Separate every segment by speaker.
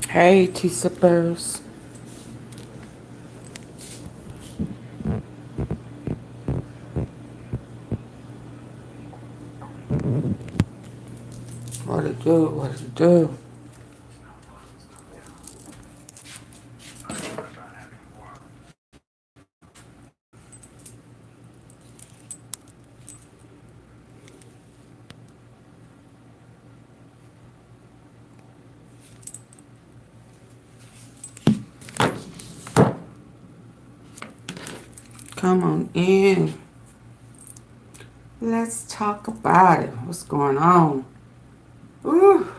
Speaker 1: Hey, T-Sippers. What it do? What it do? Come on in. Let's talk about it. What's going on? Ooh.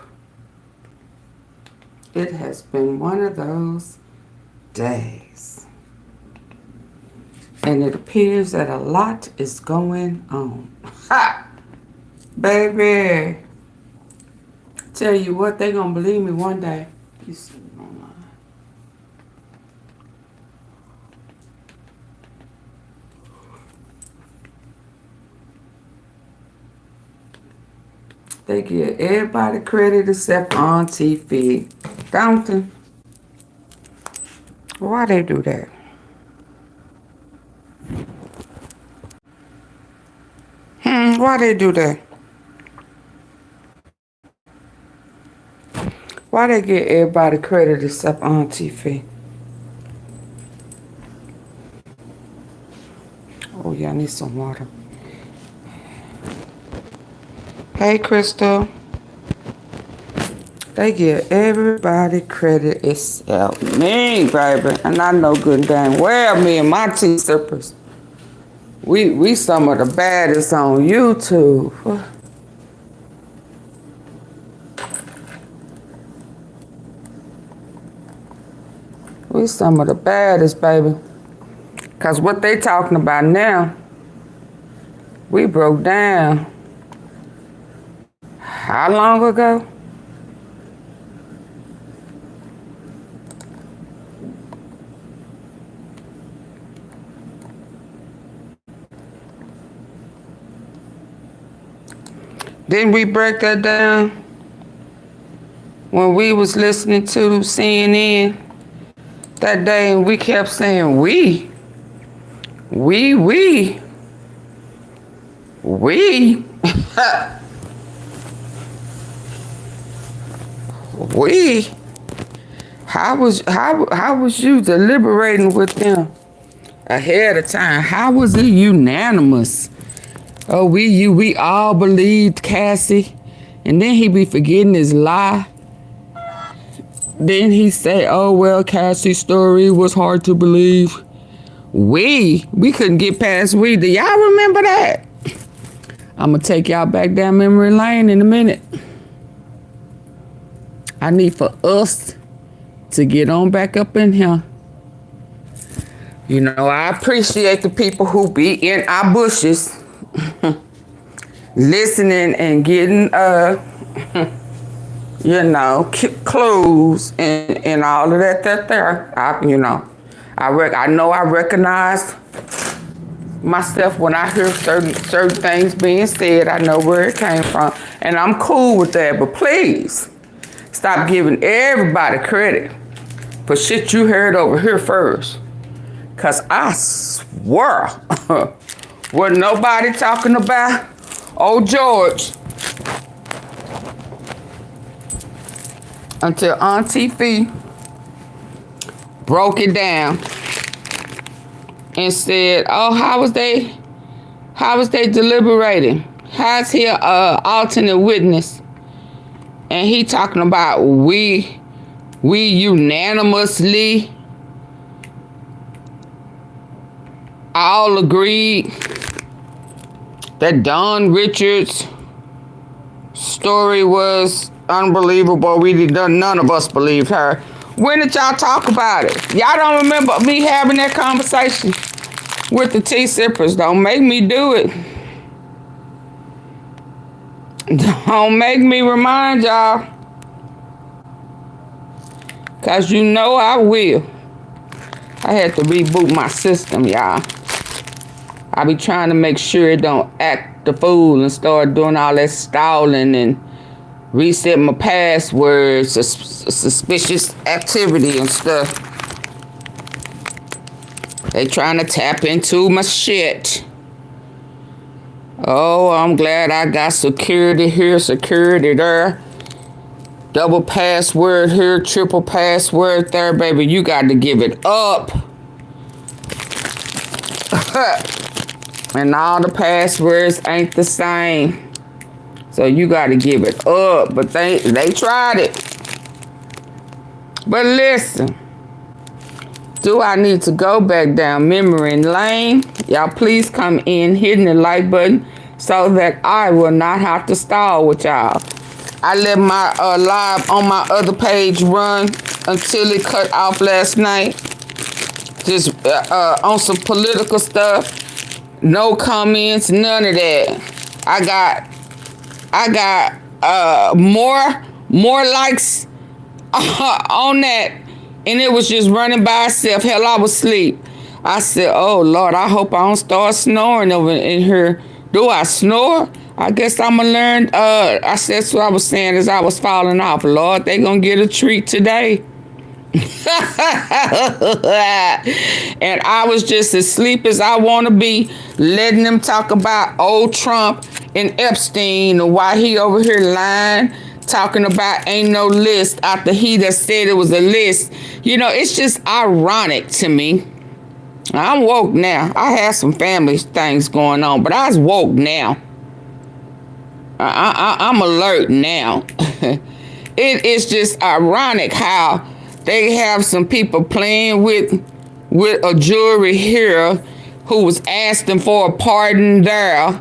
Speaker 1: It has been one of those days. And it appears that a lot is going on. Ha! Baby. Tell you what, they gonna believe me one day. You see me online. They give everybody credit except AunTeaFee. Thornton. Why they do that? Why they do that? Why they give everybody credit except AunTeaFee? Oh yeah, I need some water. Hey, Crystal. They give everybody credit except me, baby. And I know good and dang well me and my T-Sippers. We some of the baddest on YouTube. We some of the baddest, baby. Cause what they talking about now, we broke down. How long ago? Didn't we break that down when we was listening to CNN that day and we kept saying we. We. We. How was you deliberating with them ahead of time? How was it unanimous? Oh, we all believed Cassie, and then he be forgetting his lie. Then he say, oh well, Cassie's story was hard to believe. We couldn't get past we. Do y'all remember that? I'm gonna take y'all back down memory lane in a minute. I need for us to get on back up in here. You know, I appreciate the people who be in our bushes listening and getting, you know, clues and all of that there. I know I recognize myself when I hear certain things being said. I know where it came from, and I'm cool with that. But please, stop giving everybody credit for shit you heard over here first. Cause I swear, wasn't nobody talking about old George until AunTeaFee broke it down and said, oh, how was they deliberating? How's he alternate witness? And he talking about we unanimously all agreed that Dawn Richards' story was unbelievable. None of us believed her. When did y'all talk about it? Y'all don't remember me having that conversation with the T-Sippers. Don't make me do it. Don't make me remind y'all. Cause you know I will. I had to reboot my system, y'all. I be trying to make sure it don't act the fool and start doing all that stalling and reset my passwords, suspicious activity and stuff. They trying to tap into my shit. Oh, I'm glad I got security here, security there. Double password here, triple password there, baby. You got to give it up. And all the passwords ain't the same. So you got to give it up. But they tried it. But listen. Do I need to go back down memory lane? Y'all please come in, hitting the like button so that I will not have to stall with y'all. I let my live on my other page run until it cut off last night. Just on some political stuff. No comments, none of that. I got more likes on that. And it was just running by itself. Hell, I was asleep. I said, oh, Lord, I hope I don't start snoring over in here. Do I snore? I guess I'm going to learn. I said, that's what I was saying as I was falling off. Lord, they going to get a treat today. And I was just as asleep as I want to be, letting them talk about old Trump and Epstein and why he over here lying. Talking about ain't no list after he that said it was a list. You know, it's just ironic to me. I'm woke now. I had some family things going on, but I was woke now. I'm alert now. It is just ironic how they have some people playing with a jury here who was asking for a pardon there.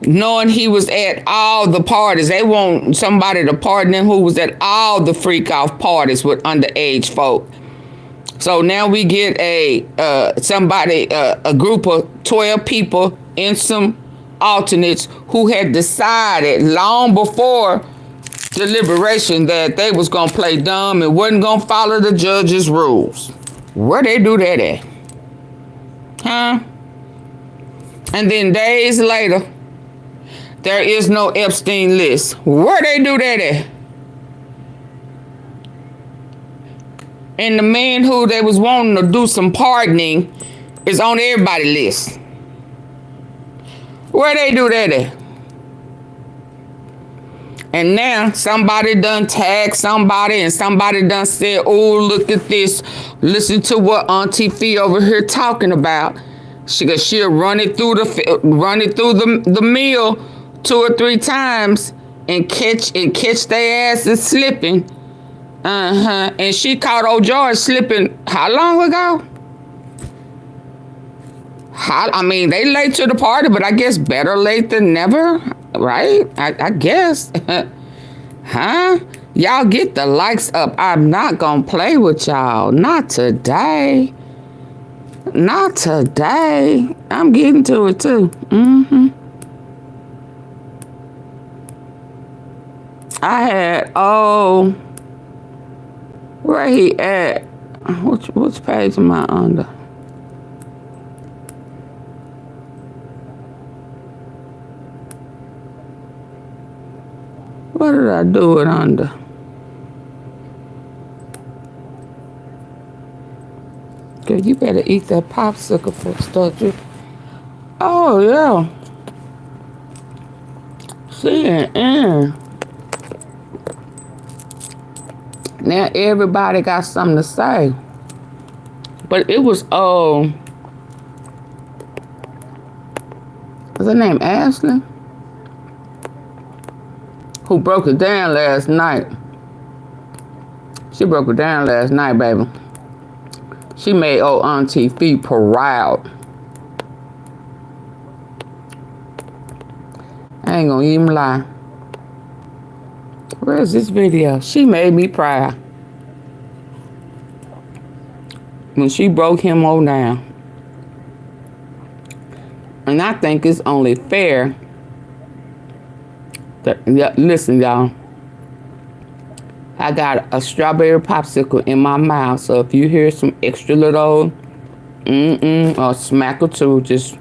Speaker 1: Knowing he was at all the parties. They want somebody to pardon him who was at all the freak-off parties with underage folk. So now we get a group of 12 people and some alternates who had decided long before deliberation that they was going to play dumb and wasn't going to follow the judge's rules. Where they do that at? Huh? And then days later, there is no Epstein list. Where they do that at? And the man who they was wanting to do some pardoning is on everybody's list. Where they do that at? And now somebody done tagged somebody and somebody done said, oh, look at this. Listen to what AunTeaFee over here talking about. She'll run it through the mill 2 or 3 times and catch their asses slipping. And she caught old George slipping how long ago? I mean, they late to the party, but I guess better late than never, right? I guess. Huh? Y'all get the likes up. I'm not gonna play with y'all. Not today. Not today. I'm getting to it too. I had, where he at? Which page am I under? What did I do it under? Girl, you better eat that popsicle for start you. Oh, yeah. CNN. Now everybody got something to say. But it was, what's her name, Ashley? Who broke it down last night. She broke it down last night, baby. She made old AunTeaFee proud. I ain't gonna even lie. Where's this video? She made me proud. When she broke him on down. And I think it's only fair that, listen, y'all. I got a strawberry popsicle in my mouth, so if you hear some extra little or smack or two, just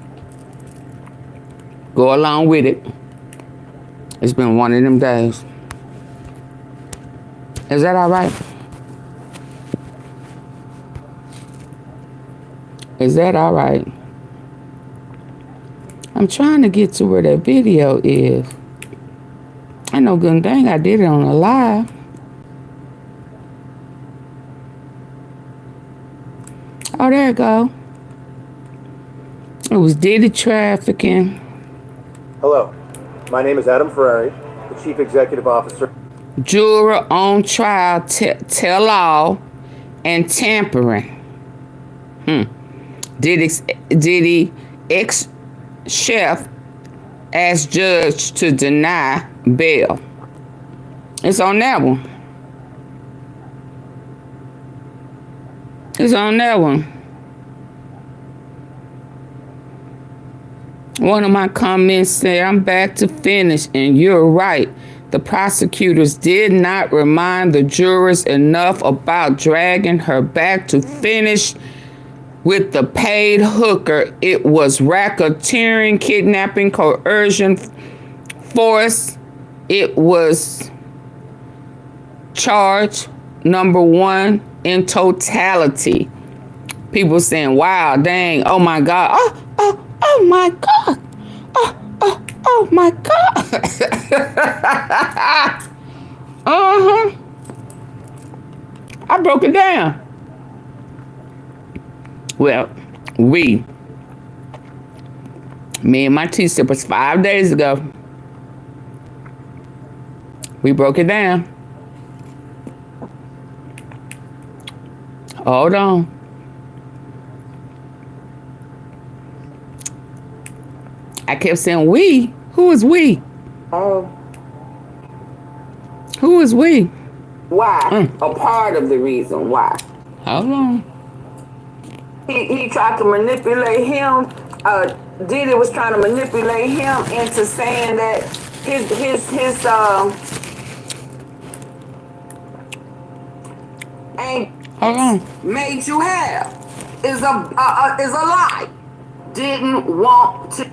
Speaker 1: go along with it. It's been one of them days. Is that all right? Is that all right? I'm trying to get to where that video is. I know good and dang I did it on a live. Oh, there it go. It was Diddy trafficking.
Speaker 2: Hello, my name is Adam Ferrari, the Chief Executive Officer.
Speaker 1: Juror on trial, tell-all, and tampering. Diddy ex-chef asked judge to deny bail. It's on that one. It's on that one. One of my comments said, I'm back to finish, and you're right. The prosecutors did not remind the jurors enough about dragging her back to finish with the paid hooker. It was racketeering, kidnapping, coercion, force. It was charge number one in totality. People saying, wow, dang, oh my God, oh my God, oh my God. I broke it down. Well, me and my teacher was 5 days ago. We broke it down. Hold on. I kept saying we. Who is we? Who is we?
Speaker 3: Why? A part of the reason why.
Speaker 1: Hold on.
Speaker 3: He tried to manipulate him. Diddy was trying to manipulate him into saying that his ain't
Speaker 1: Hold on.
Speaker 3: made you have is a lie. Didn't want to.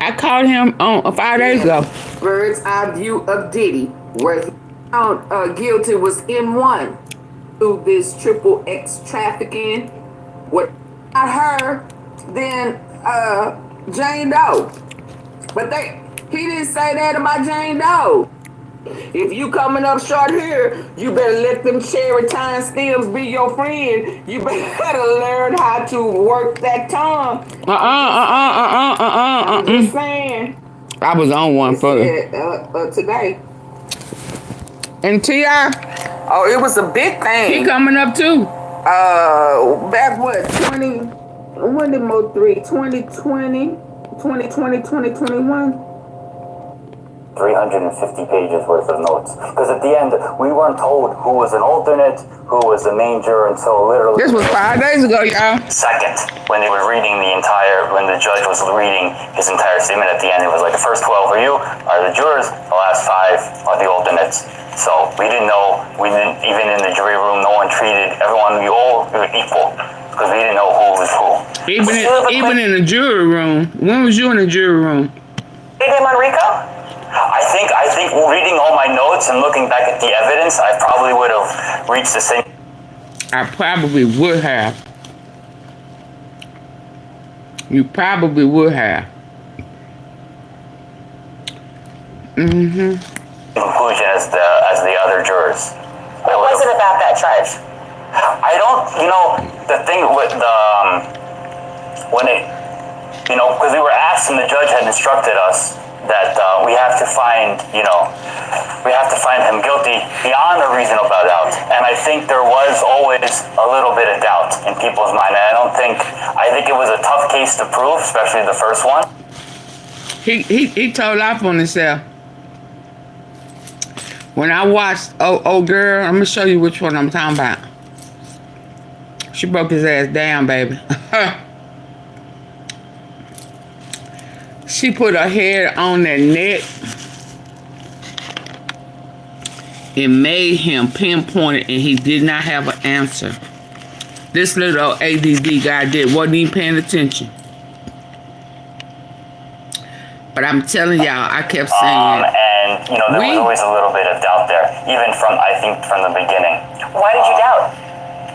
Speaker 1: I called him on 5 days ago.
Speaker 3: Bird's eye view of Diddy, where he found guilty, was in one through this triple X trafficking. What not her, then Jane Doe. But he didn't say that about Jane Doe. If you coming up short here, you better let them cherry time stems be your friend. You better learn how to work that tongue. I'm just saying.
Speaker 1: I was on one for
Speaker 3: today.
Speaker 1: And T.I.
Speaker 3: Oh, it was a big thing.
Speaker 1: He coming up too.
Speaker 3: Back what, 2020, 2021?
Speaker 4: 350 pages worth of notes. Because at the end, we weren't told who was an alternate, who was the main juror until literally...
Speaker 1: This was 5 days ago, y'all.
Speaker 4: Second, when they were reading when the judge was reading his entire statement at the end, it was like the first 12 are the jurors, the last 5 are the alternates. So we didn't know, even in the jury room, no one treated everyone, we all were equal. Because we didn't know who was who.
Speaker 1: Even in the jury room. When was you in the jury room?
Speaker 4: Enrico? I think reading all my notes and looking back at the evidence, I probably would have reached the same.
Speaker 1: I probably would have. You probably would have.
Speaker 4: Conclusion as the other jurors.
Speaker 5: What was it about that charge?
Speaker 4: I don't, the thing with because we were asked and the judge had instructed us that we have to find him guilty beyond a reasonable doubt. And I think there was always a little bit of doubt in people's mind. And I think it was a tough case to prove, especially the first one.
Speaker 1: He told off on himself. When I watched Oh Girl, I'm gonna show you which one I'm talking about. She broke his ass down, baby. She put her head on that neck and made him pinpoint it, and he did not have an answer. This little ADD guy wasn't even paying attention. But I'm telling y'all, I kept saying,
Speaker 4: and you know, there was always a little bit of doubt there, even from I think from the beginning.
Speaker 5: Why did you doubt?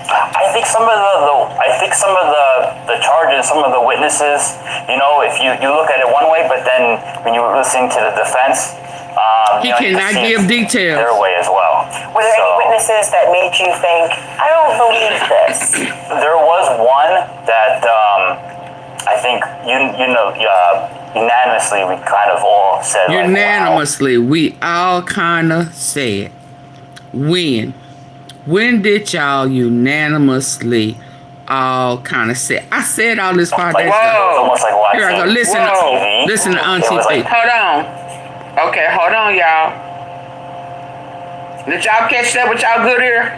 Speaker 4: I think some of the charges, some of the witnesses, you know, if you look at it one way, but then when you were listening to the defense,
Speaker 1: he cannot give details.
Speaker 4: Their way as well.
Speaker 5: Were there any witnesses that made you think, I don't believe this?
Speaker 4: There was one that I think unanimously we kind of all said.
Speaker 1: Unanimously, like, wow. We all kind of said. When did y'all unanimously all kind of say? I said all this 5 days ago.
Speaker 4: Almost like watching.
Speaker 1: Here I go. Listen to AunTeaFee.
Speaker 3: Hold on. Okay, hold on, y'all. Did y'all catch that with y'all good ear?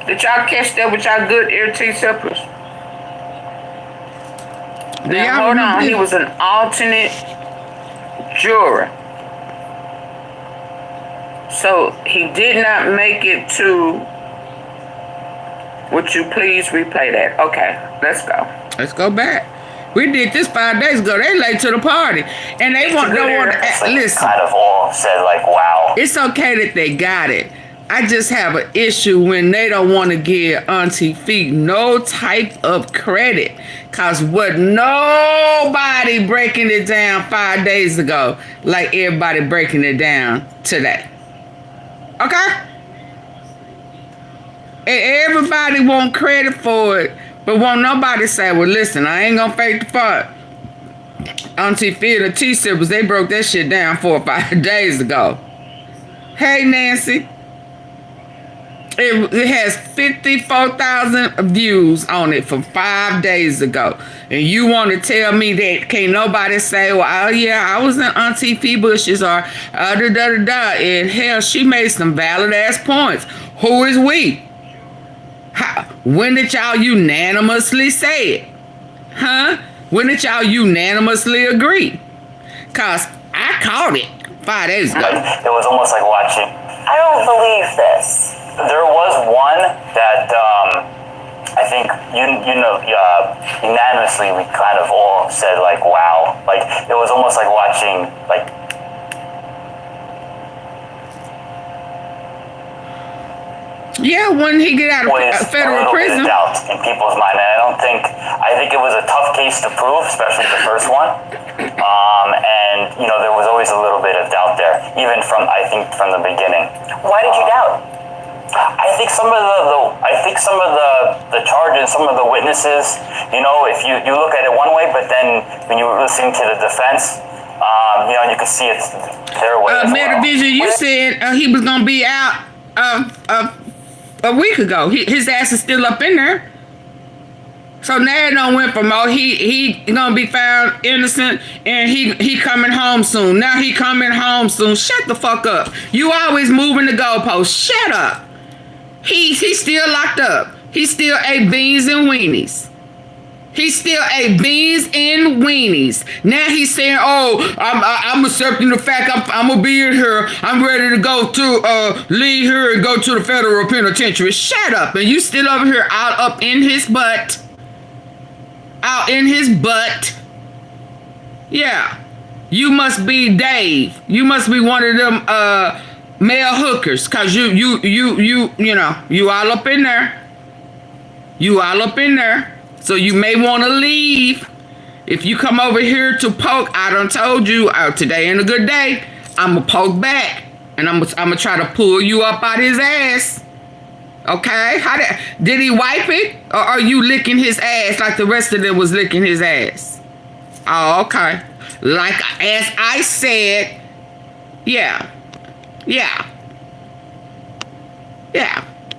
Speaker 3: Did y'all catch that with y'all good ear, T-Sippers? Now, hold on. He was an alternate juror. So he did not make it to. Would you please replay that? Okay, let's go.
Speaker 1: Let's go back. We did this 5 days ago. They late to the party, and they don't want to listen.
Speaker 4: Kind of all said like, "Wow."
Speaker 1: It's okay that they got it. I just have an issue when they don't want to give AunTeaFee no type of credit, cause what nobody breaking it down 5 days ago, like everybody breaking it down today. Okay? And everybody want credit for it, but won't nobody say, well, listen, I ain't gonna fake the fun. AunTeaFee and the T-Sippers, they broke that shit down 4 or 5 days ago. Hey, Nancy. It has 54,000 views on it from 5 days ago. And you want to tell me that can't nobody say, well, oh yeah, I was in AunTeaFee bushes or da-da-da-da. And hell, she made some valid ass points. Who is we? When did y'all unanimously say it? Huh? When did y'all unanimously agree? Cause I caught it 5 days ago.
Speaker 4: It was almost like watching.
Speaker 5: I don't believe this.
Speaker 4: There was one that I think unanimously we kind of all said like, wow. Like it was almost like watching like.
Speaker 1: Yeah, when he get out of federal prison.
Speaker 4: Bit of doubt in people's mind, and I think it was a tough case to prove, especially the first one. And you know there was always a little bit of doubt there, even from the beginning.
Speaker 5: Why did you doubt?
Speaker 4: I think some of the charges, some of the witnesses, you know, if you look at it one way, but then when you were listening to the defense, you know, you could see it's their way as well.
Speaker 1: Metavision, you said he was gonna be out a week ago. His ass is still up in there. So now it don't went from he gonna be found innocent and he coming home soon. Now he coming home soon. Shut the fuck up. You always moving the goalposts. Shut up. He's still locked up. He still ate beans and weenies. He still ate beans and weenies. Now he's saying, "Oh, I'm accepting the fact I'm gonna be in here. I'm ready to go to leave here and go to the federal penitentiary." Shut up! And you still over here out up in his butt. Out in his butt. Yeah, you must be Dave. You must be one of them male hookers, cause you know you all up in there. You all up in there. So you may want to leave. If you come over here to poke, I done told you, today ain't a good day. I'm going to poke back. And I'm going to try to pull you up out his ass. Okay? Did he wipe it? Or are you licking his ass like the rest of them was licking his ass? Oh, okay. Like as I said, yeah.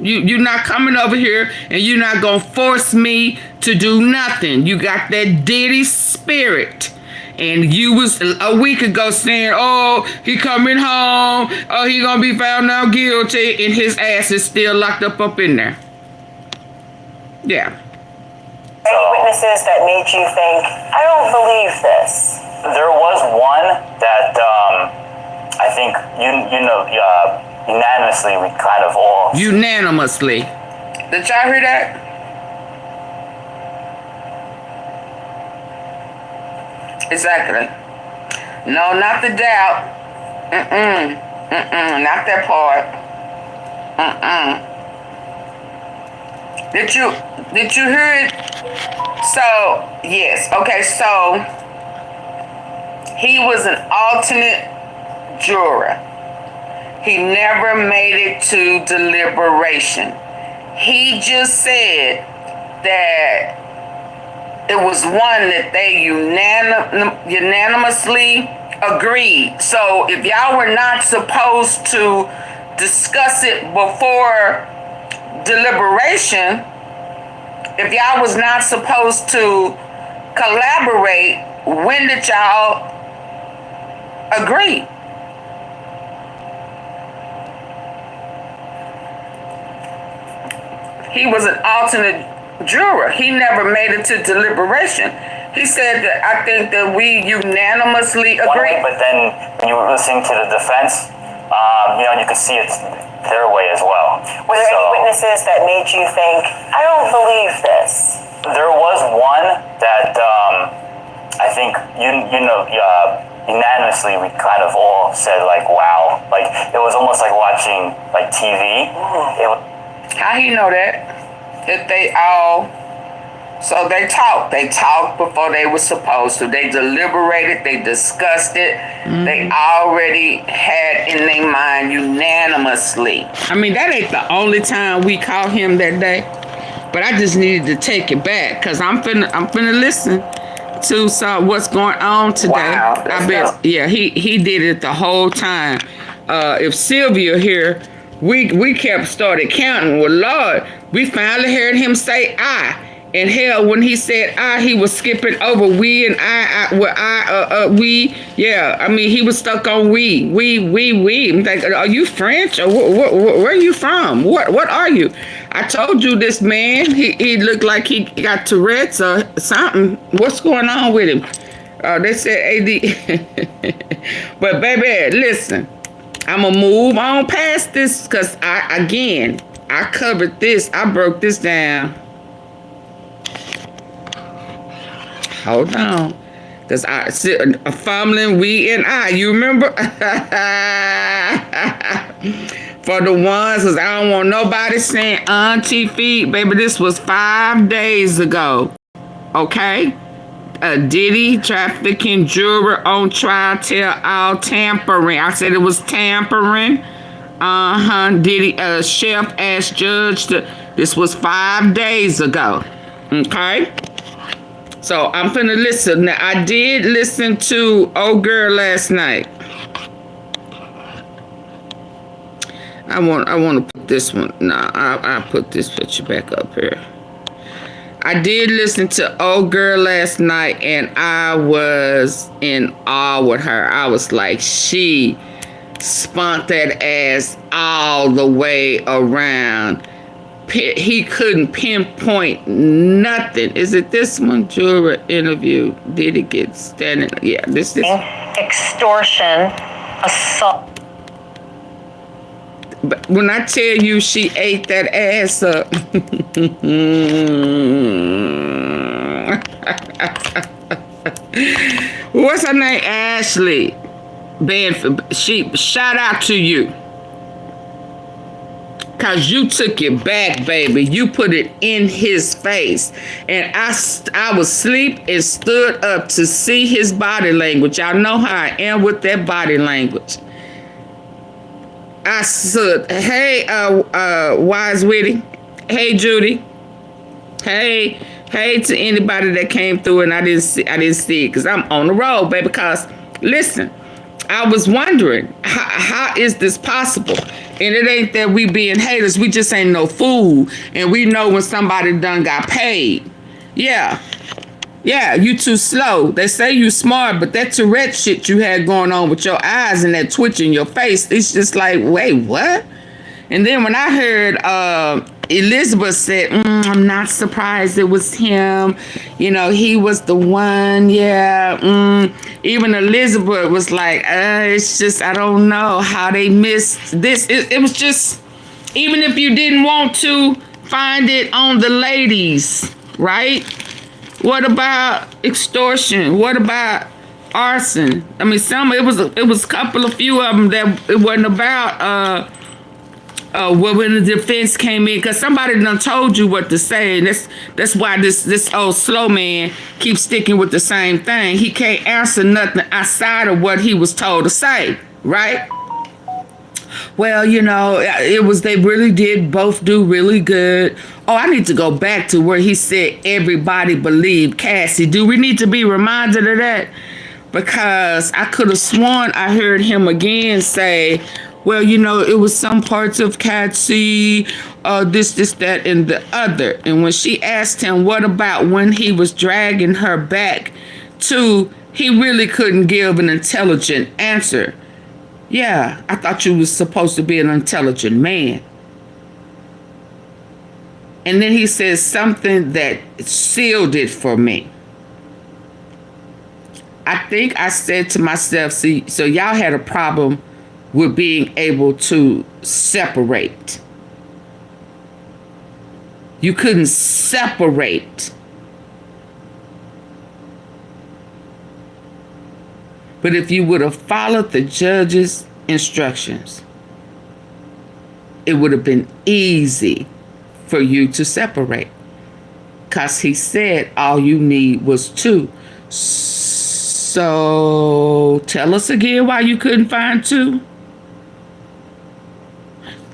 Speaker 1: You're not coming over here and you're not going to force me to do nothing. You got that Diddy spirit. And you was a week ago saying, oh, he coming home. Oh, he going to be found now guilty. And his ass is still locked up in there. Yeah.
Speaker 5: Any witnesses that made you think, I don't believe this?
Speaker 4: There was one that I think, unanimously, we kind of all.
Speaker 1: Unanimously.
Speaker 3: Did y'all hear that?
Speaker 1: Exactly. No, not the doubt. Not that part. Did you hear it? So, yes. Okay, so he was an alternate juror. He never made it to deliberation. He just said that it was one that they unanimously agreed. So if y'all were not supposed to discuss it before deliberation, if y'all was not supposed to collaborate, when did y'all agree? He was an alternate juror. He never made it to deliberation. He said that I think that we unanimously agree.
Speaker 4: But then when you were listening to the defense, you could see it's their way as well.
Speaker 5: Were there any witnesses that made you think, I don't believe this?
Speaker 4: There was one that I think unanimously we kind of all said like, wow, like it was almost like watching like TV.
Speaker 1: How he know that? That they all, so they talked before they were supposed to. They deliberated, they discussed it. They already had in their mind unanimously. I mean, that ain't the only time we caught him that day, but I just needed to take it back because I'm finna listen to what's going on today.
Speaker 3: Wow,
Speaker 1: I bet, yeah, he did it the whole time. If Sylvia here, we started counting. Well, Lord, we finally heard him say I. And hell, when he said I, he was skipping over we and we. Yeah, I mean, he was stuck on we. I'm like, are you French? Or where are you from? What are you? I told you this man, he looked like he got Tourette's or something. What's going on with him? They said AD. But baby, listen. I'm going to move on past this because I covered this. I broke this down. Hold on. Because I sit fumbling we and I. You remember? For the ones, because I don't want nobody saying AunTeaFee. Baby, this was 5 days ago. Okay? Diddy trafficking juror on trial tell all tampering. I said it was tampering. Diddy chef asked judge this was 5 days ago. Okay. So I'm finna listen. Now I did listen to Old Girl last night. I want to put this one. Nah, I'll put this picture back up here. I did listen to Old Girl last night, and I was in awe with her. I was like, she spun that ass all the way around. He couldn't pinpoint nothing. Is it this one? Juror interview. Did it get standing? Yeah, this is.
Speaker 5: Extortion, assault.
Speaker 1: But when I tell you she ate that ass up. What's her name? Ashley. She shout out to you. Cause you took it back, baby. You put it in his face. And I was asleep and stood up to see his body language. Y'all know how I am with that body language. I said, hey, Wise Witty. Hey, Judy. Hey to anybody that came through and I didn't see it because I'm on the road, baby. Because listen, I was wondering how is this possible? And it ain't that we being haters. We just ain't no fool, and we know when somebody done got paid. Yeah, you too slow. They say you smart, but that Tourette shit you had going on with your eyes and that twitch in your face, it's just like, wait, what? And then when I heard Elizabeth said, I'm not surprised it was him. You know, he was the one. Yeah. Even Elizabeth was like, it's just, I don't know how they missed this. It was just, even if you didn't want to find it on the ladies, right? What about extortion? What about arson. I mean, it was a couple of few of them that it wasn't about well, when the defense came in, because somebody done told you what to say, and that's why this old slow man keeps sticking with the same thing. He can't answer nothing outside of what he was told to say, right? Well, you know, they really did both do really good. Oh, I need to go back to where he said everybody believed Cassie. Do we need to be reminded of that? Because I could have sworn I heard him again say, well, you know, it was some parts of Cassie, this, that, and the other. And when she asked him, what about when he was dragging her back to, he really couldn't give an intelligent answer. Yeah, I thought you was supposed to be an intelligent man. And then he says something that sealed it for me. I think I said to myself, see, so y'all had a problem with being able to separate. You couldn't separate. But if you would have followed the judge's instructions, it would have been easy for you to separate. Because he said all you need was 2. So tell us again why you couldn't find 2.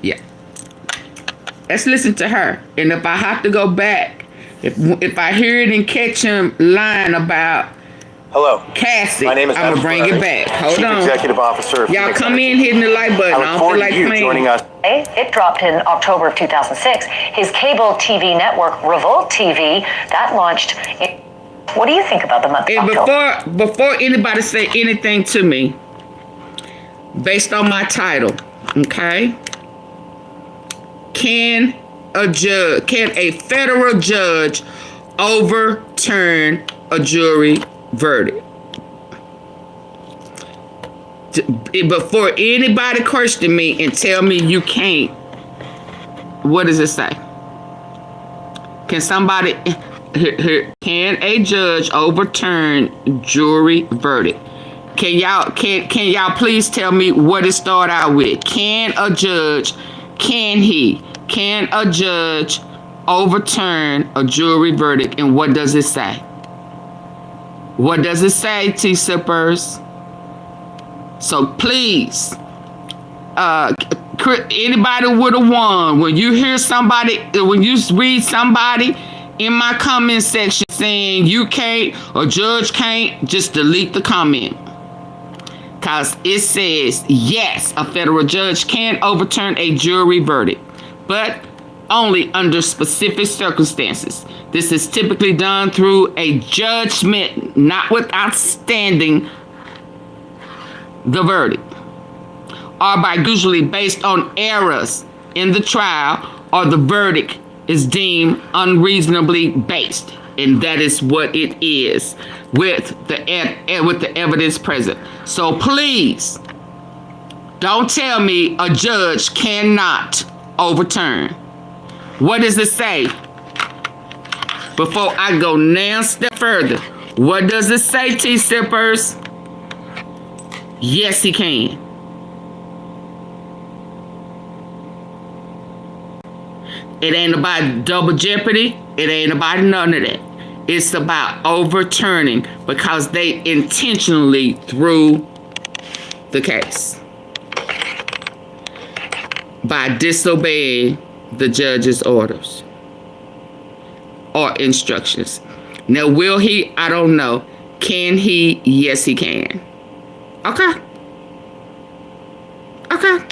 Speaker 1: Yeah. Let's listen to her. And if I have to go back, if I hear it and catch him lying about
Speaker 2: Hello.
Speaker 1: Cassie,
Speaker 2: My name is
Speaker 1: I'm
Speaker 2: Adam
Speaker 1: gonna bring it
Speaker 2: Ferrari,
Speaker 1: back. Hold
Speaker 2: Chief
Speaker 1: on.
Speaker 2: Executive Officer of
Speaker 1: Y'all
Speaker 2: Phoenix
Speaker 1: come
Speaker 2: Energy.
Speaker 1: in hitting the like button.
Speaker 2: I
Speaker 1: I
Speaker 2: look
Speaker 1: don't
Speaker 2: forward
Speaker 1: feel
Speaker 2: to
Speaker 1: like
Speaker 2: you
Speaker 1: playing.
Speaker 2: joining us.
Speaker 5: It dropped in October of 2006. His cable TV network, Revolt TV, that launched in... What do you think about the month of October?
Speaker 1: Before anybody say anything to me, based on my title, okay? Can a federal judge overturn a jury verdict? Before anybody question me and tell me you can't, what does it say? Can somebody, can a judge overturn jury verdict? Can y'all please tell me what it start out with? Can a judge overturn a jury verdict, and what does it say? What does it say, T-Sippers? So please, anybody would have won. When you hear somebody, when you read somebody in my comment section saying you can't or judge can't, just delete the comment. Because it says, yes, a federal judge can overturn a jury verdict, but only under specific circumstances. This is typically done through a judgment, not withstanding the verdict, or by usually based on errors in the trial, or the verdict is deemed unreasonably based, and that is what it is with the evidence present. So please don't tell me a judge cannot overturn. What does it say? Before I go now step further, what does it say, T-Sippers? Yes, he can. It ain't about double jeopardy. It ain't about none of that. It's about overturning because they intentionally threw the case by disobeying the judge's orders or instructions. Now, will he? I don't know. Can he? Yes, he can. Okay. Okay.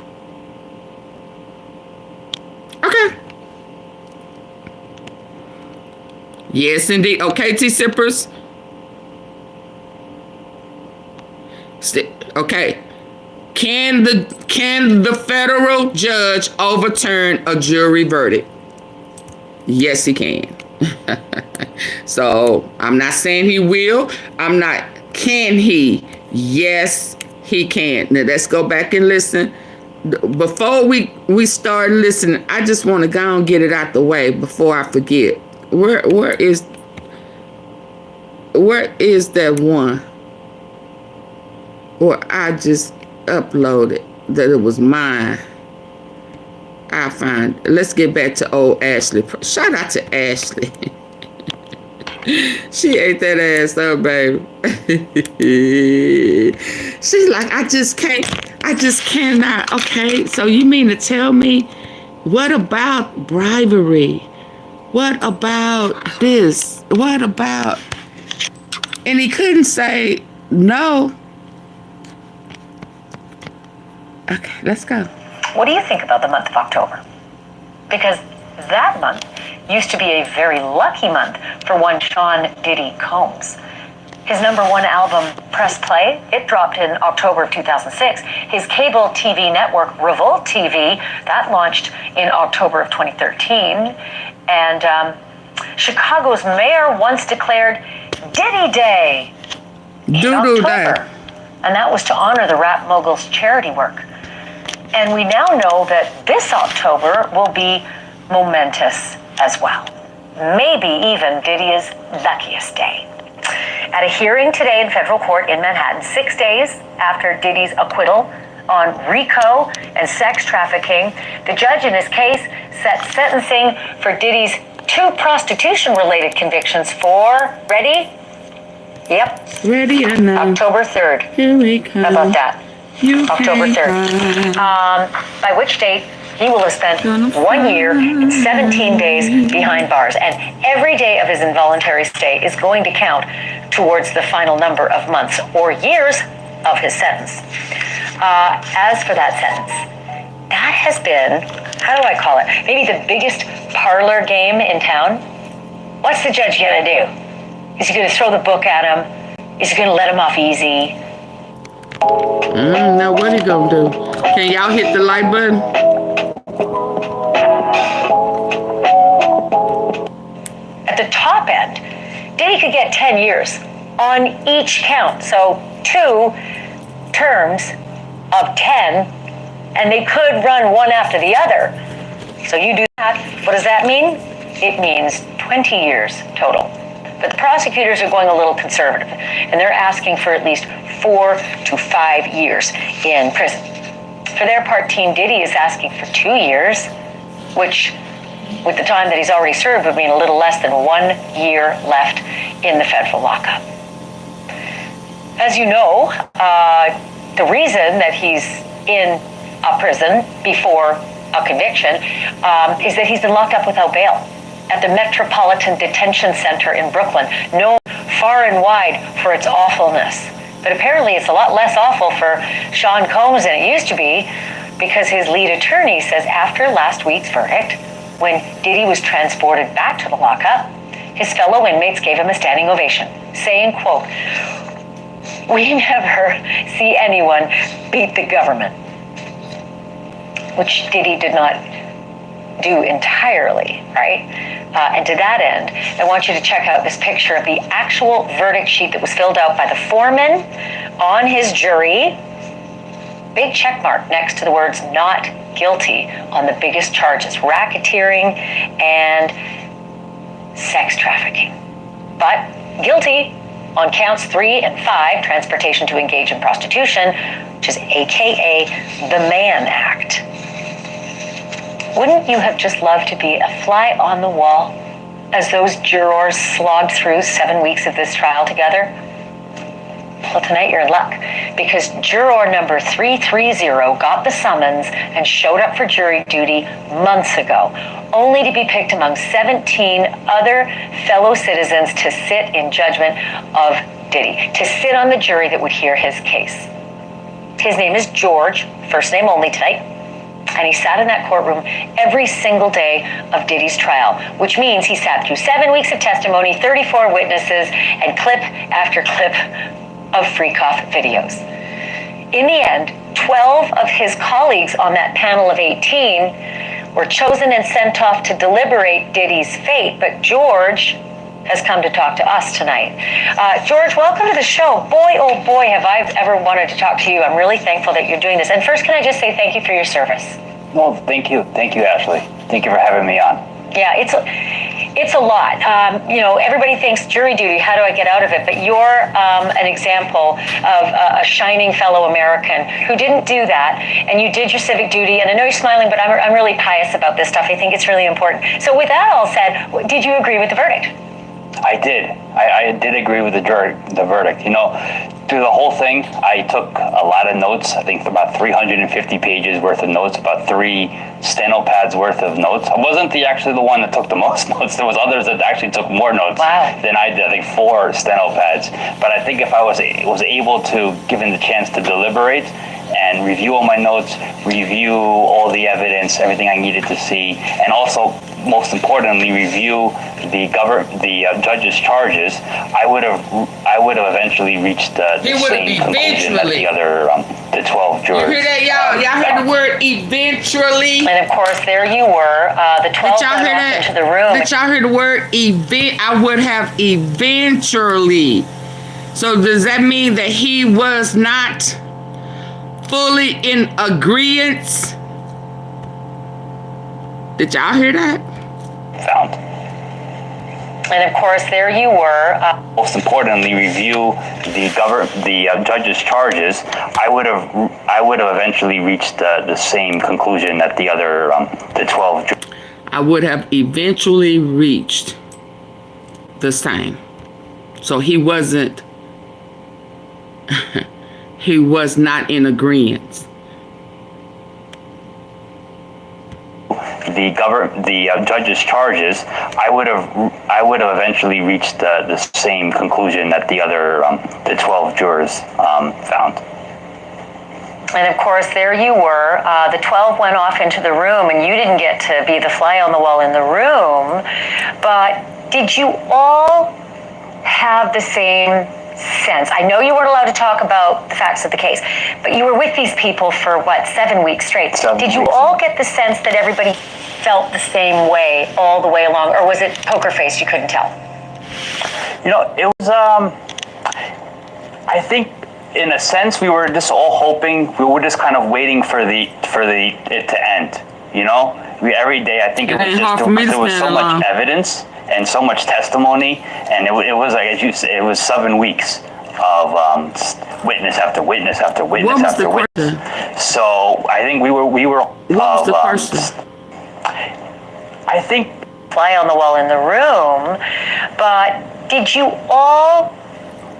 Speaker 1: Okay. Yes, indeed. Okay, T-Sippers. Okay. Can the federal judge overturn a jury verdict? Yes, he can. So I'm not saying he will. I'm not. Can he? Yes, he can. Now let's go back and listen. Before we start listening, I just want to go and get it out the way before I forget. Where is that one? or I just uploaded that it was mine. I find. Let's get back to old Ashley. Shout out to Ashley. She ate that ass up, baby. She's like, I just cannot. Okay, so you mean to tell me, what about bribery? What about this? What about... And he couldn't say no. Okay, let's go.
Speaker 5: What do you think about the month of October? Because that month used to be a very lucky month for one Sean Diddy Combs. His #1 album, Press Play, it dropped in October of 2006. His cable TV network, Revolt TV, that launched in October of 2013. And Chicago's mayor once declared Diddy Day in
Speaker 1: Doodoo
Speaker 5: October.
Speaker 1: Day.
Speaker 5: And that was to honor the rap mogul's charity work. And we now know that this October will be momentous as well. Maybe even Diddy's luckiest day. At a hearing today in federal court in Manhattan, 6 days after Diddy's acquittal on RICO and sex trafficking, the judge in this case set sentencing for Diddy's 2 prostitution-related convictions for, ready? Yep.
Speaker 1: Ready or not?
Speaker 5: October 3rd.
Speaker 1: Here we come.
Speaker 5: How about that?
Speaker 1: You
Speaker 5: October 3rd. By which date he will have spent 1 year and 17 days behind bars. And every day of his involuntary stay is going to count towards the final number of months or years of his sentence. As for that sentence, that has been, how do I call it? Maybe the biggest parlor game in town. What's the judge gonna do? Is he gonna throw the book at him? Is he gonna let him off easy?
Speaker 1: Now what he gonna do? Can y'all hit the like button?
Speaker 5: At the top end, Diddy could get 10 years on each count. So 2 terms of 10, and they could run one after the other. So you do that. What does that mean? It means 20 years total. But the prosecutors are going a little conservative, and they're asking for at least 4 to 5 years in prison. For their part, Team Diddy is asking for 2 years, which, with the time that he's already served, would mean a little less than 1 year left in the federal lockup. As you know, the reason that he's in a prison before a conviction is that he's been locked up without bail at the Metropolitan Detention Center in Brooklyn, known far and wide for its awfulness. But apparently it's a lot less awful for Sean Combs than it used to be, because his lead attorney says after last week's verdict, when Diddy was transported back to the lockup, his fellow inmates gave him a standing ovation, saying, quote, "We never see anyone beat the government," which Diddy did not do entirely, right? And to that end, I want you to check out this picture of the actual verdict sheet that was filled out by the foreman on his jury. Big check mark next to the words "not guilty" on the biggest charges, racketeering and sex trafficking. But guilty on counts 3 and 5, transportation to engage in prostitution, which is AKA the Mann Act. Wouldn't you have just loved to be a fly on the wall as those jurors slogged through 7 weeks of this trial together? Well, tonight you're in luck, because juror number 330 got the summons and showed up for jury duty months ago, only to be picked among 17 other fellow citizens to sit in judgment of Diddy, to sit on the jury that would hear his case. His name is George, first name only tonight. And he sat in that courtroom every single day of Diddy's trial, which means he sat through 7 weeks of testimony, 34 witnesses, and clip after clip of freak-off videos. In the end, 12 of his colleagues on that panel of 18 were chosen and sent off to deliberate Diddy's fate, but George has come to talk to us tonight. George, welcome to the show. Boy, oh boy, have I ever wanted to talk to you. I'm really thankful that you're doing this. And first, can I just say thank you for your service?
Speaker 6: Well, thank you. Thank you, Ashley. Thank you for having me on.
Speaker 5: Yeah, It's a lot. You know, everybody thinks jury duty, how do I get out of it? But you're an example of a shining fellow American who didn't do that, and you did your civic duty. And I know you're smiling, but I'm really pious about this stuff. I think it's really important. So with that all said, did you agree with the verdict?
Speaker 4: I did. I did agree with the verdict. You know, through the whole thing, I took a lot of notes. I think about 350 pages worth of notes, about 3 steno pads worth of notes. I wasn't actually the one that took the most notes. There was others that actually took more notes than I did. I think 4 steno pads. But I think if I was able to, given the chance to deliberate and review all my notes, review all the evidence, everything I needed to see, and also, most importantly, review the judge's charges, I would have eventually reached the same conclusion that the other the 12 jurors.
Speaker 1: You hear that, y'all? Y'all heard the word eventually?
Speaker 5: And of course, there you were. The 12 went off into the room.
Speaker 1: Did y'all hear the word event? I would have eventually. So does that mean that he was not fully in agreement? Did y'all hear that?
Speaker 4: Found.
Speaker 5: And of course, there you were.
Speaker 4: Most importantly, review the judge's charges. I would have eventually reached the same conclusion that the other the 12.
Speaker 1: I would have eventually reached the same. So he wasn't. He was not in agreement.
Speaker 4: The judge's charges, I would have eventually reached the same conclusion that the other the 12 jurors found.
Speaker 5: And of course, there you were. The 12 went off into the room, and you didn't get to be the fly on the wall in the room. But did you all have the same sense? I know you weren't allowed to talk about the facts of the case, but you were with these people for what, 7 weeks straight. Did you all get the sense that everybody felt the same way all the way along, or was it poker face, you couldn't tell?
Speaker 4: You know, it was I think in a sense we were just all hoping, we were just kind of waiting for it to end, you know? Every day I think it was just there was so much evidence and so much testimony, and it was like, as you said, it was 7 weeks of witness after witness after witness after witness. So I think we were
Speaker 1: what was the question?
Speaker 4: I think
Speaker 5: fly on the wall in the room, but did you all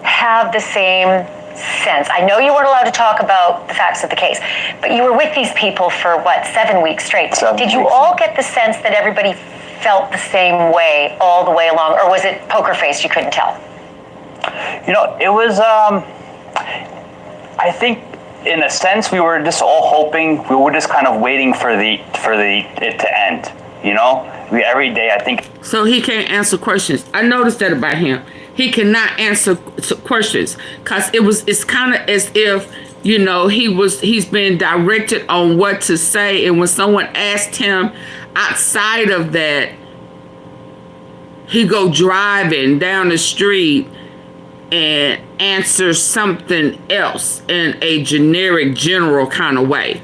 Speaker 5: have the same sense? I know you weren't allowed to talk about the facts of the case, but you were with these people for what, 7 weeks straight. Did you all get the sense that everybody felt the same way all the way along, or was it poker face, you couldn't tell?
Speaker 4: You know, it was I think in a sense we were just all hoping, we were just kind of waiting for it to end, you know? Every day I think.
Speaker 1: So he can't answer questions. I noticed that about him. He cannot answer questions because it's kind of as if, you know, he's been directed on what to say, and when someone asked him outside of that, he go driving down the street and answer something else in a generic, general kind of way.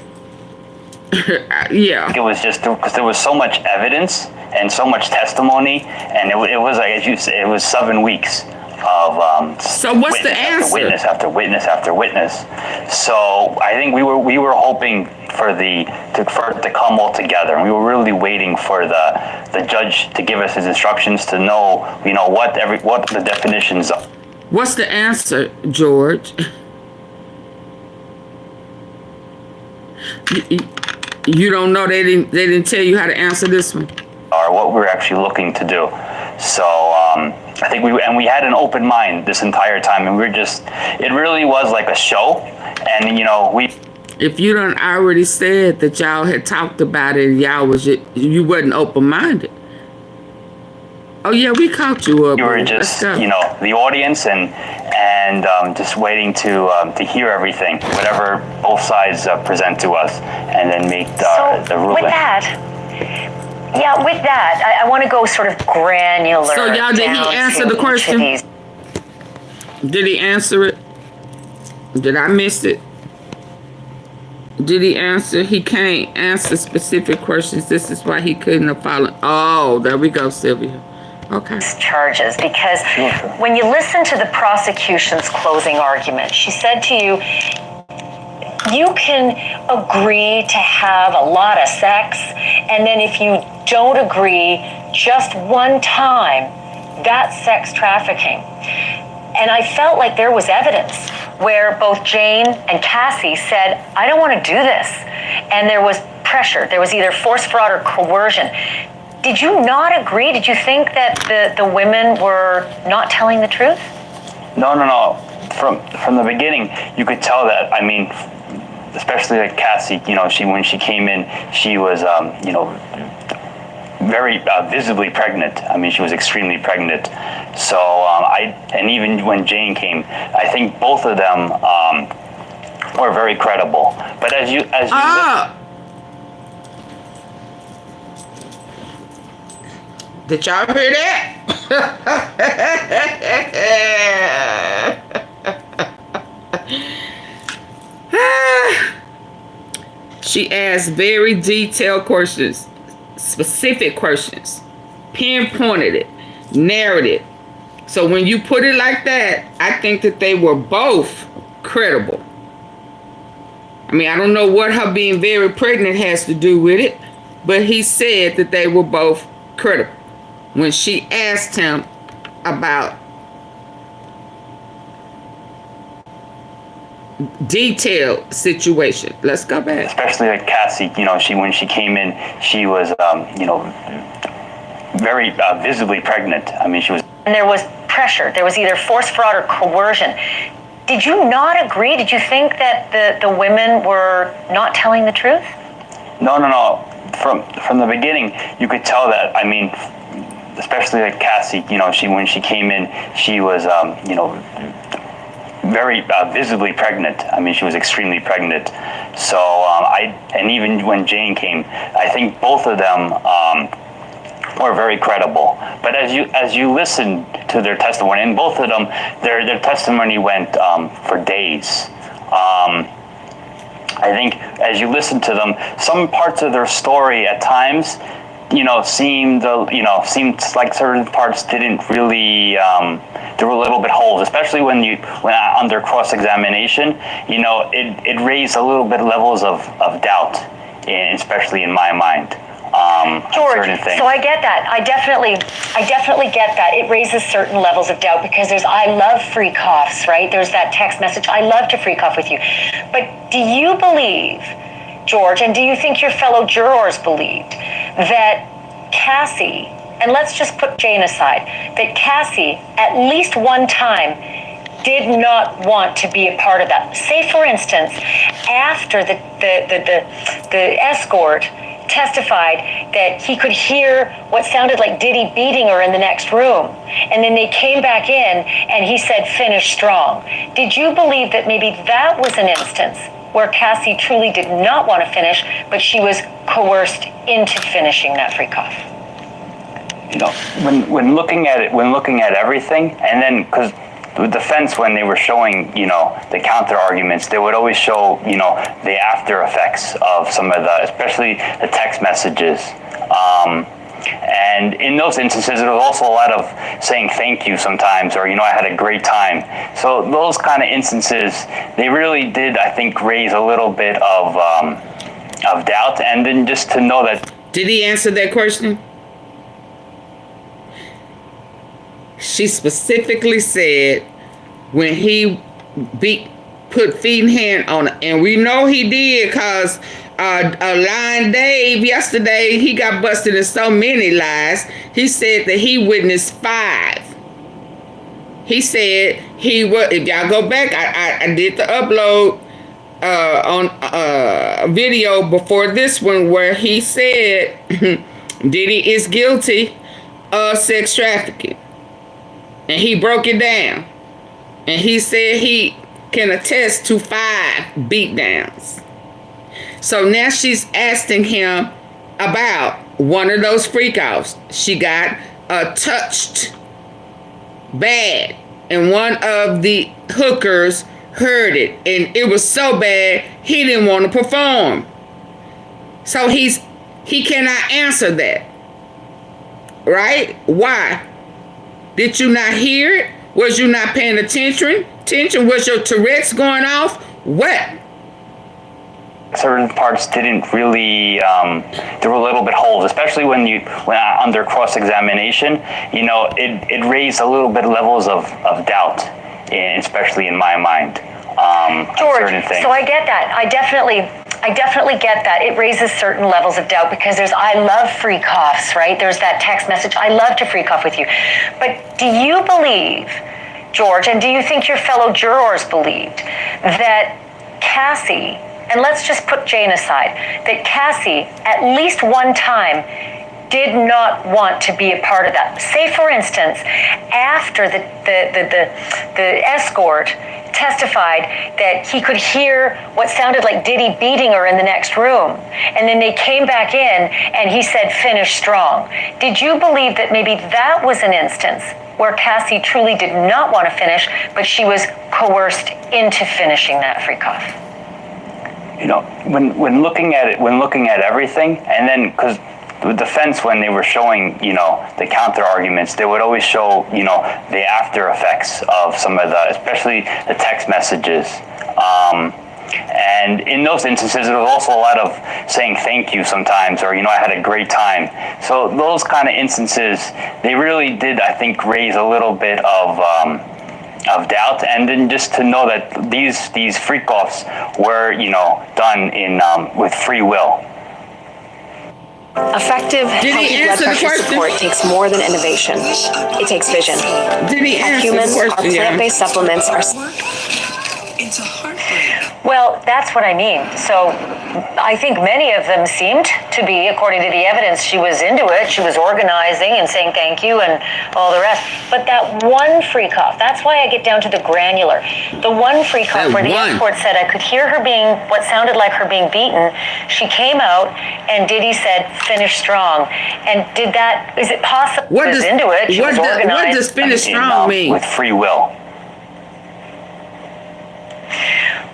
Speaker 1: Yeah.
Speaker 4: It was just because there was so much evidence and so much testimony, and it was like, as you said, it was 7 weeks of
Speaker 1: so what's the answer?
Speaker 4: Witness after witness after witness. So I think we were hoping for it to come all together, and we were really waiting for the judge to give us his instructions to know, you know, what the definitions are.
Speaker 1: What's the answer, George? You don't know? They didn't tell you how to answer this one?
Speaker 4: Or what we're actually looking to do. So I think we had an open mind this entire time, and it really was like a show. And you know,
Speaker 1: if you done already said that y'all had talked about it, you wasn't open minded. Oh yeah, we caught you up.
Speaker 4: We were just, you know, the audience and just waiting to hear everything, whatever both sides present to us, and then make the ruling.
Speaker 5: With that, I want to go sort of granular.
Speaker 1: So y'all, did he answer the question? Did he answer it? Did I miss it? Did he answer? He can't answer specific questions. This is why he couldn't have followed. Oh, there we go, Sylvia. Okay.
Speaker 5: charges, because when you listen to the prosecution's closing argument, she said to you, you can agree to have a lot of sex, and then if you don't agree just one time, that's sex trafficking. And I felt like there was evidence where both Jane and Cassie said, I don't want to do this. And there was pressure. There was either force, fraud, or coercion. Did you not agree? Did you think that the women were not telling the truth?
Speaker 4: No. From the beginning, you could tell that. I mean, especially like Cassie, you know, when she came in, she was, you know, very visibly pregnant. I mean, she was extremely pregnant. So and even when Jane came, I think both of them were very credible. But as you
Speaker 1: did y'all hear that? She asked very detailed questions, specific questions, pinpointed it, narrowed it. So when you put it like that, I think that they were both credible. I mean, I don't know what her being very pregnant has to do with it, but he said that they were both credible when she asked him about detailed situation. Let's go back.
Speaker 4: Especially like Cassie, you know, when she came in, she was, you know, very visibly pregnant. I mean, she was.
Speaker 5: And there was pressure. There was either force, fraud, or coercion. Did you not agree? Did you think that the women were not telling the truth?
Speaker 4: No. From the beginning, you could tell that. I mean, especially like Cassie, you know, when she came in, she was, you know, very visibly pregnant. I mean, she was extremely pregnant. So and even when Jane came, I think both of them were very credible. But as you listen to their testimony, and both of them, their testimony went for days. I think as you listen to them, some parts of their story at times, you know, seemed like certain parts didn't really. There were a little bit holes, especially when under cross-examination. You know, it raised a little bit levels of doubt, especially in my mind.
Speaker 5: George, so I get that. I definitely get that. It raises certain levels of doubt because I love free coughs, right? There's that text message. I love to free cough with you. But do you believe, George, and do you think your fellow jurors believed that Cassie, and let's just put Jane aside, that Cassie at least one time did not want to be a part of that? Say, for instance, after the escort testified that he could hear what sounded like Diddy beating her in the next room, and then they came back in and he said, finish strong. Did you believe that maybe that was an instance where Cassie truly did not want to finish, but she was coerced into finishing that free cough?
Speaker 4: You know, when looking at everything, and then because the defense, when they were showing, you know, the counter arguments, they would always show, you know, the after effects of some of the, especially the text messages. And in those instances, there was also a lot of saying thank you sometimes, or, you know, I had a great time. So those kind of instances, they really did, I think, raise a little bit of doubt. And then just to know that.
Speaker 1: Did he answer that question? She specifically said when he put feeding hand on it, and we know he did because Lion Dave yesterday, he got busted in so many lies. He said that he witnessed 5. He said he was, if y'all go back, I did the upload on a video before this one where he said Diddy is guilty of sex trafficking. And he broke it down. And he said he can attest to 5 beatdowns. So now she's asking him about one of those freak-offs. She got touched bad. And one of the hookers heard it. And it was so bad, he didn't want to perform. So he cannot answer that. Right? Why? Did you not hear it? Was you not paying attention? Was your Tourette's going off? What?
Speaker 4: Certain parts didn't really, there were a little bit holes, especially when under cross-examination, you know, it raised a little bit levels of doubt, especially in my mind.
Speaker 5: George,
Speaker 4: certain things.
Speaker 5: so I get that. I definitely get that. It raises certain levels of doubt because I love free coughs, right? There's that text message. I love to free cough with you. But do you believe, George, and do you think your fellow jurors believed that Cassie, and let's just put Jane aside, that Cassie at least one time did not want to be a part of that? Say, for instance, after the escort testified that he could hear what sounded like Diddy beating her in the next room, and then they came back in and he said, finish strong. Did you believe that maybe that was an instance where Cassie truly did not want to finish, but she was coerced into finishing that free cough?
Speaker 4: You know, when looking at it, when looking at everything, and then because the defense, when they were showing, you know, the counter arguments, they would always show, you know, the after effects of some of the, especially the text messages. And in those instances, there was also a lot of saying thank you sometimes, or, you know, I had a great time. So those kind of instances, they really did, I think, raise a little bit of doubt, and then just to know that these freak-offs were, you know, done in with free will.
Speaker 6: Effective healthy blood pressure support takes more than innovation. It takes vision.
Speaker 1: Did he answer
Speaker 6: Humans,
Speaker 1: the question?
Speaker 6: our plant-based supplements are...
Speaker 7: It's a heartbreak.
Speaker 5: Well, that's what I mean. So I think many of them seemed to be, according to the evidence, she was into it. She was organizing and saying thank you and all the rest. But that one free cough, that's why I get down to the granular. The one free cough where the escort said I could hear her being, what sounded like her being beaten. She came out and Diddy said, finish strong. And did that, is it possible? She was into it. She was organized.
Speaker 1: What does finish strong mean?
Speaker 4: With free will.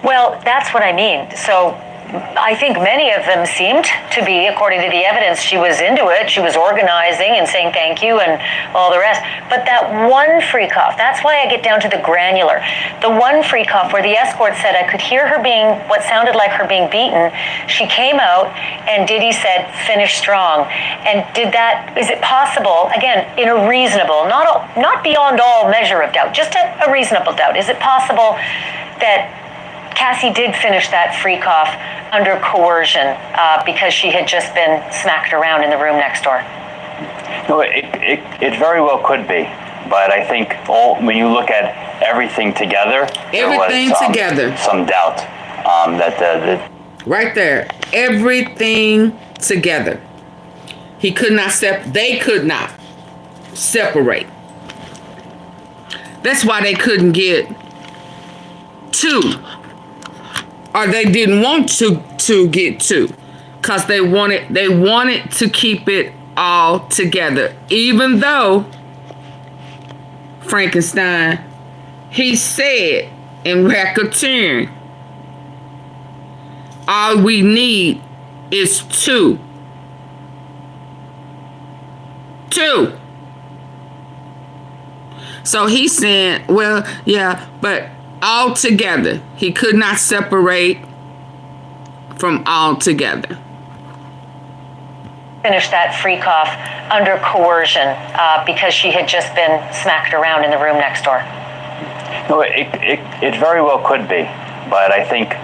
Speaker 5: Well, that's what I mean. So I think many of them seemed to be, according to the evidence, she was into it. She was organizing and saying thank you and all the rest. But that one free cough, that's why I get down to the granular. The one free cough where the escort said I could hear her being, what sounded like her being beaten. She came out and Diddy said, finish strong. And did that, is it possible, again, in a reasonable, not beyond all measure of doubt, just a reasonable doubt. Is it possible that Cassie did finish that free cough under coercion because she had just been smacked around in the room next door?
Speaker 4: No, it very well could be, but I think when you look at everything together, there was together, some doubt that
Speaker 1: right there, everything together. He could not they could not separate. That's why they couldn't get two. Or they didn't want to get two, because they wanted to keep it all together. Even though Frankenstein, he said in Overturn, all we need is two. So he's saying, well, yeah, but all together. He could not separate from all together.
Speaker 5: Finish that free cough under coercion because she had just been smacked around in the room next door.
Speaker 4: No, it very well could be, but I think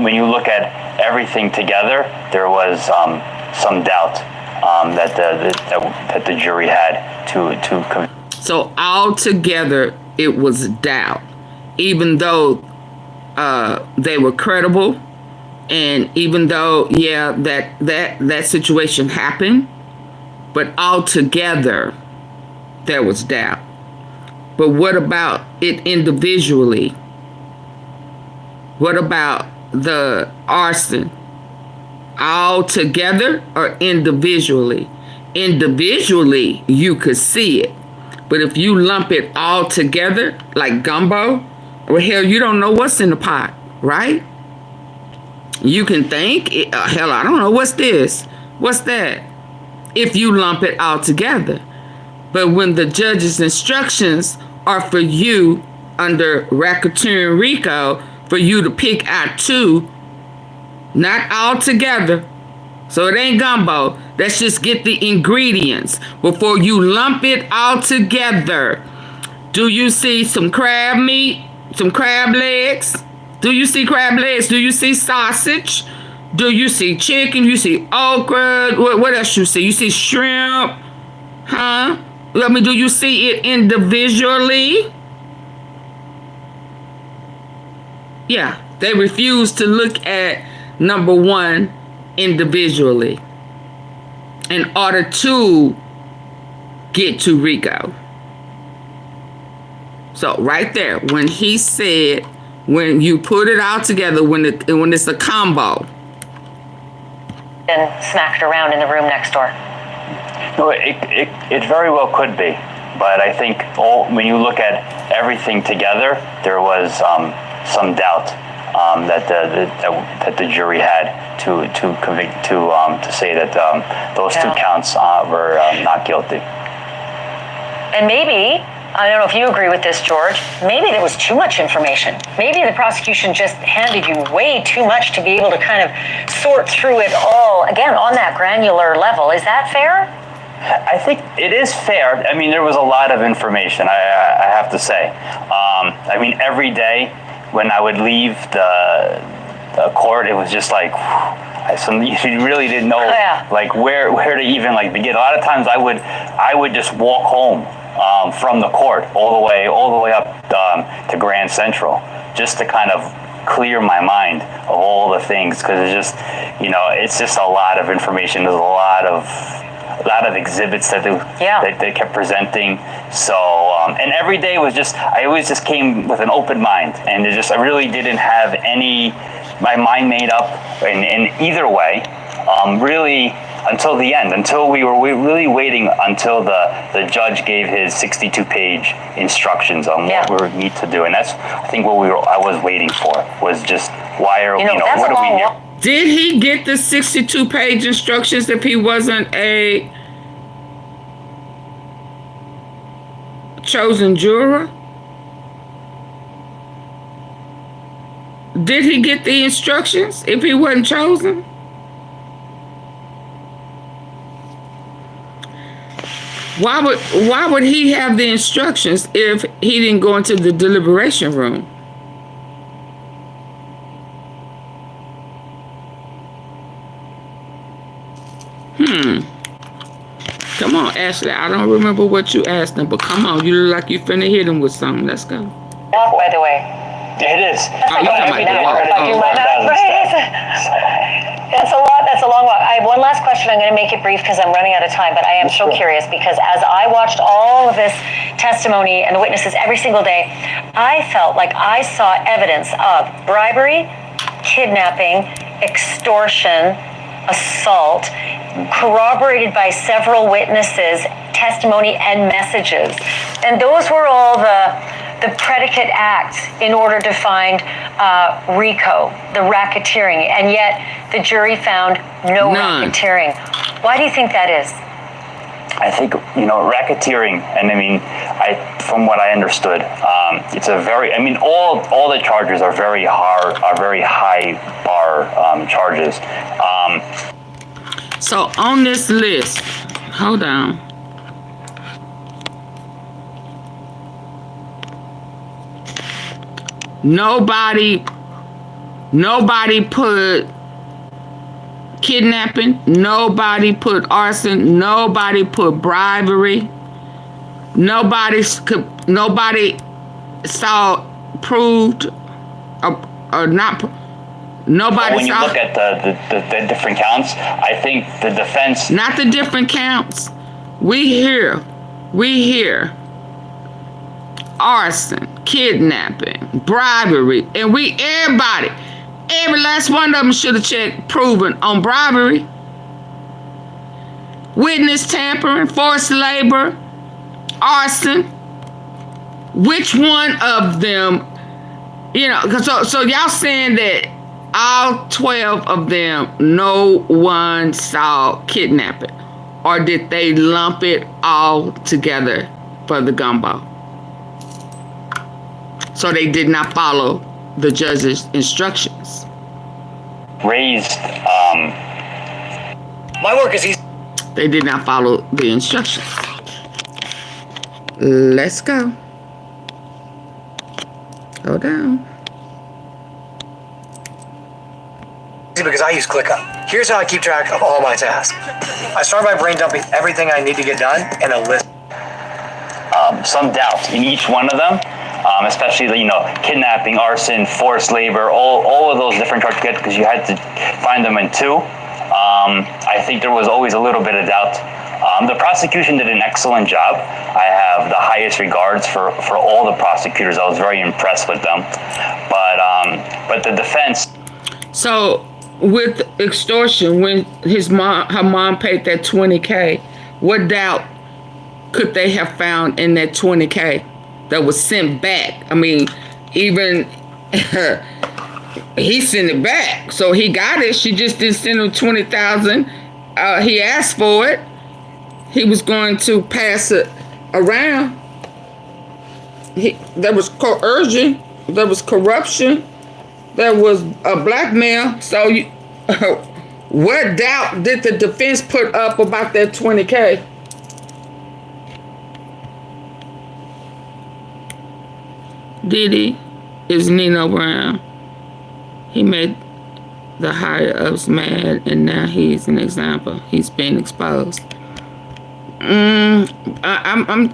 Speaker 4: when you look at everything together, there was some doubt that the jury had to.
Speaker 1: So all together, it was doubt. Even though they were credible, and even though, yeah, that situation happened, but altogether, there was doubt. But what about it individually? What about the arson? All together or individually? Individually, you could see it. But if you lump it all together, like gumbo, well, hell, you don't know what's in the pot, right? You can think, hell, I don't know, what's this? What's that? If you lump it all together. But when the judge's instructions are for you under racketeering RICO, for you to pick out 2, not all together. So it ain't gumbo. Let's just get the ingredients before you lump it all together. Do you see some crab meat? Some crab legs? Do you see crab legs? Do you see sausage? Do you see chicken? You see okra? What else you see? You see shrimp? Huh? I mean, do you see it individually? Yeah, they refuse to look at number 1 individually in order to get to RICO. So right there, when he said, when you put it all together, when it's a combo.
Speaker 5: And smacked around in the room next door.
Speaker 4: No, it very well could be, but I think when you look at everything together, there was some doubt that the jury had to convict to say that those 2 counts were not guilty.
Speaker 5: And maybe, I don't know if you agree with this, George, maybe there was too much information. Maybe the prosecution just handed you way too much to be able to kind of sort through it all, again, on that granular level. Is that fair?
Speaker 4: I think it is fair. I mean, there was a lot of information, I have to say. I mean, every day when I would leave the court, it was just like, you really didn't know like where to even like begin. A lot of times I would just walk home from the court all the way up to Grand Central, just to kind of clear my mind of all the things, because it's just, it's just a lot of information. There's a lot of exhibits that they kept presenting. So and every day was just, I always just came with an open mind, and I really didn't have my mind made up in either way, really, until the end, until we were really waiting until the judge gave his 62-page instructions on what we need to do. And that's, I think, I was waiting for, was just, why are, what are we here?
Speaker 1: Did he get the 62-page instructions if he wasn't a chosen juror? Did he get the instructions if he wasn't chosen? Why would he have the instructions if he didn't go into the deliberation room? Come on, Ashley. I don't remember what you asked him, but come on. You look like you finna hit him with something. Let's go.
Speaker 5: By the way.
Speaker 4: It is.
Speaker 1: Oh, you talking about the walk.
Speaker 5: That's a lot. That's a long walk. I have one last question. I'm going to make it brief because I'm running out of time, but I am so curious, because as I watched all of this testimony and the witnesses every single day, I felt like I saw evidence of bribery, kidnapping, extortion, assault, corroborated by several witnesses, testimony, and messages. And those were all the predicate acts in order to find RICO, the racketeering, and yet the jury found no racketeering. Why do you think that is?
Speaker 4: I think, racketeering, and I mean, from what I understood, it's a very, I mean, all the charges are very high bar charges.
Speaker 1: So on this list, hold on. Nobody put kidnapping, nobody put arson, nobody put bribery, nobody saw proved or not. Nobody
Speaker 4: when you look at the different counts, I think the defense,
Speaker 1: not the different counts. We hear arson, kidnapping, bribery, and every last one of them should have checked proven on bribery, witness tampering, forced labor, arson. Which one of them, so y'all saying that all 12 of them, no one saw kidnapping. or did they lump it all together for the gumbo? So they did not follow the judge's instructions.
Speaker 4: Raised,
Speaker 8: My work is easy.
Speaker 1: They did not follow the instructions. Let's go. Go down.
Speaker 8: Because I use ClickUp. Here's how I keep track of all my tasks. I start by brain dumping everything I need to get done in a list.
Speaker 4: some doubt in each one of them, especially, kidnapping, arson, forced labor, all of those different charges, because you had to find them in two. I think there was always a little bit of doubt. The prosecution did an excellent job. I have the highest regards for all the prosecutors. I was very impressed with them. But the defense.
Speaker 1: So with extortion, when her mom paid that $20K, what doubt could they have found in that $20K that was sent back? I mean, even he sent it back, so he got it. She just didn't send him $20,000. He asked for it. He was going to pass it around. There was coercion. There was corruption. There was a blackmail. So what doubt did the defense put up about that $20K? Diddy is Nino Brown. He made the higher ups mad, and now he's an example. He's being exposed. I'm on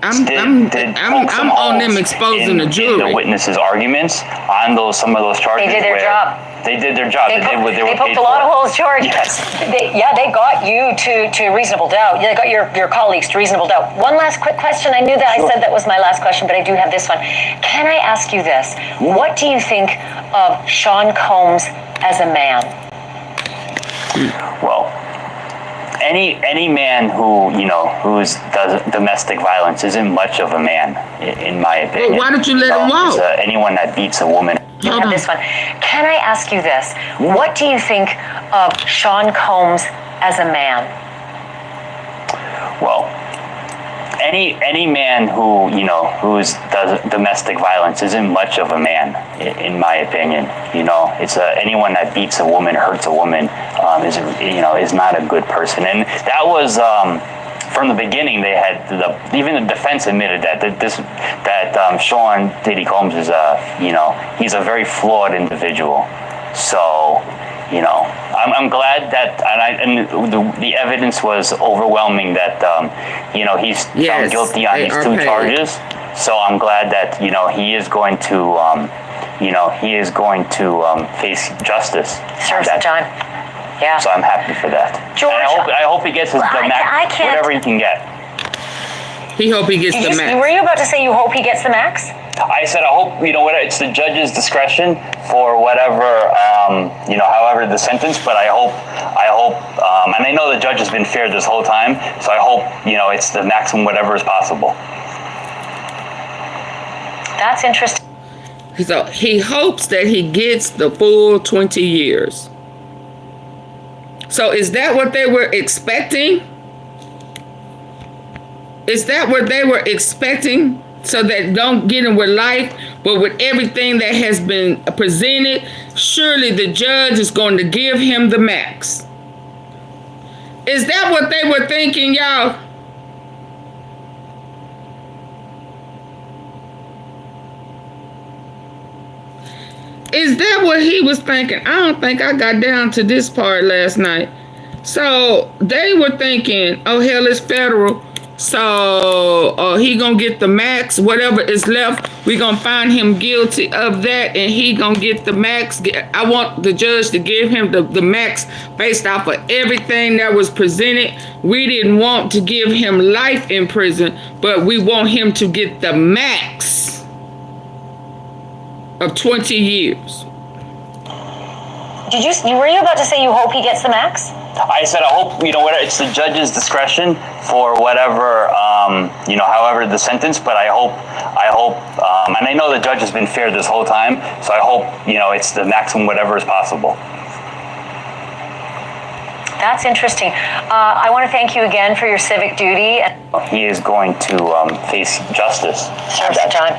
Speaker 1: them exposing the jury.
Speaker 4: The witnesses' arguments on some of those charges.
Speaker 5: They did their job.
Speaker 4: They did their job.
Speaker 5: They poked a lot of holes, George.
Speaker 4: Yes.
Speaker 5: They got you to reasonable doubt. They got your colleagues to reasonable doubt. One last quick question. I knew that I said that was my last question, but I do have this one. Can I ask you this? What do you think of Sean Combs as a man?
Speaker 4: Well, any man who does domestic violence isn't much of a man, in my opinion.
Speaker 1: Well, why don't you let him walk?
Speaker 4: Anyone that beats a woman.
Speaker 5: You have this one. Can I ask you this? What do you think of Sean Combs as a man?
Speaker 4: Well, any man who does domestic violence isn't much of a man, in my opinion. It's anyone that beats a woman, hurts a woman, is not a good person. And that was from the beginning. They had even the defense admitted that Sean Diddy Combs is he's a very flawed individual. So I'm glad that, the evidence was overwhelming that he's found guilty on these two charges. So I'm glad that he is going to face justice.
Speaker 5: Serves the time. Yeah.
Speaker 4: So I'm happy for that.
Speaker 5: George,
Speaker 4: and I hope he gets the max, whatever he can get.
Speaker 1: He hope he gets the max.
Speaker 5: Were you about to say you hope he gets the max?
Speaker 4: I said I hope it's the judge's discretion for whatever however the sentence, but I hope and I know the judge has been fair this whole time, so I hope it's the maximum whatever is possible.
Speaker 5: That's interesting.
Speaker 1: So he hopes that he gets the full 20 years. So is that what they were expecting? Is that what they were expecting? So that don't get him with life, but with everything that has been presented, surely the judge is going to give him the max. Is that what they were thinking, y'all? Is that what he was thinking? I don't think I got down to this part last night. So they were thinking, oh, hell, it's federal. So he gonna get the max. Whatever is left, we gonna find him guilty of that, and he gonna get the max. I want the judge to give him the max based off of everything that was presented. We didn't want to give him life in prison, but we want him to get the max of 20 years.
Speaker 5: Were you about to say you hope he gets the max?
Speaker 4: I said I hope it's the judge's discretion for whatever however the sentence, but I hope and I know the judge has been fair this whole time, so I hope it's the maximum whatever is possible.
Speaker 5: That's interesting. I want to thank you again for your civic duty.
Speaker 4: He is going to face justice.
Speaker 5: Serve some time.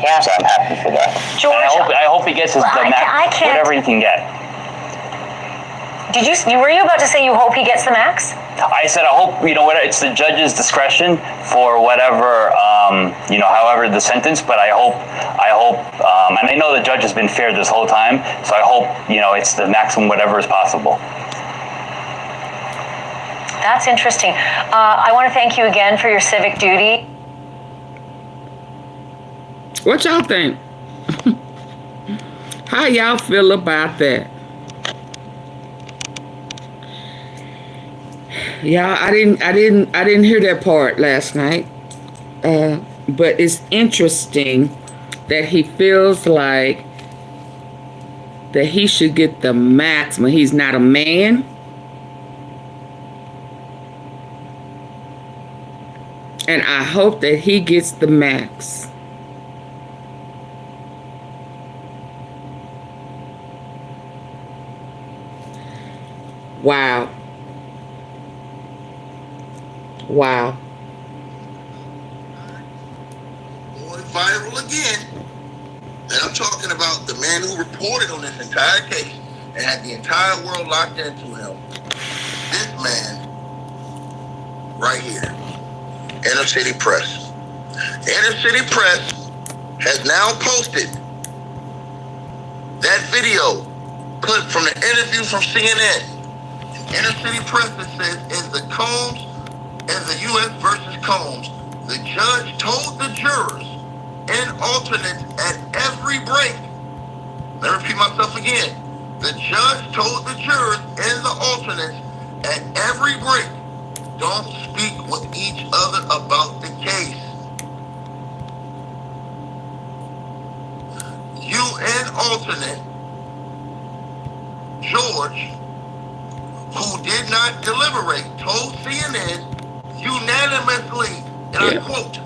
Speaker 5: Yeah.
Speaker 4: So I'm happy for that.
Speaker 5: George,
Speaker 4: And I hope he gets his
Speaker 5: I can't.
Speaker 4: whatever he can get.
Speaker 5: Did you? Were you about to say you hope he gets the max?
Speaker 4: I said I hope, you know, it's the judge's discretion for whatever, you know, however the sentence, but I hope, and I know the judge has been fair this whole time, so I hope, you know, it's the maximum whatever is possible.
Speaker 5: That's interesting. I want to thank you again for your civic duty.
Speaker 1: What y'all think? How y'all feel about that? Yeah, I didn't hear that part last night. But it's interesting that he feels like that he should get the maximum. He's not a man. And I hope that he gets the max. Wow. Wow.
Speaker 9: Going viral again. And I'm talking about the man who reported on this entire case and had the entire world locked into him. This man right here. Inner City Press. Inner City Press has now posted that video clip from the interview from CNN. Inner City Press that says, in the Combs, in the U.S. versus Combs, the judge told the jurors and alternates at every break. Let me repeat myself again. The judge told the jurors and the alternates at every break, don't speak with each other about the case. You and alternate George, who did not deliberate, told CNN unanimously, and I quote,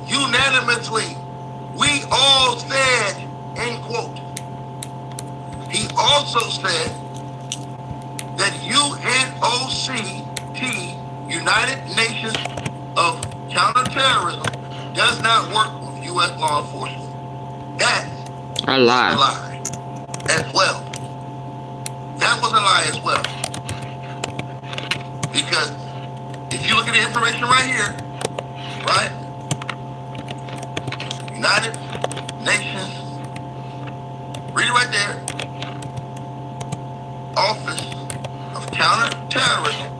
Speaker 9: unanimously, we all said, end quote. He also said that UNOCT, United Nations of Counterterrorism, does not work with U.S. law enforcement. That's
Speaker 1: a lie.
Speaker 9: A lie as well. That was a lie as well. Because if you look at the information right here, right? United Nations, read it right there. Office of Counterterrorism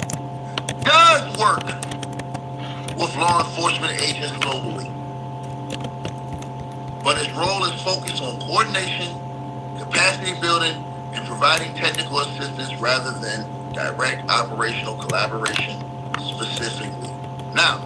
Speaker 9: does work with law enforcement agents globally. But its role is focused on coordination, capacity building, and providing technical assistance rather than direct operational collaboration specifically. Now,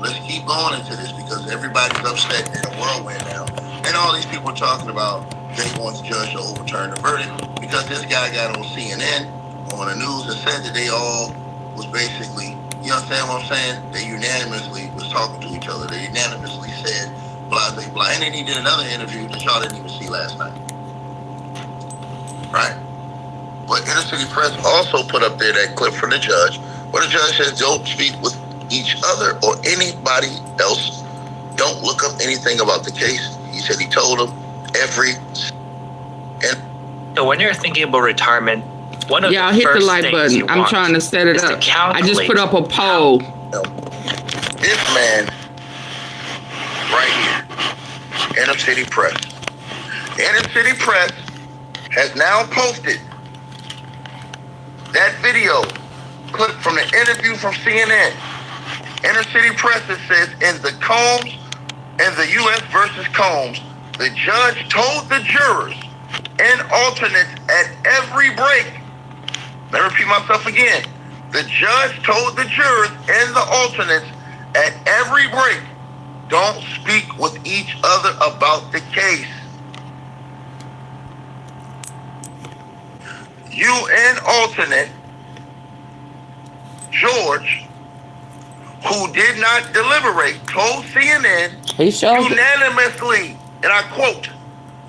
Speaker 9: let's keep going into this because everybody's upset in a whirlwind now. And all these people are talking about they want the judge to overturn the verdict because this guy got on CNN, on the news, and said that they all was basically, you understand what I'm saying? They unanimously was talking to each other. They unanimously said blah, blah, blah. And then he did another interview that y'all didn't even see last night. Right? But Inner City Press also put up there that clip from the judge where the judge says don't speak with each other or anybody else. Don't look up anything about the case. He said he told them every.
Speaker 10: So when you're thinking about retirement, one of
Speaker 1: y'all
Speaker 10: the
Speaker 1: hit
Speaker 10: first
Speaker 1: the like
Speaker 10: things
Speaker 1: button.
Speaker 10: you
Speaker 1: I'm
Speaker 10: want
Speaker 1: trying to set it
Speaker 10: is to
Speaker 1: up. I just
Speaker 10: calculate
Speaker 1: put up a poll.
Speaker 9: This man right here, Inner City Press. Inner City Press has now posted that video clip from the interview from CNN. Inner City Press that says in the Combs, in the U.S. versus Combs, the judge told the jurors and alternates at every break. Let me repeat myself again. The judge told the jurors and the alternates at every break, don't speak with each other about the case. You and alternate George, who did not deliberate, told CNN unanimously, and I quote,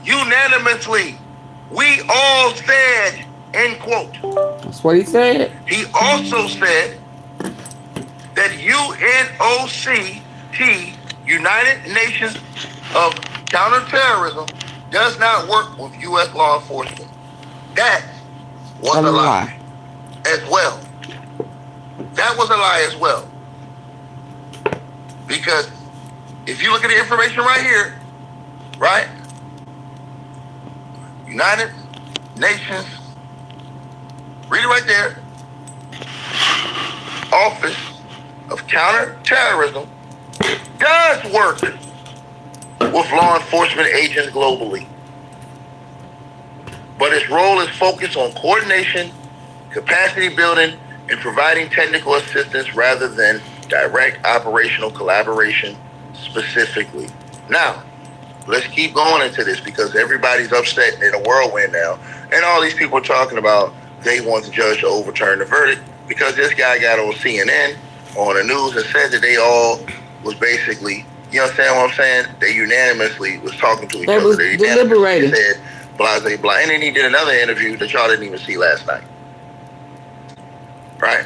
Speaker 9: unanimously, we all said, End quote.
Speaker 1: That's what he said.
Speaker 9: He also said that UNOCT, United Nations of Counterterrorism, does not work with U.S. law enforcement. That was a lie as well. That was a lie as well. Because if you look at the information right here, right? United Nations, read it right there. Office of Counterterrorism does work with law enforcement agents globally. But its role is focused on coordination, capacity building, and providing technical assistance rather than direct operational collaboration specifically. Now, let's keep going into this because everybody's upset in a whirlwind now. And all these people are talking about they want the judge to overturn the verdict because this guy got on CNN on the news and said that they all was basically, you understand what I'm saying? They unanimously was talking to each other.
Speaker 1: Was
Speaker 9: they
Speaker 1: deliberating.
Speaker 9: Said blah, blah, blah. And then he did another interview that y'all didn't even see last night. Right?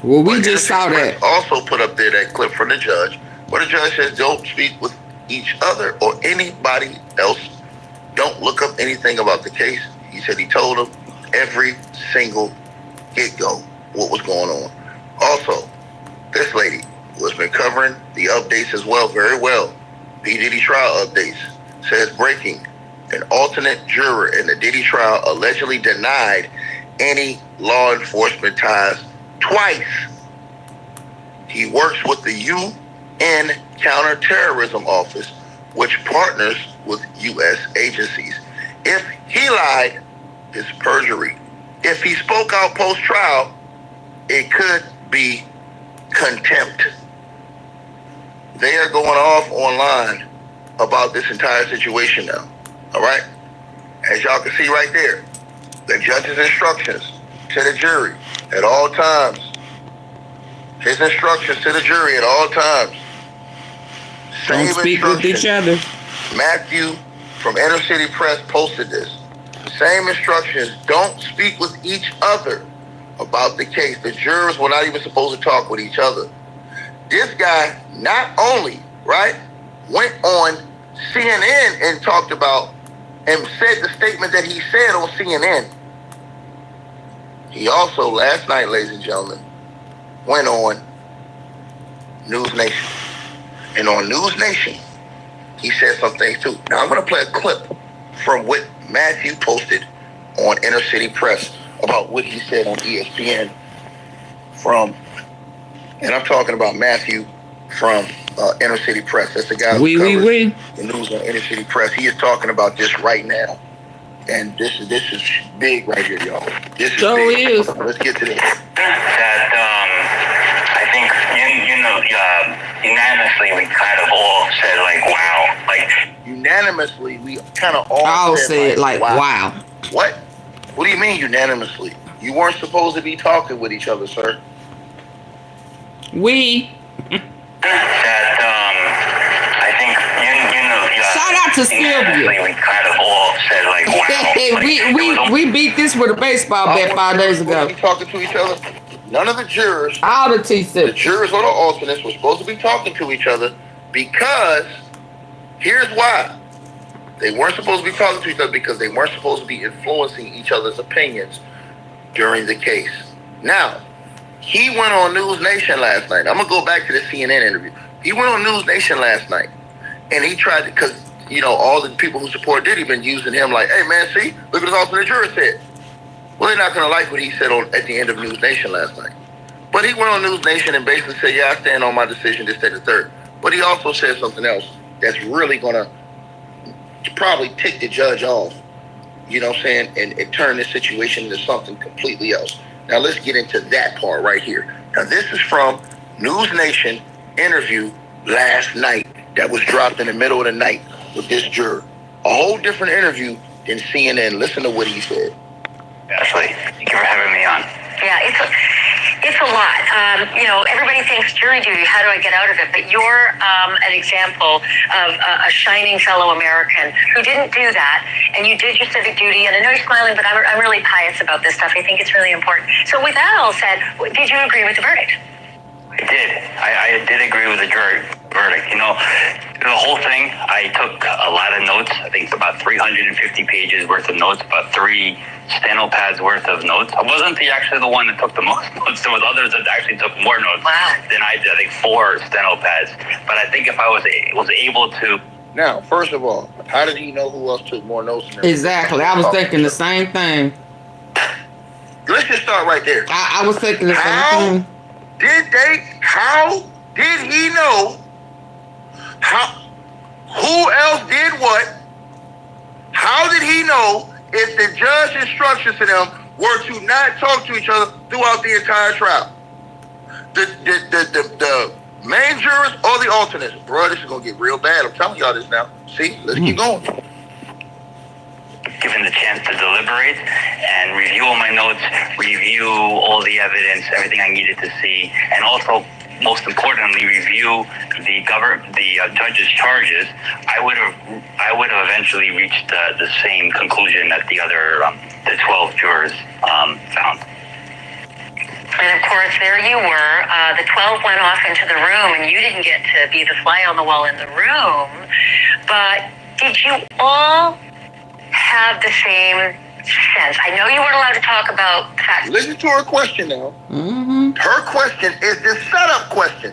Speaker 1: Well, we just saw that.
Speaker 9: Also put up there that clip from the judge where the judge says don't speak with each other or anybody else. Don't look up anything about the case. He said he told them every single get-go what was going on. Also, this lady who has been covering the updates as well, very well. P. Diddy trial updates says breaking. An alternate juror in the Diddy trial allegedly denied any law enforcement ties twice. He works with the UN Counterterrorism Office, which partners with U.S. agencies. If he lied, it's perjury. If he spoke out post-trial, it could be contempt. They are going off online about this entire situation now. All right? As y'all can see right there, the judge's instructions to the jury at all times. His instructions to the jury at all times. Same
Speaker 1: Don't speak with each other.
Speaker 9: Matthew from Inner City Press posted this. Same instructions. Don't speak with each other about the case. The jurors were not even supposed to talk with each other. This guy not only, right, went on CNN and talked about and said the statement that he said on CNN. He also, last night, ladies and gentlemen, went on News Nation. And on News Nation, he said some things too. Now, I'm going to play a clip from what Matthew posted on Inner City Press about what he said on ESPN from, and I'm talking about Matthew from Inner City Press. That's the guy who covers the news on Inner City Press. He is talking about this right now. And this is big right here, y'all. This is
Speaker 1: so
Speaker 9: big.
Speaker 1: Is.
Speaker 9: Let's get to this.
Speaker 4: That I think unanimously we kind of all said like wow, like
Speaker 9: unanimously we kind of all
Speaker 1: said like wow.
Speaker 9: What? What do you mean unanimously? You weren't supposed to be talking with each other, sir.
Speaker 1: We.
Speaker 4: I think
Speaker 1: shout out to Sylvia.
Speaker 4: We kind of all said like wow.
Speaker 1: we beat this with a baseball bat 5 days ago.
Speaker 9: Be talking to each other. None of the jurors,
Speaker 1: all the T6,
Speaker 9: the jurors or the alternates were supposed to be talking to each other because here's why. They weren't supposed to be talking to each other because they weren't supposed to be influencing each other's opinions during the case. Now, he went on News Nation last night. I'm going to go back to the CNN interview. He went on News Nation last night, and he tried to, because, you know, all the people who support Diddy been using him like, hey, man, see, look what this alternate juror said. Well, they're not going to like what he said at the end of News Nation last night. But he went on News Nation and basically said, yeah, I stand on my decision, this, that, and the third. But he also said something else that's really going to probably tick the judge off, you know what I'm saying, and turn this situation into something completely else. Now, let's get into that part right here. Now, this is from News Nation interview last night that was dropped in the middle of the night with this juror. A whole different interview than CNN. Listen to what he said.
Speaker 4: Ashley, thank you for having me on.
Speaker 5: Yeah, It's a lot. Everybody thinks jury duty, how do I get out of it? But you're an example of a shining fellow American who didn't do that, and you did your civic duty. And I know you're smiling, but I'm really pious about this stuff. I think it's really important. So with that all said, did you agree with the verdict?
Speaker 4: I did. I did agree with the jury verdict. The whole thing, I took a lot of notes. I think it's about 350 pages worth of notes, about 3 steno pads worth of notes. I wasn't actually the one that took the most notes. There was others that actually took more notes than I did. I think 4 steno pads. But I think if I was able to.
Speaker 9: Now, first of all, how did he know who else took more notes than him?
Speaker 1: Exactly. I was thinking the same thing.
Speaker 9: Let's just start right there.
Speaker 1: I was thinking the same thing.
Speaker 9: How did he know who else did what? How did he know if the judge instructions to them were to not talk to each other throughout the entire trial? The main jurors or the alternates? Bro, this is gonna get real bad. I'm telling y'all this now. See, let's keep going.
Speaker 4: Given the chance to deliberate and review all my notes, review all the evidence, everything I needed to see, and also, most importantly, review the judge's charges, I would have eventually reached the same conclusion that the other the 12 jurors found.
Speaker 5: And of course, there you were. The 12 went off into the room, and you didn't get to be the fly on the wall in the room. But did you all have the same sense? I know you weren't allowed to talk about facts.
Speaker 9: Listen to her question now. Mm-hmm. Her question is the setup question.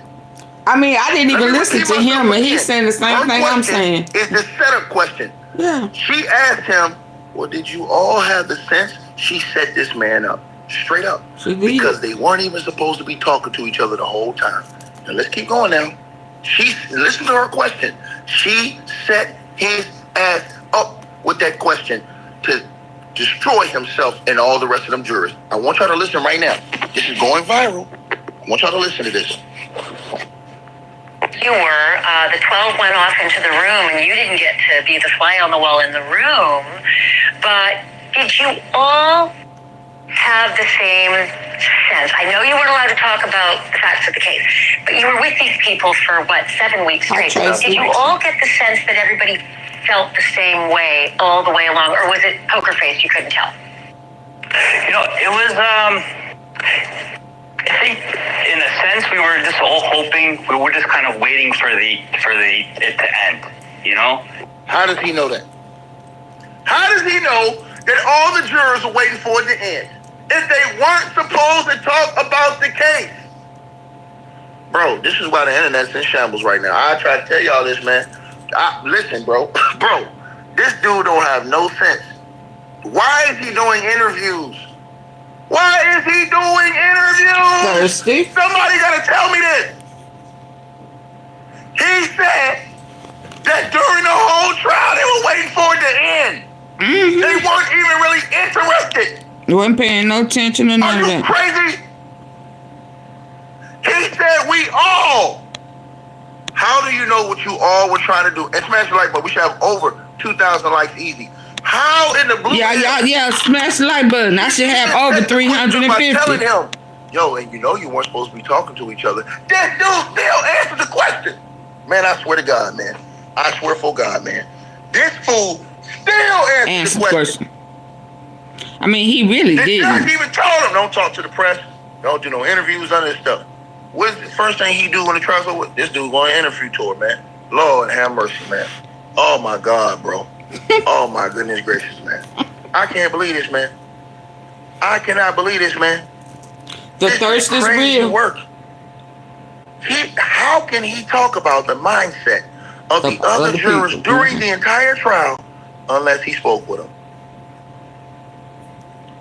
Speaker 1: I mean, I didn't even listen to him, and he's saying the same thing I'm saying.
Speaker 9: It's the setup question.
Speaker 1: Yeah.
Speaker 9: She asked him, well, did you all have the sense? She set this man up. Straight up. Because they weren't even supposed to be talking to each other the whole time. Now, let's keep going now. Listen to her question. She set his ass up with that question to destroy himself and all the rest of them jurors. I want y'all to listen right now. This is going viral. I want y'all to listen to this.
Speaker 5: You were. The 12 went off into the room, and you didn't get to be the fly on the wall in the room. But did you all have the same sense? I know you weren't allowed to talk about the facts of the case, but you were with these people for, 7 weeks straight. Did you all get the sense that everybody felt the same way all the way along, or was it poker face, you couldn't tell?
Speaker 4: It was, I think in a sense we were just all hoping, we were just kind of waiting for it to end,
Speaker 9: How does he know that? How does he know that all the jurors are waiting for it to end if they weren't supposed to talk about the case? Bro, this is why the internet's in shambles right now. I try to tell y'all this, man. Listen, bro. Bro, this dude don't have no sense. Why is he doing interviews? Why is he doing interviews?
Speaker 1: Thirsty.
Speaker 9: Somebody gotta tell me this. He said that during the whole trial they were waiting for it to end. Mm-hmm. They weren't even really interested.
Speaker 1: You weren't paying no attention to none of that.
Speaker 9: Are you crazy? He said we all. How do you know what you all were trying to do? And smash the like button. We should have over 2,000 likes easy. How in the blue?
Speaker 1: Yeah. Smash the like button. I should have over 350.
Speaker 9: Telling him, yo, and you weren't supposed to be talking to each other. This dude still answered the question. Man, I swear to God, man. I swear for God, man. This fool still answered the question.
Speaker 1: I mean, he really did.
Speaker 9: The judge even told him, don't talk to the press. Don't do no interviews, none of this stuff. What's the first thing he do when the trial's over? This dude going to interview tour, man. Lord have mercy, man. Oh, my God, bro. Oh, my goodness gracious, man. I can't believe this, man. I cannot believe this, man.
Speaker 1: The thirst is real.
Speaker 9: Work. How can he talk about the mindset of the other jurors during the entire trial unless he spoke with them?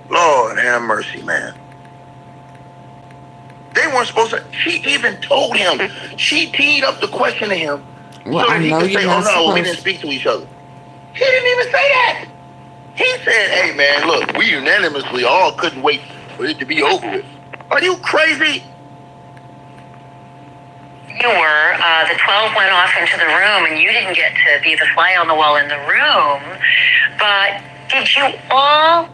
Speaker 9: Lord have mercy, man. They weren't supposed to. She even told him. She teed up the question to him.
Speaker 1: Well,
Speaker 9: so he could say, oh, no, we didn't speak to each other. He didn't even say that. He said, hey, man, look, we unanimously all couldn't wait for it to be over with. Are you crazy?
Speaker 5: You were. The 12 went off into the room, and you didn't get to be the fly on the wall in the room. But did you all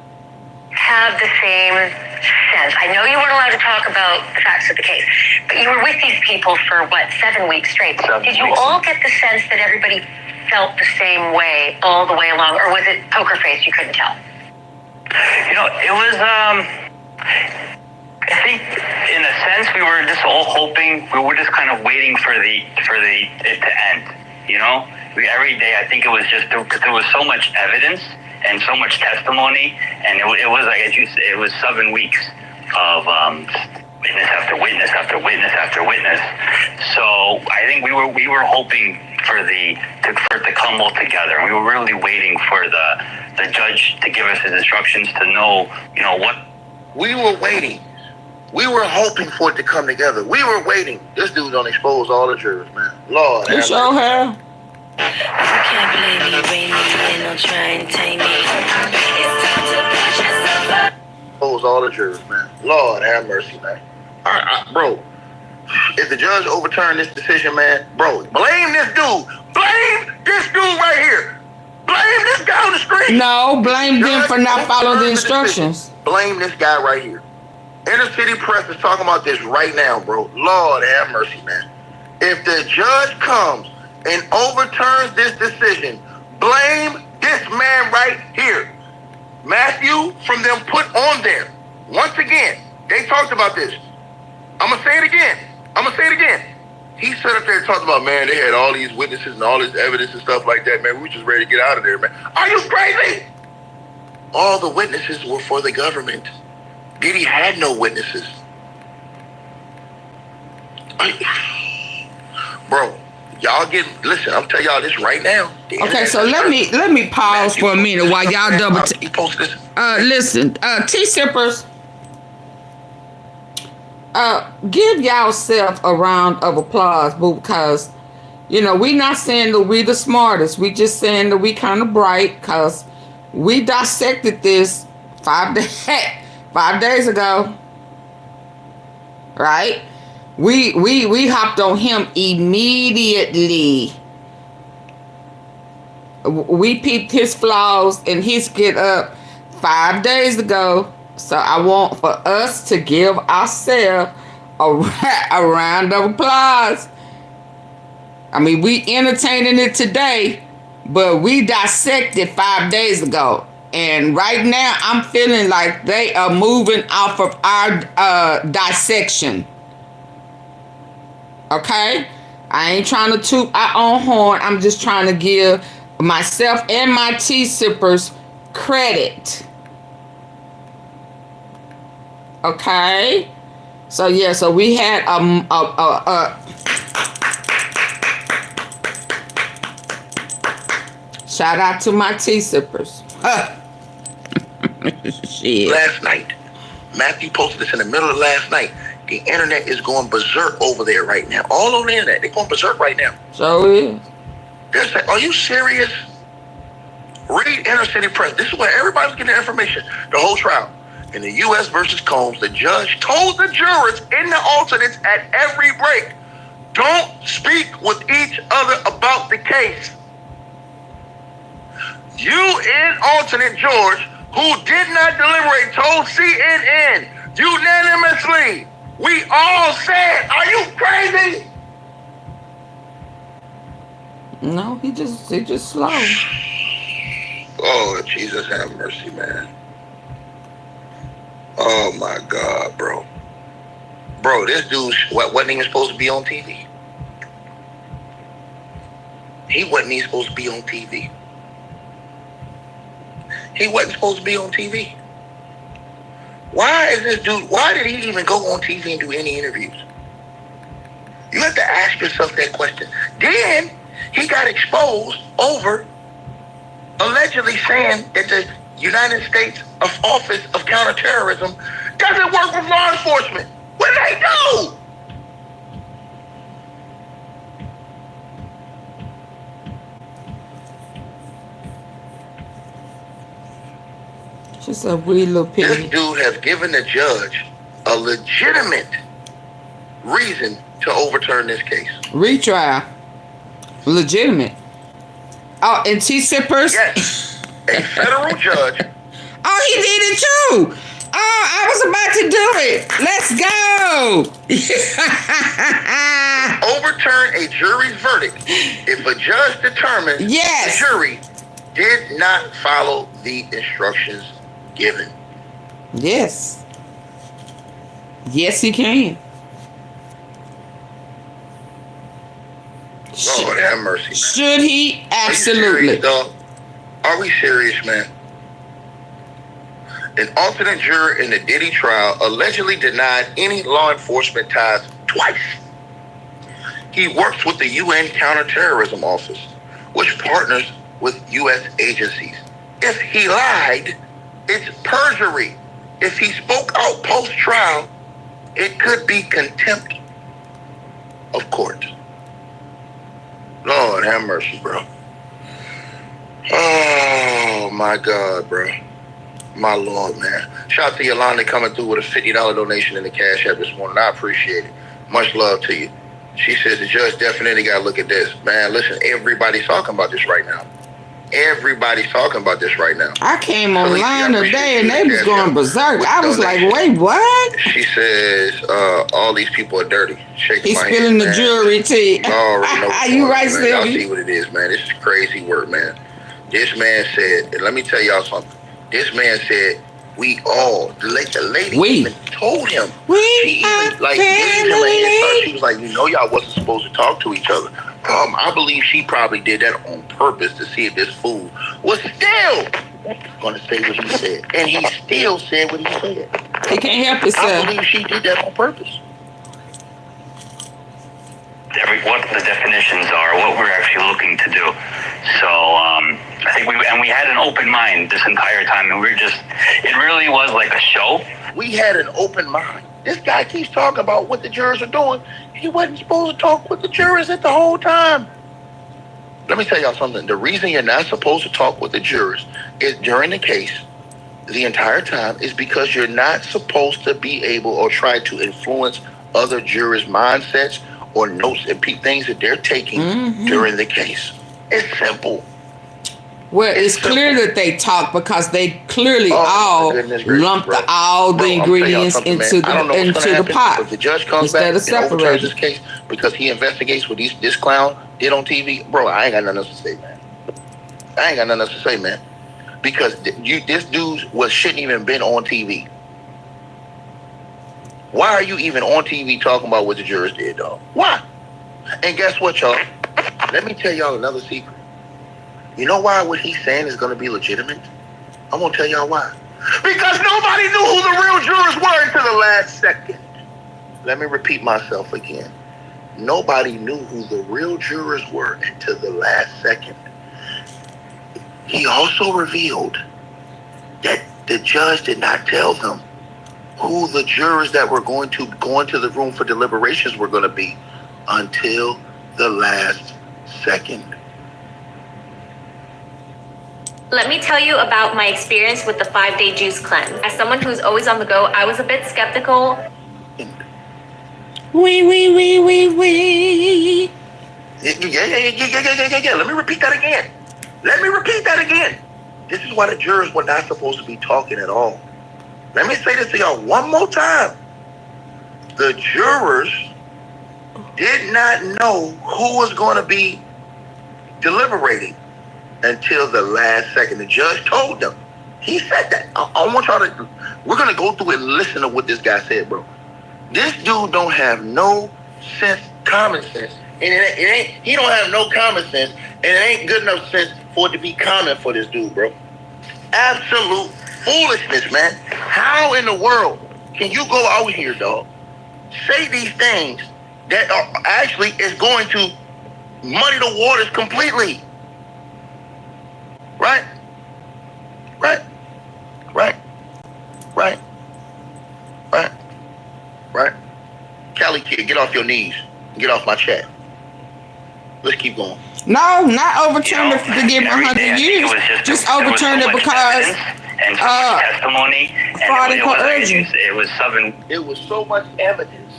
Speaker 5: have the same sense? I know you weren't allowed to talk about the facts of the case, but you were with these people for, what, 7 weeks straight? Did you all get the sense that everybody felt the same way all the way along, or was it poker face, you couldn't tell?
Speaker 4: You know, it was, I think in a sense we were just all hoping, we were just kind of waiting for it to end, you know? Every day, I think it was just, because there was so much evidence and so much testimony, and it was like, as you said, it was 7 weeks of witness after witness after witness after witness. So I think we were hoping for it to come all together. We were really waiting for the judge to give us his instructions to know, you know, what.
Speaker 9: We were waiting. We were hoping for it to come together. We were waiting. This dude don't expose all the jurors, man. Lord.
Speaker 1: You show her.
Speaker 7: You can't blame me, bring me in, don't try and tame me. It's time to patch yourself up.
Speaker 9: Expose all the jurors, man. Lord have mercy, man. Bro, if the judge overturned this decision, man, bro, blame this dude. Blame this dude right here. Blame this guy on the street.
Speaker 1: No, blame them for not following the instructions.
Speaker 9: Blame this guy right here. Inner City Press is talking about this right now, bro. Lord have mercy, man. If the judge comes and overturns this decision, blame this man right here. Matthew from them put on there. Once again, they talked about this. I'm going to say it again. He sat up there and talked about, man, they had all these witnesses and all this evidence and stuff like that, man. We were just ready to get out of there, man. Are you crazy? All the witnesses were for the government. Diddy had no witnesses. Bro, y'all listen, I'm telling y'all this right now.
Speaker 1: Okay, so let me pause for a minute while y'all double listen, T-sippers, give yourself a round of applause, boo, because, you know, we not saying that we the smartest. We just saying that we kind of bright, because we dissected this 5 days ago, right? We hopped on him immediately. We peeped his flaws and his get up 5 days ago. So I want for us to give ourselves a round of applause. I mean, we entertaining it today, but we dissected 5 days ago. And right now, I'm feeling like they are moving off of our dissection. Okay? I ain't trying to toot our own horn. I'm just trying to give myself and my tea-sippers credit. Okay? So, yeah, so we had shout out to my tea-sippers. Shit.
Speaker 9: Last night, Matthew posted this in the middle of last night. The internet is going berserk over there right now. All over the internet. They're going berserk right now.
Speaker 1: So is.
Speaker 9: They're saying, are you serious? Read Inner City Press. This is where everybody's getting their information. The whole trial. In the U.S. versus Combs, the judge told the jurors in the alternates at every break, don't speak with each other about the case. You and alternate George, who did not deliberate, told CNN unanimously, we all said, are you crazy?
Speaker 1: No, he just slow.
Speaker 9: Oh, Jesus have mercy, man. Oh my God, bro. Bro, this dude wasn't even supposed to be on TV. He wasn't even supposed to be on TV. He wasn't supposed to be on TV. Why is this dude, why did he even go on TV and do any interviews? You have to ask yourself that question. Then he got exposed over allegedly saying that the United States Office of Counterterrorism doesn't work with law enforcement. What do they do?
Speaker 1: Just a weird little pig.
Speaker 9: This dude has given the judge a legitimate reason to overturn this case.
Speaker 1: Retrial. Legitimate. Oh, and T-sippers?
Speaker 9: Yes. A federal judge.
Speaker 1: Oh, he did it Oh, I was about to do it. Let's go.
Speaker 9: Overturn a jury's verdict if a judge determines
Speaker 1: Yes.
Speaker 9: the jury did not follow the instructions given.
Speaker 1: Yes. Yes, he can.
Speaker 9: Lord have mercy, man.
Speaker 1: Should he? Absolutely.
Speaker 9: Are you serious, dog? Are we serious, man? An alternate juror in the Diddy trial allegedly denied any law enforcement ties twice. He works with the UN Counterterrorism Office, which partners with U.S. agencies. If he lied, it's perjury. If he spoke out post-trial, it could be contempt of court. Lord have mercy, bro. Oh, my God, bro. My Lord, man. Shout out to Yolanda coming through with a $50 donation in the Cash App this morning. I appreciate it. Much love to you. She says the judge definitely got to look at this. Man, listen, everybody's talking about this right now. Everybody's talking about this right now.
Speaker 1: I came online today and they was going berserk. I was like, wait, what?
Speaker 9: She says all these people are dirty.
Speaker 1: He's spilling the jury tea. You right,
Speaker 9: man. Y'all
Speaker 1: Sylvie?
Speaker 9: see what it is, man. This is crazy work, man. This man said, and let me tell y'all something. This man said, we all, the lady even told him. She even, like, gave him a heads up. She was like, you know y'all wasn't supposed to talk to each other. I believe she probably did that on purpose to see if this fool was still going to say what he said. And he still said what he said.
Speaker 1: He can't help himself.
Speaker 9: I believe she did that on purpose.
Speaker 4: What the definitions are, what we're actually looking to do. So I think we had an open mind this entire time, and it really was like a show.
Speaker 9: We had an open mind. This guy keeps talking about what the jurors are doing. He wasn't supposed to talk with the jurors at the whole time. Let me tell y'all something. The reason you're not supposed to talk with the jurors is during the case, the entire time, is because you're not supposed to be able or try to influence other jurors' mindsets or notes and things that they're taking during the case. It's simple.
Speaker 1: Well, it's clear that they talk because they clearly all lumped all the ingredients into the pot.
Speaker 9: If the judge comes back and overturns this case because he investigates what this clown did on TV, bro, I ain't got nothing else to say, man. I ain't got nothing else to say, man. Because this dude shouldn't even been on TV. Why are you even on TV talking about what the jurors did, dog? Why? And guess what, y'all? Let me tell y'all another secret. You know why what he's saying is going to be legitimate? I'm going to tell y'all why. Because nobody knew who the real jurors were until the last second. Let me repeat myself again. Nobody knew who the real jurors were until the last second. He also revealed that the judge did not tell them who the jurors that were going to go into the room for deliberations were going to be until the last second.
Speaker 11: Let me tell you about my experience with the 5-day juice cleanse. As someone who's always on the go, I was a bit skeptical.
Speaker 1: Yeah.
Speaker 9: Let me repeat that again. This is why the jurors were not supposed to be talking at all. Let me say this to y'all one more time. The jurors did not know who was going to be deliberating until the last second. The judge told them. He said that. I want y'all to, we're going to go through and listen to what this guy said, bro. This dude don't have no sense, common sense. And he don't have no common sense. And it ain't good enough sense for it to be common for this dude, bro. Absolute foolishness, man. How in the world can you go out here, dog, say these things that are actually is going to muddy the waters completely? Right? Cali kid, get off your knees. Get off my chat. Let's keep going.
Speaker 1: No, not overturn it to give 100 years. Just overturn it because
Speaker 4: testimony and
Speaker 1: fraud and coercion.
Speaker 4: It was so much evidence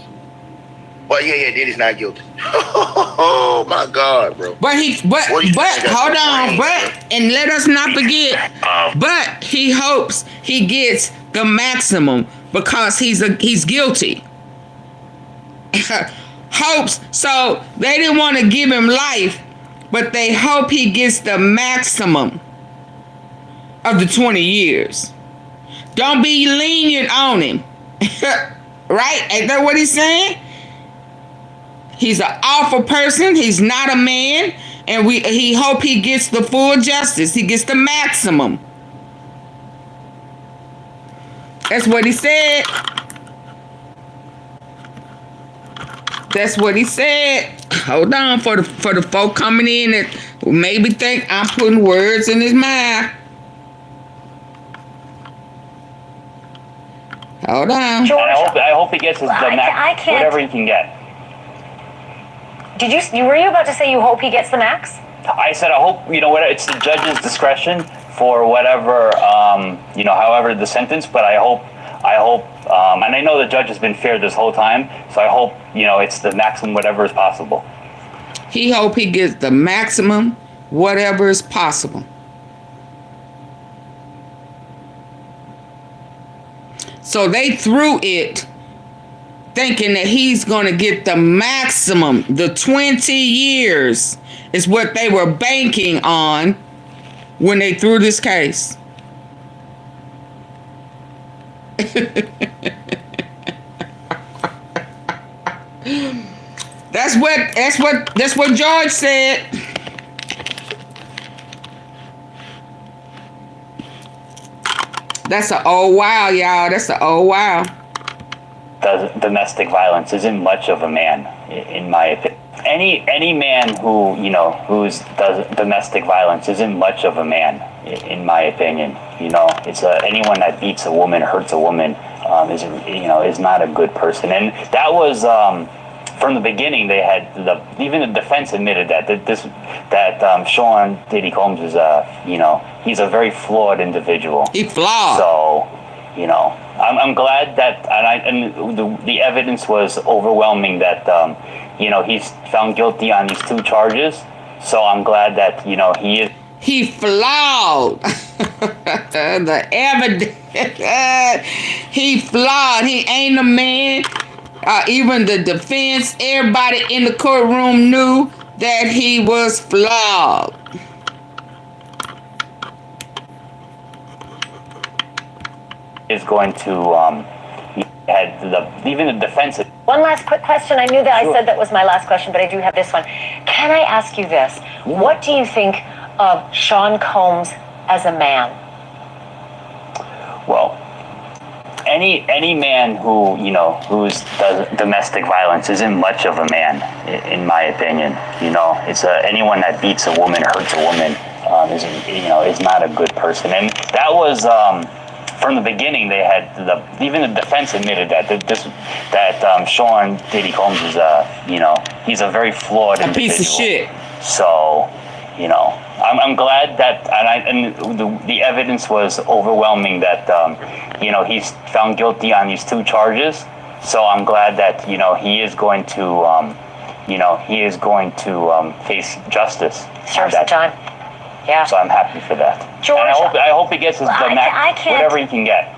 Speaker 9: Well, yeah, Diddy's not guilty. Oh my God, bro.
Speaker 1: But hold on, and let us not forget, but he hopes he gets the maximum because he's guilty. Hopes, so they didn't want to give him life, but they hope he gets the maximum of the 20 years. Don't be lenient on him. Right? Ain't that what he's saying? He's an awful person. He's not a man. And he hope he gets the full justice. He gets the maximum. That's what he said. That's what he said. Hold on for the folk coming in that maybe think I'm putting words in his mouth. Hold on.
Speaker 4: George, I hope he gets the max, whatever he can get.
Speaker 5: Were you about to say you hope he gets the max?
Speaker 4: I said I hope, it's the judge's discretion for whatever, however the sentence, but I hope, and I know the judge has been fair this whole time, so I hope, it's the maximum whatever is possible.
Speaker 1: He hope he gets the maximum whatever is possible. So they threw it thinking that he's going to get the maximum. The 20 years is what they were banking on when they threw this case. That's what George said. That's an old wow, y'all. That's an old wow.
Speaker 4: Domestic violence isn't much of a man, in my opinion. Any man who does domestic violence isn't much of a man, in my opinion. It's anyone that beats a woman, hurts a woman, is not a good person. And that was from the beginning. They had even the defense admitted that Sean Diddy Combs is he's a very flawed individual.
Speaker 1: He's flawed.
Speaker 4: So I'm glad that the evidence was overwhelming that he's found guilty on these 2 charges. So I'm glad that
Speaker 1: he flawed. The evidence. He flawed. He ain't a man. Even the defense, everybody in the courtroom knew that he was flawed.
Speaker 4: Is going to even the defense.
Speaker 5: One last quick question. I knew that I said that was my last question, but I do have this one. Can I ask you this? What do you think of Sean Combs as a man?
Speaker 4: Well, any man who does domestic violence isn't much of a man, in my opinion. It's anyone that beats a woman, hurts a woman, is not a good person. And that was from the beginning. They had even the defense admitted that Sean Diddy Combs is he's a very flawed individual.
Speaker 1: Piece of shit.
Speaker 4: So I'm glad that the evidence was overwhelming that he's found guilty on these 2 charges. So I'm glad that he is going to face justice.
Speaker 5: Serves the time. Yeah.
Speaker 4: So I'm happy for that.
Speaker 5: George,
Speaker 4: and I hope he gets the max, whatever he can get.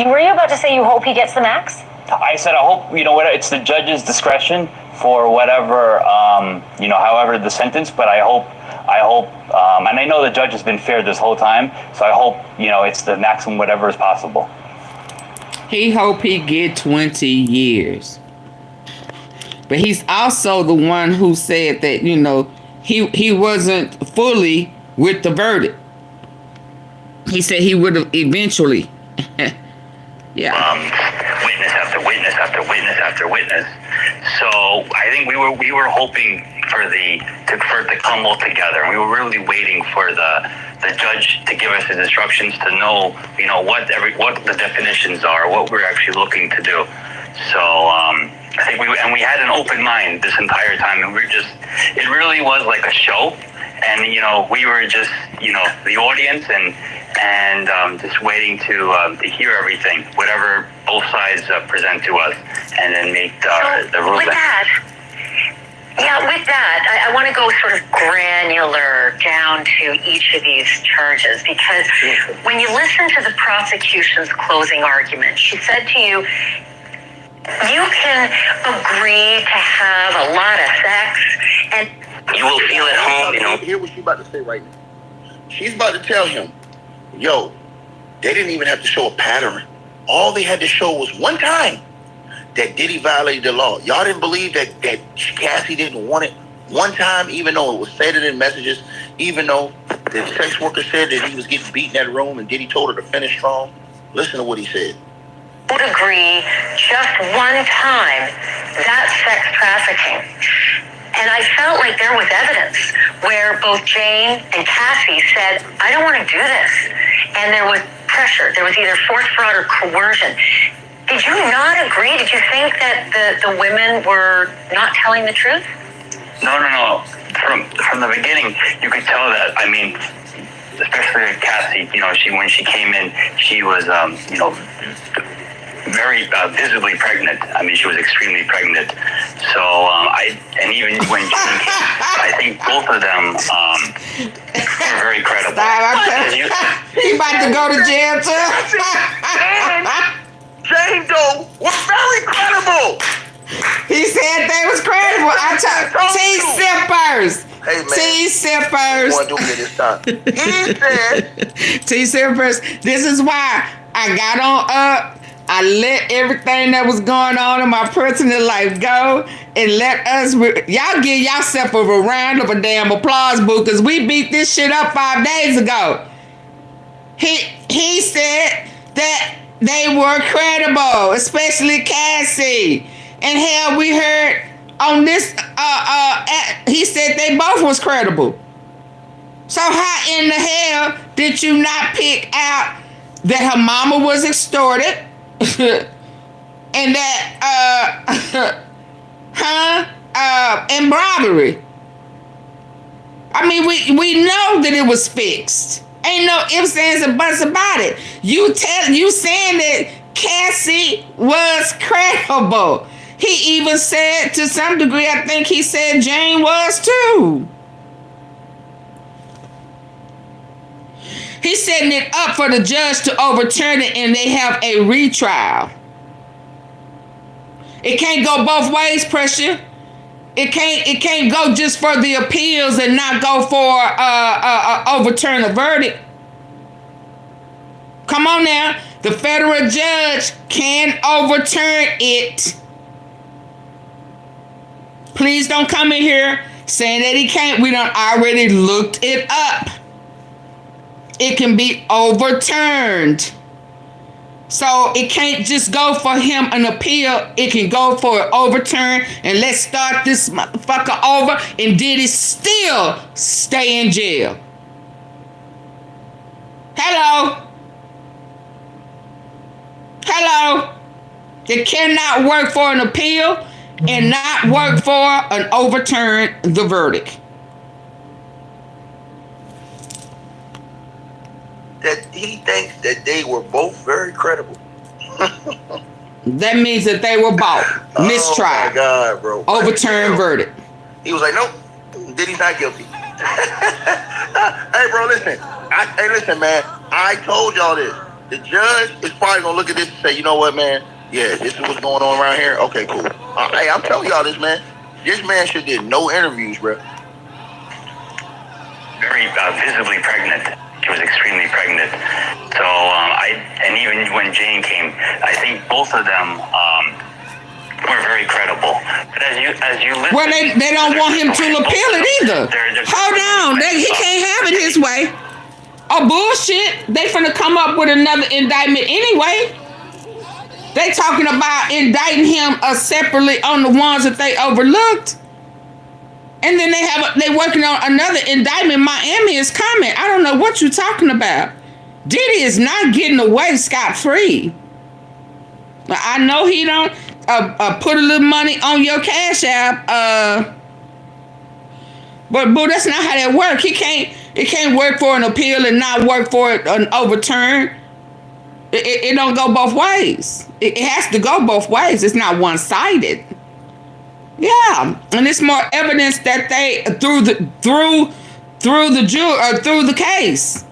Speaker 5: Were you about to say you hope he gets the max?
Speaker 4: I said I hope it's the judge's discretion for whatever however the sentence, but I hope and I know the judge has been fair this whole time, so I hope it's the maximum whatever is possible.
Speaker 1: He hope he get 20 years. But he's also the one who said that he wasn't fully with the verdict. He said he would have eventually. Yeah.
Speaker 4: Witness after witness after witness after witness. So I think we were hoping for it to come all together. We were really waiting for the judge to give us his instructions to know what the definitions are, what we're actually looking to do. So I think we had an open mind this entire time, and it really was like a show. And we were just the audience, and and just waiting to hear everything, whatever both sides present to us, and then make the ruling.
Speaker 5: With that, I want to go sort of granular down to each of these charges, because when you listen to the prosecution's closing argument, she said to you, you can agree to have a lot of sex and
Speaker 4: you will feel at home,
Speaker 9: Hear what she's about to say right now. She's about to tell him, yo, they didn't even have to show a pattern. All they had to show was one time that Diddy violated the law. Y'all didn't believe that Cassie didn't want it one time, even though it was said in messages, even though the sex worker said that he was getting beaten in that room and Diddy told her to finish strong. Listen to what he said.
Speaker 5: Would agree just one time that's sex trafficking. And I felt like there was evidence where both Jane and Cassie said, I don't want to do this. And there was pressure. There was either force, fraud, or coercion. Did you not agree? Did you think that the women were not telling the truth?
Speaker 4: No. From the beginning, you could tell that. I mean, especially with Cassie, when she came in, she was, very visibly pregnant. I mean, she was extremely pregnant. So, and even when Jane came, I think both of them were very credible.
Speaker 1: He about to go to jail too.
Speaker 9: Jane Doe was very credible.
Speaker 1: He said they was credible. T-sippers.
Speaker 9: Hey, man.
Speaker 1: T-sippers.
Speaker 9: Want to do it this time. He said.
Speaker 1: T-sippers. This is why I got on up. I let everything that was going on in my personal life go and let us, y'all give yourself a round of a damn applause, boo, because we beat this shit up 5 days ago. He said that they were credible, especially Cassie. And hell, we heard on this, he said they both was credible. So how in the hell did you not pick out that her mama was extorted? And that, and robbery. I mean, we know that it was fixed. Ain't no ifs, ands, and buts about it. You saying that Cassie was credible. He even said, to some degree, I think he said Jane was too. He's setting it up for the judge to overturn it, and they have a retrial. It can't go both ways, Pressure. It can't go just for the appeals and not go for overturn the verdict. Come on now. The federal judge can overturn it. Please don't come in here saying that he can't. We done already looked it up. It can be overturned. So it can't just go for him an appeal. It can go for an overturn. And let's start this motherfucker over. And Diddy still stay in jail. Hello? Hello? It cannot work for an appeal and not work for an overturn the verdict.
Speaker 9: That he thinks that they were both very credible.
Speaker 1: That means that they were both mistrial.
Speaker 9: Oh my God, bro.
Speaker 1: Overturned verdict.
Speaker 9: He was like, nope, Diddy's not guilty. Hey, bro, listen. Listen, man. I told y'all this. The judge is probably gonna look at this and say, you know what, man? Yeah, this is what's going on around here. Okay, cool. Hey, I'm telling y'all this, man. This man should did no interviews, bro.
Speaker 4: Very visibly pregnant. She was extremely pregnant. So, and even when Jane came, I think both of them were very credible. But as you listen,
Speaker 1: well, they don't want him to appeal it either. Hold on, he can't have it his way. Oh, bullshit. They finna come up with another indictment anyway. They talking about indicting him separately on the ones that they overlooked. And then they working on another indictment. Miami is coming. I don't know what you're talking about. Diddy is not getting away scot-free. I know he don't put a little money on your Cash App. But boo, that's not how that works. It can't work for an appeal and not work for an overturn. It don't go both ways. It has to go both ways. It's not one-sided. Yeah, and it's more evidence that they through the case,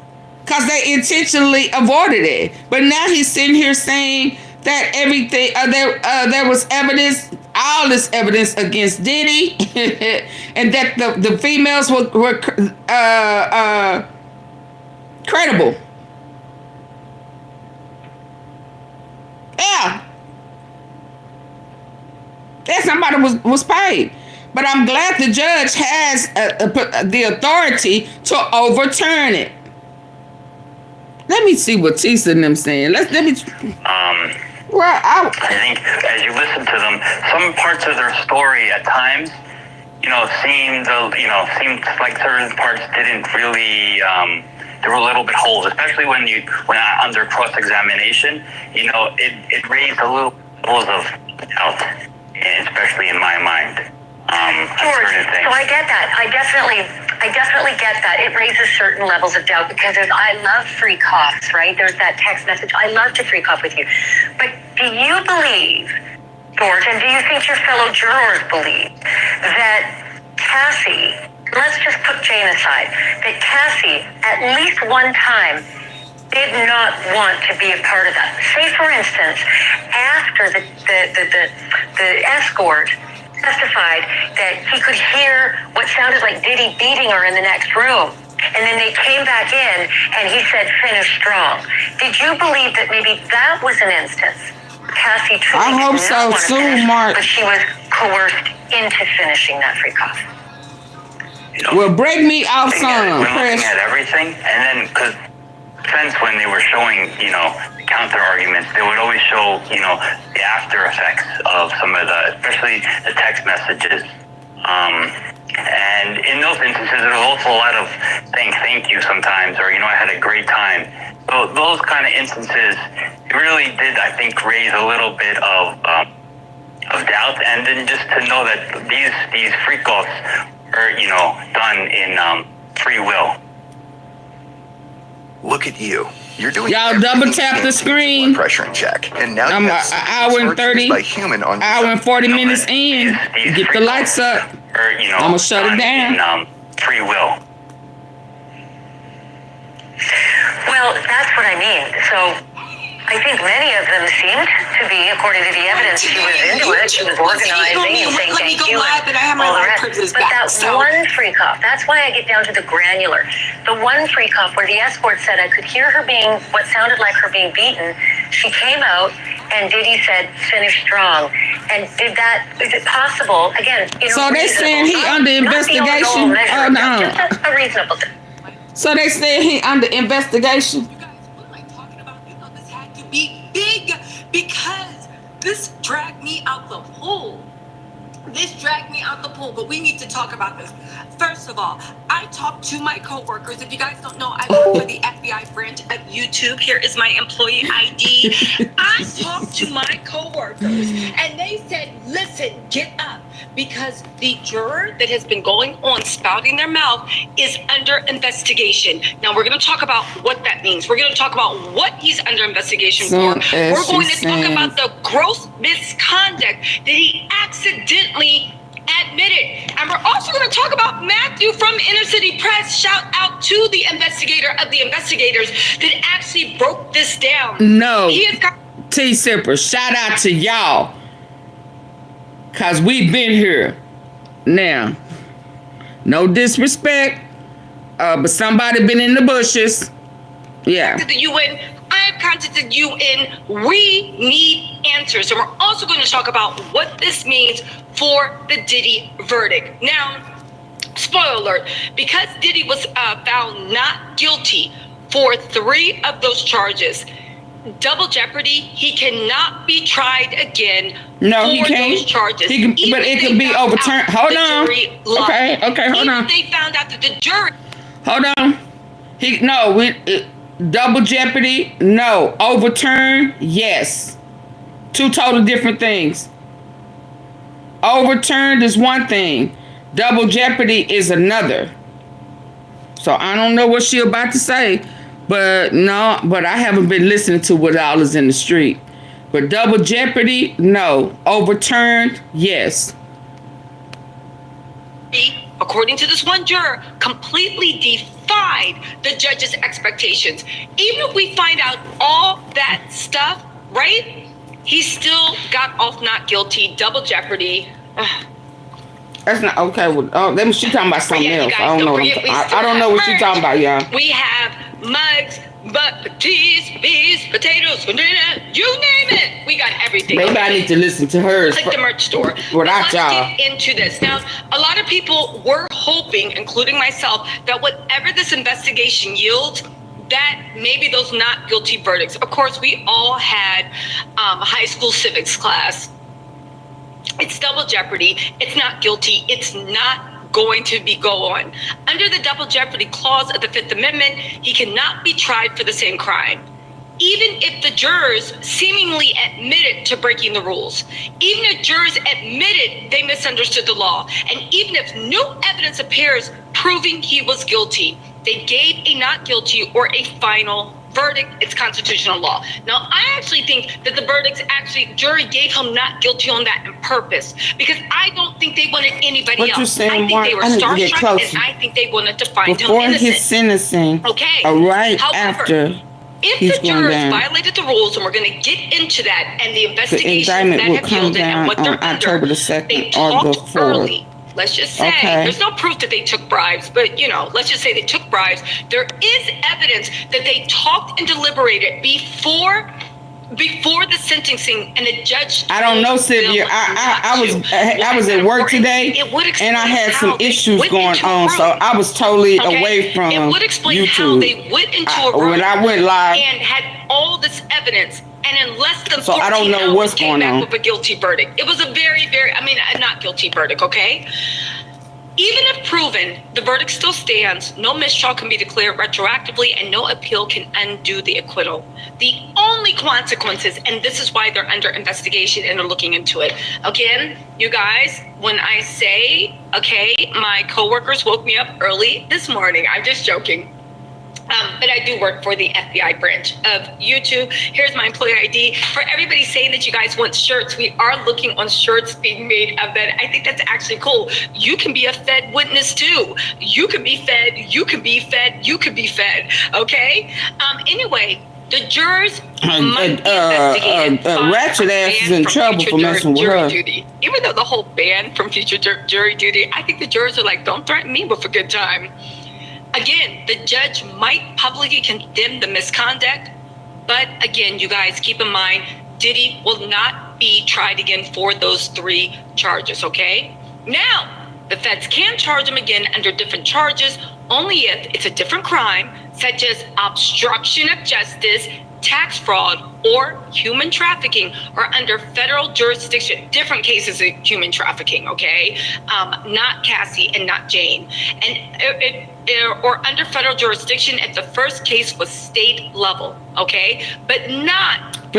Speaker 1: because they intentionally avoided it. But now he's sitting here saying that everything there was evidence, all this evidence against Diddy, and that the females were credible. Yeah. That somebody was paid. But I'm glad the judge has the authority to overturn it. Let me see what Tisa and them saying. Let me. Well,
Speaker 12: I think as you listen to them, some parts of their story at times, seemed like certain parts didn't really. There were a little bit holes, especially when under cross-examination, it raised a little levels of doubt, especially in my mind.
Speaker 5: George, so I get that. I definitely get that. It raises certain levels of doubt because I love free coughs, right? There's that text message. I love to free cough with you. But do you believe, George, and do you think your fellow jurors believe that Cassie, let's just put Jane aside, that Cassie at least one time did not want to be a part of that? Say, for instance, after the escort testified that he could hear what sounded like Diddy beating her in the next room. And then they came back in and he said, finish strong. Did you believe that maybe that was an instance? Cassie truly
Speaker 1: I hope
Speaker 5: did
Speaker 1: so
Speaker 5: not want to
Speaker 1: too,
Speaker 5: finish,
Speaker 1: Mark.
Speaker 5: but she was coerced into finishing that free cough.
Speaker 1: Well, break me out some.
Speaker 12: We're looking at everything, and then because defense, when they were showing, the counter arguments, they would always show, the after effects of some of especially the text messages. And in those instances, there was also a lot of saying thank you sometimes, or, I had a great time. So those kind of instances, it really did, I think, raise a little bit of doubt. And then just to know that these freak-offs are, done in free will.
Speaker 13: Look at you. You're doing
Speaker 1: y'all double tap the screen.
Speaker 13: Blood pressure in check. And now
Speaker 1: I'm
Speaker 13: you
Speaker 1: an
Speaker 13: have
Speaker 1: hour and 30, hour and 40 minutes in. Get the lights up. I'm going to shut it down.
Speaker 12: Free will.
Speaker 5: Well, that's what I mean. So I think many of them seemed to be, according to the evidence, she was into it, she was organizing and saying thank you and all the rest. But that one free cough, that's why I get down to the granular. The one free cough where the escort said I could hear her being, what sounded like her being beaten, she came out and Diddy said, finish strong. And is it possible, again,
Speaker 1: so they saying he under investigation? Oh, no.
Speaker 5: Just a reasonable thing.
Speaker 1: So they saying he under investigation?
Speaker 14: Be big because this dragged me out the pool. But we need to talk about this. First of all, I talked to my coworkers. If you guys don't know, I work for the FBI branch at YouTube. Here is my employee ID. I talked to my coworkers and they said, listen, get up, because the juror that has been going on spouting their mouth is under investigation. Now we're going to talk about what that means. We're going to talk about what he's under investigation for. We're going to talk about the gross misconduct that he accidentally admitted. And we're also going to talk about Matthew from Inner City Press. Shout out to the investigator of the investigators that actually broke this down.
Speaker 1: No, T-Sipper, shout out to y'all, because we've been here. Now, no disrespect, but somebody been in the bushes. Yeah.
Speaker 14: The UN, I have contacted the UN. We need answers. And we're also going to talk about what this means for the Diddy verdict. Now, spoiler alert, because Diddy was found not guilty for 3 of those charges, double jeopody, he cannot be tried again.
Speaker 1: No,
Speaker 14: for
Speaker 1: he can't.
Speaker 14: Those charges.
Speaker 1: He can, but it can be overturned. Hold on. Okay, hold on.
Speaker 14: They found out that the jury.
Speaker 1: Hold on. Double jeopardy, no. Overturn, yes. 2 total different things. Overturned is one thing. Double jeopardy is another. So I don't know what she about to say, but no, but I haven't been listening to what all is in the street. But double jeopardy, no. Overturned, yes.
Speaker 14: According to this one juror, completely defied the judge's expectations. Even if we find out all that stuff, right? He still got off not guilty, double jeopardy.
Speaker 1: That's not okay. Well, she talking about something else. I don't know. I don't know what she's talking about, y'all.
Speaker 14: We have mugs, but cheese, bees, potatoes, you name it. We got everything.
Speaker 1: Maybe I need to listen to hers.
Speaker 14: Click the merch store.
Speaker 1: Without y'all.
Speaker 14: Let's get into this. Now, a lot of people were hoping, including myself, that whatever this investigation yields, that maybe those not guilty verdicts. Of course, we all had high school civics class. It's double jeopardy. It's not guilty. It's not going to be go on. Under the double jeopardy clause of the Fifth Amendment, he cannot be tried for the same crime. Even if the jurors seemingly admitted to breaking the rules, even if jurors admitted they misunderstood the law, and even if new evidence appears proving he was guilty, they gave a not guilty or a final verdict. It's constitutional law. Now, I actually think that the verdicts jury gave him not guilty on that on purpose, because I don't think they wanted anybody else. I think they were starstruck, and I think they wanted to find him innocent.
Speaker 1: Before his sentencing,
Speaker 14: okay.
Speaker 1: Right
Speaker 14: However,
Speaker 1: after.
Speaker 14: If the jurors violated the rules, and we're going to get into that, and the investigations that have yielded and what they're under, they talked early. Let's just say, there's no proof that they took bribes, but, let's just say they took bribes. There is evidence that they talked and deliberated before the sentencing, and the judge.
Speaker 1: I don't know, Sylvia. I was at work today, and I had some issues going on, so I was totally away from YouTube.
Speaker 14: It would explain how they went into a room
Speaker 1: when I went live
Speaker 14: and had all this evidence, and in less than 14
Speaker 1: I don't know what's
Speaker 14: came
Speaker 1: going
Speaker 14: back
Speaker 1: on
Speaker 14: with a guilty verdict. It was a very, very, a not guilty verdict, okay? Even if proven, the verdict still stands. No mistrial can be declared retroactively, and no appeal can undo the acquittal. The only consequences, and this is why they're under investigation and they're looking into it. Again, you guys, when I say, my coworkers woke me up early this morning, I'm just joking. But I do work for the FBI branch of YouTube. Here's my employee ID. For everybody saying that you guys want shirts, we are looking on shirts being made of that. I think that's actually cool. You can be a Fed witness too. You can be fed, you can be fed, you can be fed, okay? Anyway, the jurors might be investigated.
Speaker 1: Ratchet ass is in trouble for messing with her.
Speaker 14: Duty. Even though the whole ban from future jury duty, I think the jurors are like, don't threaten me with a good time. Again, the judge might publicly condemn the misconduct, but again, you guys keep in mind, Diddy will not be tried again for those 3 charges, okay? Now, the feds can charge him again under different charges, only if it's a different crime, such as obstruction of justice, tax fraud, or human trafficking, or under federal jurisdiction. Different cases of human trafficking, okay? Not Cassie and not Jane. And or under federal jurisdiction if the first case was state level, okay? But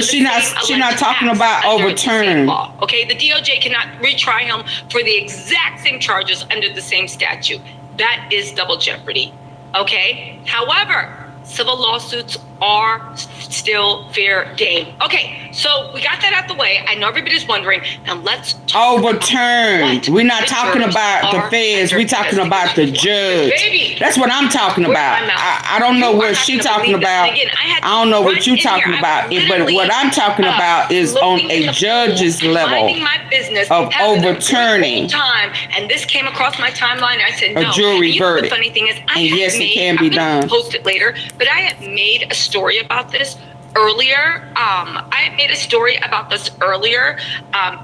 Speaker 14: she's not talking about Overturn. Okay, the DOJ cannot retry him for the exact same charges under the same statute. That is double jeopardy, okay? However, civil lawsuits are still fair game. Okay, so we got that out the way. I know everybody's wondering. Now let's talk
Speaker 1: Overturn. We're not talking about the feds. We're talking about the judge.
Speaker 14: Baby,
Speaker 1: that's what I'm talking about. I don't know what she's talking about.
Speaker 14: Again,
Speaker 1: I don't know what you're talking about. But what I'm talking about is on a judge's level of overturning
Speaker 14: time. And this came across my timeline. I said no.
Speaker 1: A jury verdict.
Speaker 14: The funny thing is,
Speaker 1: yes, it can be done.
Speaker 14: Post it later. But I had made a story about this earlier. I made a story about this earlier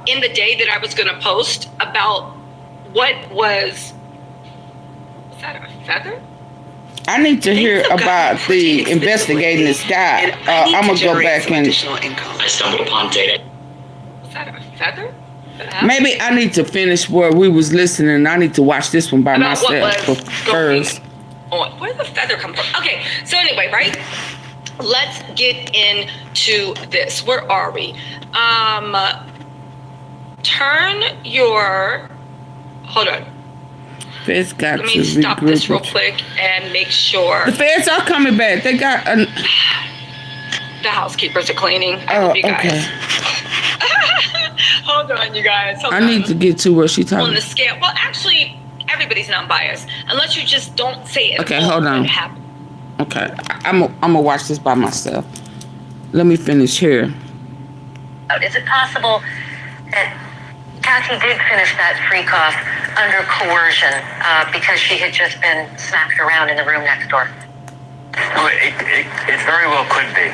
Speaker 14: in the day that I was going to post about what was that a feather?
Speaker 1: I need to hear about the investigating this guy. I'm going to go back and...
Speaker 15: I stumbled upon data.
Speaker 14: Was that a feather?
Speaker 1: Maybe I need to finish where we was listening. I need to watch this one by myself first.
Speaker 14: Where did the feather come from? Okay, so anyway, right? Let's get into this. Where are we? Hold on.
Speaker 1: Feds got
Speaker 14: Let
Speaker 1: to
Speaker 14: me stop this
Speaker 1: regroup.
Speaker 14: real quick and make sure
Speaker 1: The feds are coming back. They got
Speaker 14: the housekeepers are cleaning.
Speaker 1: Oh,
Speaker 14: You guys.
Speaker 1: okay.
Speaker 14: Hold on, you guys. Hold
Speaker 1: I
Speaker 14: on.
Speaker 1: need to get to where she
Speaker 14: On
Speaker 1: talking.
Speaker 14: the scale. Well, actually, everybody's non-biased. Unless you just don't say it.
Speaker 1: Okay, hold on. Okay, I'm gonna watch this by myself. Let me finish here.
Speaker 5: Is it possible that Kathy did finish that freak off under coercion because she had just been smacked around in the room next door?
Speaker 12: Well, it very well could be,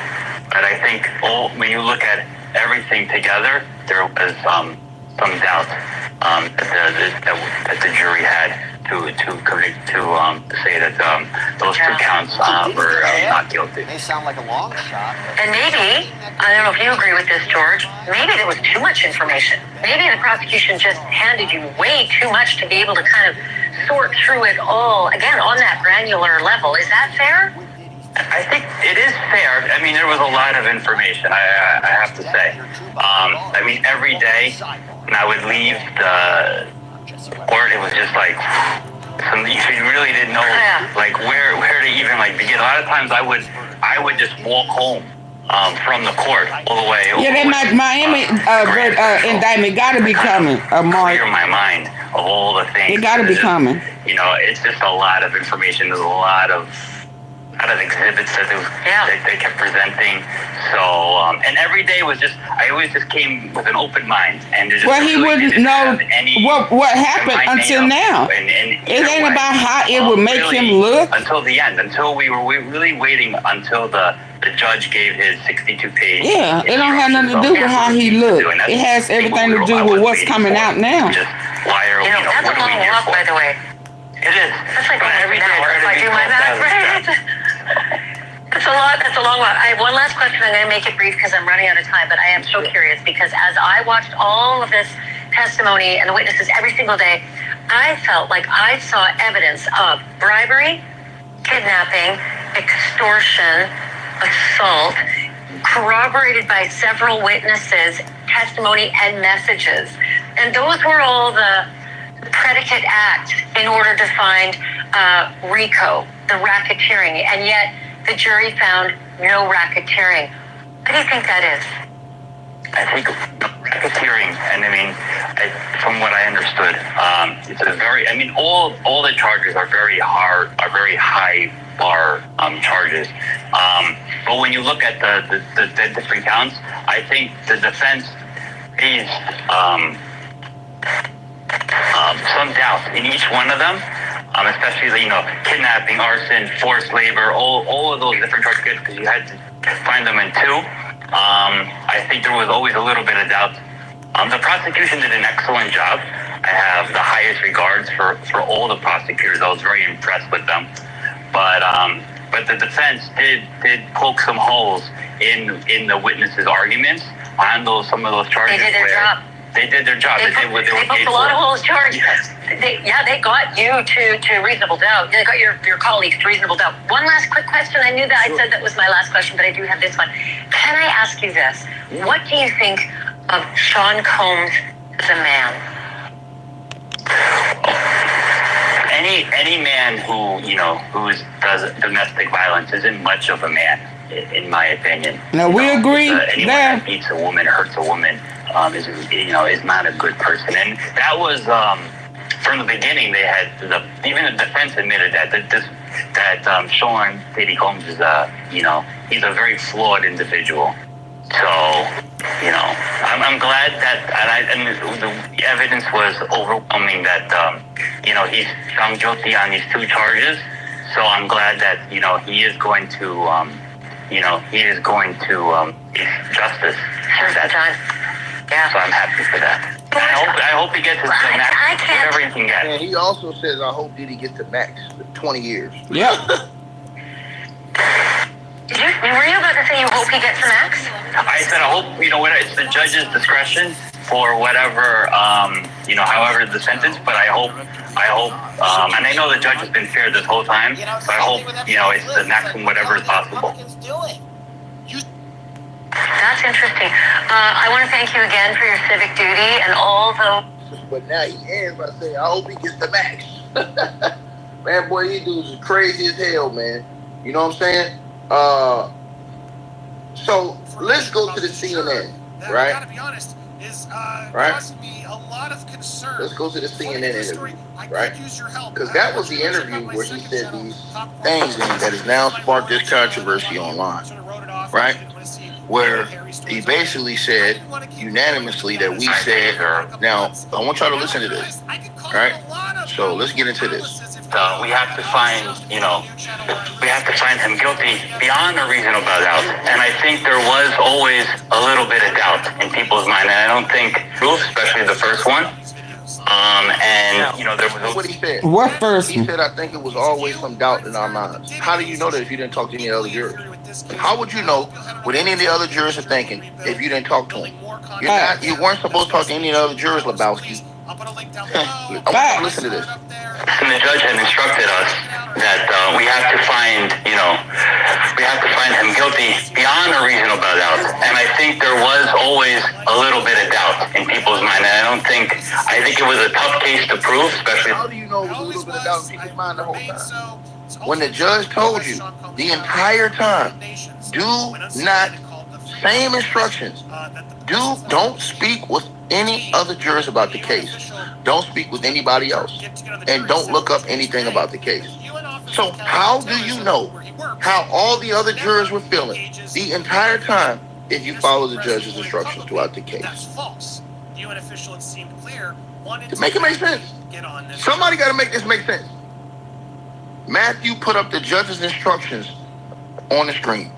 Speaker 12: but I think when you look at everything together, there was some doubt that the jury had to say that those two counts were not guilty.
Speaker 8: They sound like a long shot.
Speaker 5: And maybe, I don't know if you agree with this, George, maybe there was too much information. Maybe the prosecution just handed you way too much to be able to kind of sort through it all, again, on that granular level. Is that fair?
Speaker 12: I think it is fair. I mean, there was a lot of information, I have to say. I mean, every day when I would leave the court, it was just like, you really didn't know, like, where to even, like, begin. A lot of times I would just walk home from the court all the way.
Speaker 1: Yeah, that Miami indictment got to be coming.
Speaker 12: Clear my mind of all the things.
Speaker 1: It got to be coming.
Speaker 12: You know, it's just a lot of information. There's a lot of exhibits that they kept presenting. So, and every day was just, I always just came with an open mind. And just
Speaker 1: well, he wouldn't know what happened until now. It ain't about how it would make him look.
Speaker 12: Until the end, until we were really waiting until the judge gave his 62-page.
Speaker 1: Yeah, it don't have nothing to do with how he looked. It has everything to do with what's coming out now.
Speaker 12: Just, why are,
Speaker 5: that's
Speaker 12: what
Speaker 5: a
Speaker 12: are we
Speaker 5: long
Speaker 12: here
Speaker 5: walk,
Speaker 12: for?
Speaker 5: by the way.
Speaker 12: It is.
Speaker 5: That's like
Speaker 12: every day
Speaker 5: if I do my math right. That's a lot. That's a long walk. I have one last question. I'm going to make it brief because I'm running out of time, but I am so curious because as I watched all of this testimony and the witnesses every single day, I felt like I saw evidence of bribery, kidnapping, extortion, assault, corroborated by several witnesses, testimony, and messages. And those were all the predicate acts in order to find RICO, the racketeering, and yet the jury found no racketeering. What do you think that is?
Speaker 12: I think racketeering, and I mean, from what I understood, it's a very, I mean, all the charges are very high bar charges. But when you look at the different counts, I think the defense faced some doubt in each one of them, especially, kidnapping, arson, forced labor, all of those different charges, because you had to find them in two. I think there was always a little bit of doubt. The prosecution did an excellent job. I have the highest regards for all the prosecutors. I was very impressed with them. But the defense did poke some holes in the witnesses' arguments on some of those charges.
Speaker 5: They did their job.
Speaker 12: They did their job.
Speaker 5: They poked a lot of holes, George.
Speaker 12: Yes.
Speaker 5: They got you to reasonable doubt. They got your colleagues to reasonable doubt. One last quick question. I knew that I said that was my last question, but I do have this one. Can I ask you this? What do you think of Sean Combs as a man?
Speaker 12: Any man who does domestic violence isn't much of a man, in my opinion.
Speaker 1: Now we agree.
Speaker 12: Anyone that beats a woman, hurts a woman, is not a good person. And that was from the beginning. They had even the defense admitted that Sean Diddy Combs is he's a very flawed individual. So I'm glad that and the evidence was overwhelming that he's found guilty on these two charges. So I'm glad that he is going to get justice for that. Yeah. So I'm happy for that. I hope he gets his max, whatever he can get.
Speaker 9: And he also says, I hope Diddy gets the max, 20 years.
Speaker 1: Yeah.
Speaker 5: Were you about to say you hope he gets the max?
Speaker 12: I said I hope, it's the judge's discretion for whatever, however the sentence, but I hope, and I know the judge has been fair this whole time, so I hope, it's the maximum whatever is possible.
Speaker 5: That's interesting. I want to thank you again for your civic duty and all the...
Speaker 9: But now he ends by saying, I hope he gets the max. Man, boy, these dudes are crazy as hell, man. You know what I'm saying? So let's go to the CNN, right?
Speaker 16: Gotta be honest, is
Speaker 9: right?
Speaker 16: causing me a lot of concern.
Speaker 9: Let's go to the CNN interview, right? Because that was the interview where he said these things that has now sparked this controversy online, right? Where he basically said unanimously that we said, now I want y'all to listen to this, right? So let's get into this.
Speaker 12: We have to find, we have to find him guilty beyond a reasonable doubt. And I think there was always a little bit of doubt in people's mind. And I don't think, especially the first one, there was...
Speaker 9: What he said?
Speaker 1: What first?
Speaker 9: He said, I think it was always some doubt in our minds. How do you know that if you didn't talk to any other jurors? How would you know what any of the other jurors are thinking if you didn't talk to them? You weren't supposed to talk to any of the other jurors, Lebowski. I want you to listen to this.
Speaker 12: And the judge had instructed us that we have to find him guilty beyond a reasonable doubt. And I think there was always a little bit of doubt in people's mind. And I think it was a tough case to prove, especially.
Speaker 9: How do you know it was a little bit of doubt in people's mind the whole time? When the judge told you the entire time, do not, same instructions, don't speak with any other jurors about the case. Don't speak with anybody else. And don't look up anything about the case. So how do you know how all the other jurors were feeling the entire time if you follow the judge's instructions throughout the case?
Speaker 16: That's false. The UN official, it seemed clear, wanted
Speaker 9: to make it make sense. Somebody got to make this make sense. Matthew put up the judge's instructions on the screen.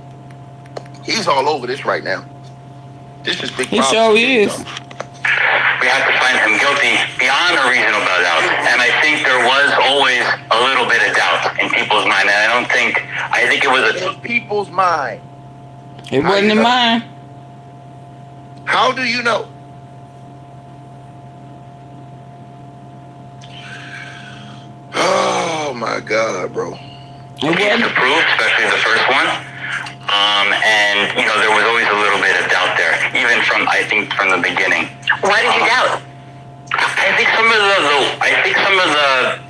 Speaker 9: He's all over this right now. This is big.
Speaker 1: He sure is.
Speaker 12: We have to find him guilty beyond a reasonable doubt. And I think there was always a little bit of doubt in people's mind. And I think it was
Speaker 9: in people's mind.
Speaker 1: It wasn't in mine.
Speaker 9: How do you know? Oh my God, bro.
Speaker 12: To prove, especially the first one. There was always a little bit of doubt there, even from the beginning.
Speaker 5: Why did you doubt?
Speaker 12: I think some of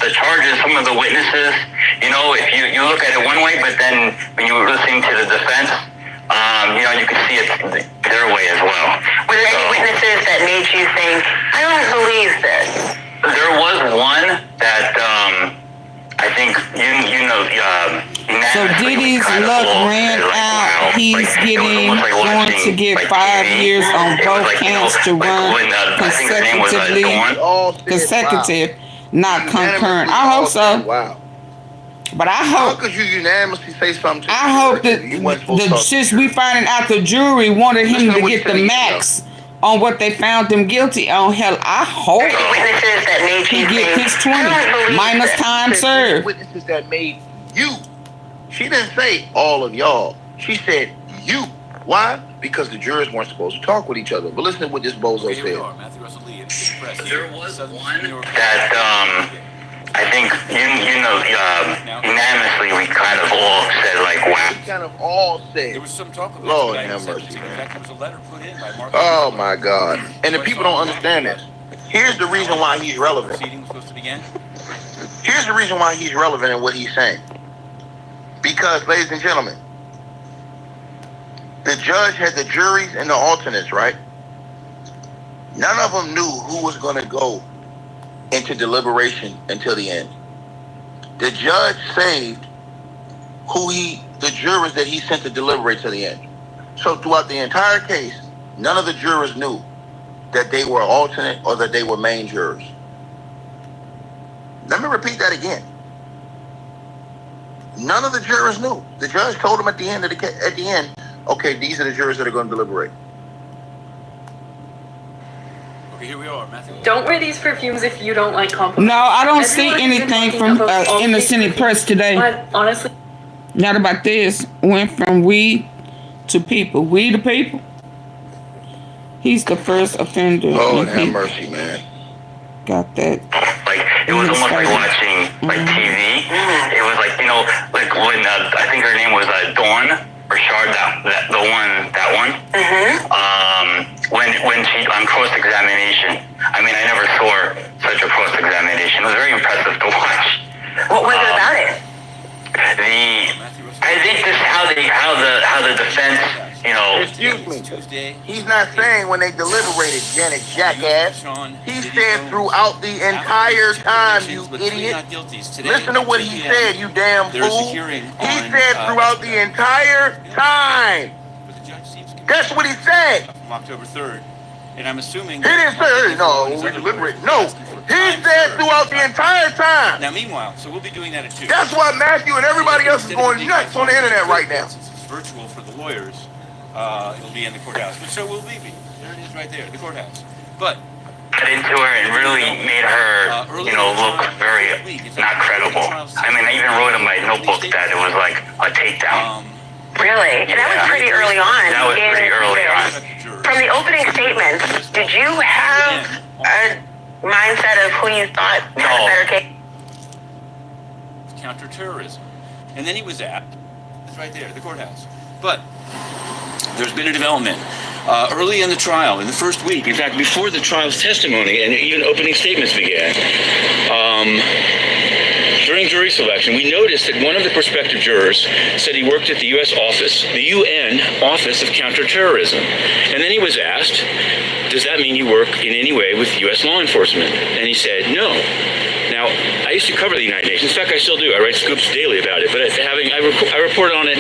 Speaker 12: the charges, some of the witnesses, if you look at it one way, but then when you were listening to the defense, you could see it their way as well.
Speaker 5: Were there any witnesses that made you think, I don't believe this?
Speaker 12: There was one that I think
Speaker 1: so Diddy's luck ran out. He's going to get 5 years on both counts to run consecutive, not concurrent. I hope so.
Speaker 9: Wow.
Speaker 1: But I hope.
Speaker 9: How could you unanimously say something?
Speaker 1: I hope that since we finding out the jury wanted him to get the max on what they found him guilty on, hell, I hope he get his 20 minus time served.
Speaker 9: Witnesses that made you. She didn't say all of y'all. She said you. Why? Because the jurors weren't supposed to talk with each other. But listen to what this bozo said.
Speaker 12: There was one that I think unanimously we kind of all said wow.
Speaker 9: We kind of all said.
Speaker 17: There was some talk about
Speaker 9: Lord have mercy.
Speaker 17: In fact, there was a letter put in by Mark.
Speaker 9: Oh my God! And the people don't understand this. Here's the reason why he's relevant. Here's the reason why he's relevant in what he's saying. Because, ladies and gentlemen, the judge had the juries and the alternates, right? None of them knew who was going to go into deliberation until the end. The judge saved the jurors that he sent to deliberate to the end. So throughout the entire case, none of the jurors knew that they were alternate or that they were main jurors. Let me repeat that again. None of the jurors knew. The judge told them at the end, okay, these are the jurors that are going to deliberate.
Speaker 17: Okay, here we are, Matthew.
Speaker 18: Don't wear these perfumes if you don't like compliments.
Speaker 1: No, I don't see anything from innocent press today.
Speaker 18: But honestly,
Speaker 1: not about this. Went from we to people. We the people. He's the first offender.
Speaker 9: Oh, have mercy, man.
Speaker 1: Got that.
Speaker 12: It was almost like watching TV. It was when I think her name was Dawn or Shard, that one. When she on cross-examination. I mean, I never saw such a cross-examination. It was very impressive to watch.
Speaker 9: Excuse me. He's not saying when they deliberated, Janet jackass. He said throughout the entire time, you idiot. Listen to what he said, you damn fool. He said throughout the entire time. That's what he said.
Speaker 17: From October 3rd. And I'm assuming...
Speaker 9: He didn't say, no, we deliberate. No. He said throughout the entire time.
Speaker 17: Now, meanwhile, so we'll be doing that at 2.
Speaker 9: That's why Matthew and everybody else is going nuts on the internet right now.
Speaker 17: Since it's virtual for the lawyers, it'll be in the courthouse. But so will Levy. There it is right there, the courthouse. But...
Speaker 12: Got into her and really made her, look very not credible. I mean, I even wrote in my notebook that it was like a takedown.
Speaker 19: Really? And that was pretty early on.
Speaker 12: That was pretty early on.
Speaker 19: From the opening statements, did you have a mindset of who you thought had a better case?
Speaker 17: Counterterrorism. And then he was at, it's right there, the courthouse. But there's been a development. Early in the trial, in the first week, in fact, before the trial's testimony and even opening statements began, during jury selection, we noticed that one of the prospective jurors said he worked at the U.S. office, the UN Office of Counterterrorism. And then he was asked, does that mean you work in any way with U.S. law enforcement? And he said, no. Now, I used to cover the United Nations. In fact, I still do. I write scoops daily about it. But I report on it.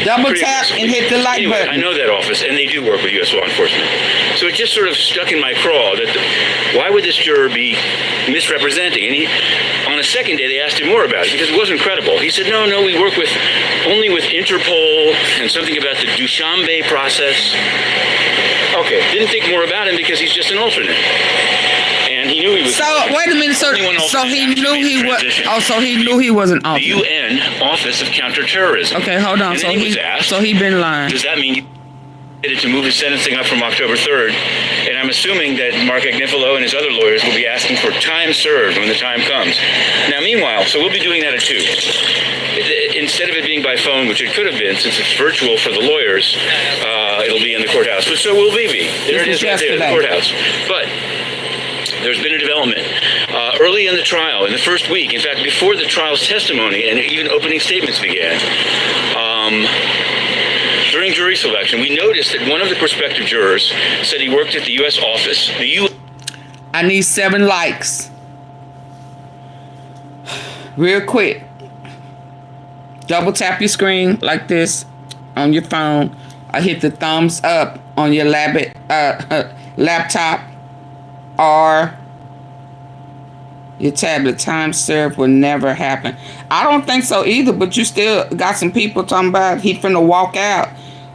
Speaker 1: Double tap and hit the like button.
Speaker 17: I know that office, and they do work with U.S. law enforcement. So it just sort of stuck in my craw that why would this juror be misrepresenting? And on the second day, they asked him more about it because it wasn't credible. He said, no, we work only with Interpol and something about the Dushanbe process. Okay, didn't think more about him because he's just an alternate. And he knew he was.
Speaker 1: So wait a minute. So he knew he was. Oh, so he knew he was an alternate.
Speaker 17: The UN Office of Counterterrorism.
Speaker 1: Okay, hold on.
Speaker 17: And
Speaker 1: So
Speaker 17: then he was asked,
Speaker 1: so he been lying.
Speaker 17: Does that mean you to move his sentencing up from October 3rd? And I'm assuming that Mark Agnifilo and his other lawyers will be asking for time served when the time comes. Now, meanwhile, so we'll be doing that at 2. Instead of it being by phone, which it could have been, since it's virtual for the lawyers, it'll be in the courthouse. But so will Levy. There it is right there, the courthouse. But there's been a development. Early in the trial, in the first week, in fact, before the trial's testimony and even opening statements began, during jury selection, we noticed that one of the prospective jurors said he worked at the U.S. office, the U.
Speaker 1: I need 7 likes. Real quick. Double tap your screen like this on your phone. Or hit the thumbs up on your laptop or your tablet. Time served will never happen. I don't think so either, but you still got some people talking about he finna walk out.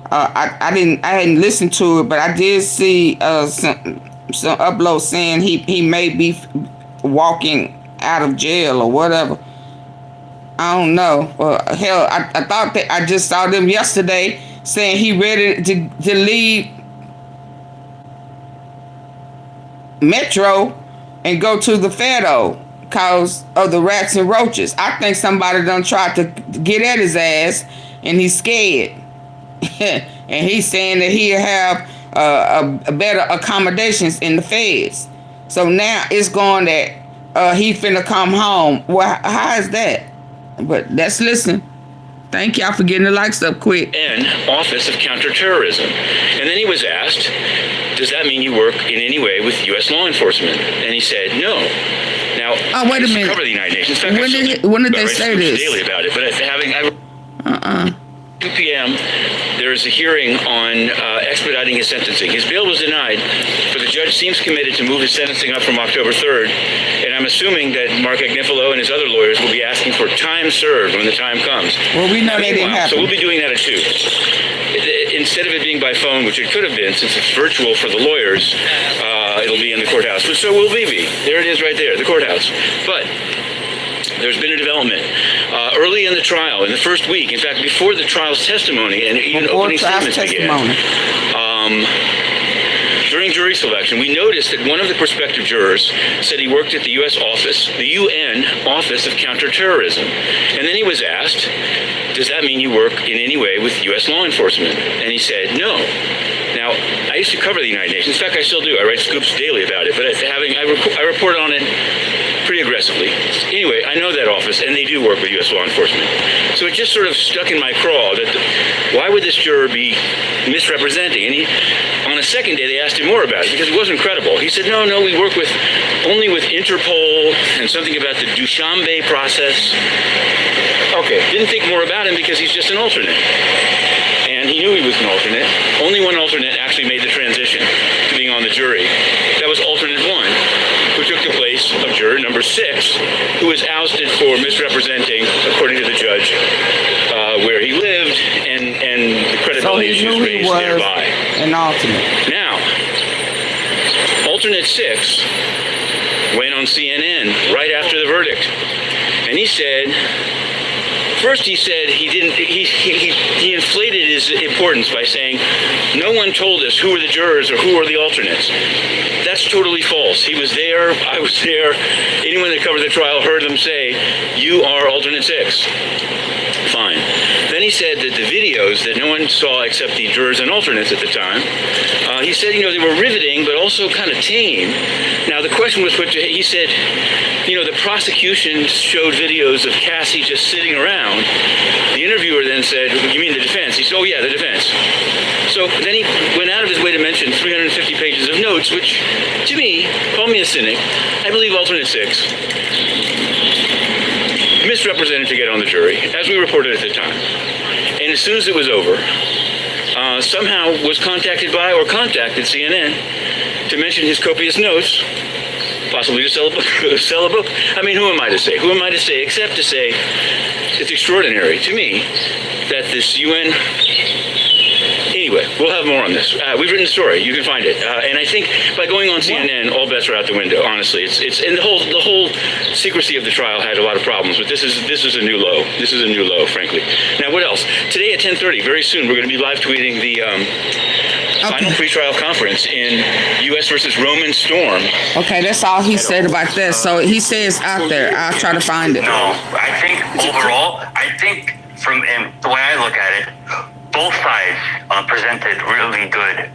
Speaker 1: I hadn't listened to it, but I did see some uploads saying he may be walking out of jail or whatever. I don't know. Hell, I thought that I just saw them yesterday saying he ready to leave Metro and go to the Federal because of the rats and roaches. I think somebody done tried to get at his ass and he's scared. And he's saying that he'll have a better accommodations in the feds. So now it's going that he finna come home. Well, how is that? But let's listen. Thank y'all for getting the likes up quick.
Speaker 17: And Office of Counterterrorism. And then he was asked, does that mean you work in any way with U.S. law enforcement? And he said, no. Now,
Speaker 1: wait a minute.
Speaker 17: Cover the United Nations. In fact,
Speaker 1: when did they say this?
Speaker 17: Daily about it, but 2 p.m., there is a hearing on expediting his sentencing. His bail was denied, but the judge seems committed to move his sentencing up from October 3rd. And I'm assuming that Mark Agnifilo and his other lawyers will be asking for time served when the time comes.
Speaker 1: Well, we know they didn't happen.
Speaker 17: So we'll be doing that at 2. Instead of it being by phone, which it could have been, since it's virtual for the lawyers, it'll be in the courthouse. But so will Levy. There it is right there, the courthouse. But there's been a development. Early in the trial, in the first week, in fact, before the trial's testimony and even opening statements began, during jury selection, we noticed that one of the prospective jurors said he worked at the U.S. office, the UN Office of Counterterrorism. And then he was asked, does that mean you work in any way with U.S. law enforcement? And he said, no. Now, I used to cover the United Nations. In fact, I still do. I write scoops daily about it, but I report on it pretty aggressively. Anyway, I know that office, and they do work with U.S. law enforcement. So it just sort of stuck in my craw that why would this juror be misrepresenting? And on a second day, they asked him more about it because it wasn't credible. He said, no, we work only with Interpol and something about the Dushanbe process. Okay, didn't think more about him because he's just an alternate. And he knew he was an alternate. Only one alternate actually made the transition to being on the jury. That was alternate 1, who took the place of juror number 6, who was ousted for misrepresenting, according to the judge, where he lived and the credibility issues raised thereby.
Speaker 1: An alternate.
Speaker 17: Now, alternate 6 went on CNN right after the verdict, and he said. First, he said he inflated his importance by saying, no one told us who were the jurors or who were the alternates. That's totally false. He was there. I was there. Anyone that covered the trial heard them say, you are alternate 6. Fine. Then he said that the videos that no one saw except the jurors and alternates at the time, he said, they were riveting, but also kind of tame. Now, the question was put to him. He said, the prosecution showed videos of Cassie just sitting around. The interviewer then said, you mean the defense? He said, oh, yeah, the defense. So then he went out of his way to mention 350 pages of notes, which, to me, call me a cynic, I believe alternate 6 misrepresented to get on the jury, as we reported at the time. And as soon as it was over, somehow was contacted by or contacted CNN to mention his copious notes, possibly to sell a book. I mean, who am I to say? Who am I to say except to say it's extraordinary to me that this UN... Anyway, we'll have more on this. We've written a story. You can find it. And I think by going on CNN, all bets are out the window, honestly. It's and the whole secrecy of the trial had a lot of problems, but this is a new low. This is a new low, frankly. Now, what else? Today at 10:30, very soon, we're going to be live tweeting the final pretrial conference in U.S. versus Roman Storm.
Speaker 1: Okay, that's all he said about this. So he says out there. I'll try to find it.
Speaker 12: No, I think overall, from the way I look at it, both sides presented really good.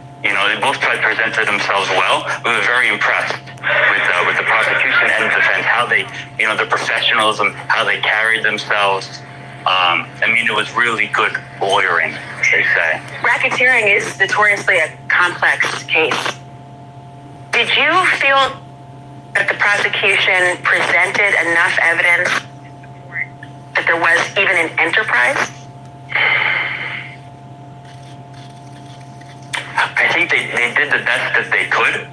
Speaker 12: Both sides presented themselves well. We were very impressed with the prosecution and the defense, how they, the professionalism, how they carried themselves. It was really good lawyering, they say.
Speaker 19: Racketeering is notoriously a complex case. Did you feel that the prosecution presented enough evidence that there was even an enterprise?
Speaker 12: I think they did the best that they could,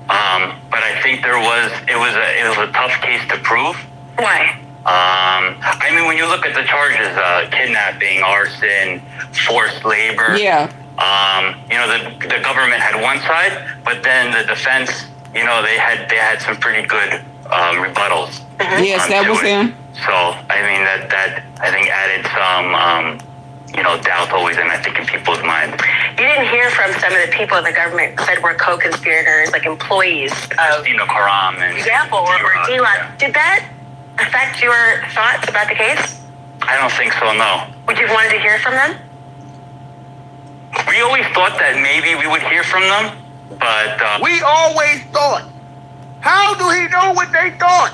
Speaker 12: but I think it was a tough case to prove.
Speaker 19: Why?
Speaker 12: When you look at the charges, kidnapping, arson, forced labor.
Speaker 1: Yeah.
Speaker 12: The government had one side, but then the defense, they had some pretty good rebuttals.
Speaker 1: Mm-hmm. Yes, that was him.
Speaker 12: So that I think added some. Doubt always in people's minds.
Speaker 19: You didn't hear from some of the people in the government said were co-conspirators, like employees of
Speaker 12: Karam and
Speaker 19: example, or DUE2. Did that affect your thoughts about the case?
Speaker 12: I don't think so, no.
Speaker 19: Would you have wanted to hear from them?
Speaker 12: We always thought that maybe we would hear from them, but...
Speaker 9: We always thought. How do he know what they thought?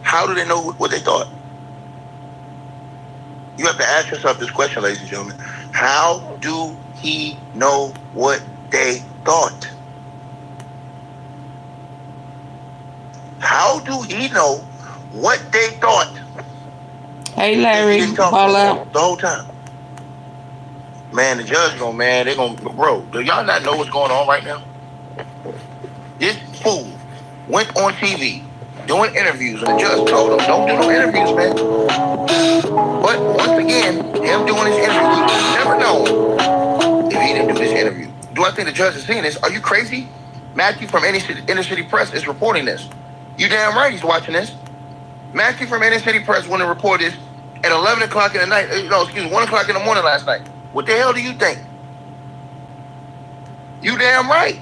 Speaker 9: How do they know what they thought? You have to ask yourself this question, ladies and gentlemen. How do he know what they thought? How do he know what they thought?
Speaker 1: Hey, Larry, call out
Speaker 9: the whole time. Man, the judge they're gonna, bro, do y'all not know what's going on right now? This fool went on TV doing interviews, and the judge told him, don't do no interviews, man. But once again, him doing his interview, we would never know if he didn't do this interview. Do I think the judge is seeing this? Are you crazy? Matthew from Inner City Press is reporting this. You damn right he's watching this. Matthew from Inner City Press went and reported this at 11 o'clock in the night, 1 o'clock in the morning last night. What the hell do you think? You damn right.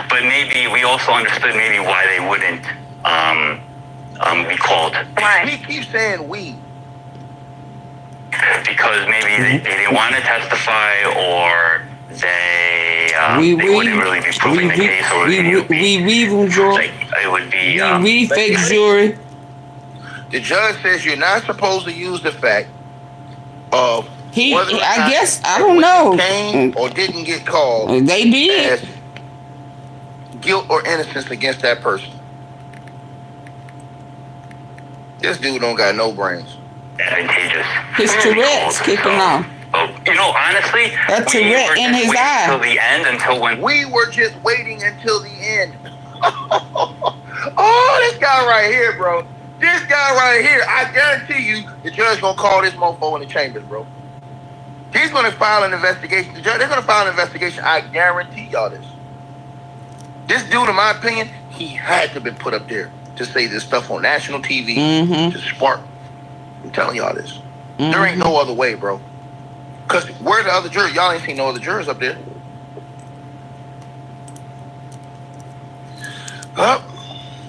Speaker 12: But maybe we also understood maybe why they wouldn't be called.
Speaker 19: Why?
Speaker 9: He keeps saying we.
Speaker 12: because maybe they didn't want to testify, or they wouldn't really be proving the case, or it would be
Speaker 1: fake jury.
Speaker 9: The judge says you're not supposed to use the fact of whether or not
Speaker 1: I guess, I don't know.
Speaker 9: Came or didn't get called.
Speaker 1: They did.
Speaker 9: As guilt or innocence against that person. This dude don't got no brains.
Speaker 12: Advantageous.
Speaker 1: His Tourette's kicking off.
Speaker 12: You know, honestly,
Speaker 1: that Tourette in his eye.
Speaker 12: Until the end, until when
Speaker 9: we were just waiting until the end. Oh, this guy right here, bro. This guy right here. I guarantee you, the judge gonna call this mofo in the chambers, bro. He's gonna file an investigation. The judge, they're gonna file an investigation. I guarantee y'all this. This dude, in my opinion, he had to be put up there to say this stuff on national TV to spark. I'm telling y'all this. There ain't no other way, bro. Because where the other jurors? Y'all ain't seen no other jurors up there.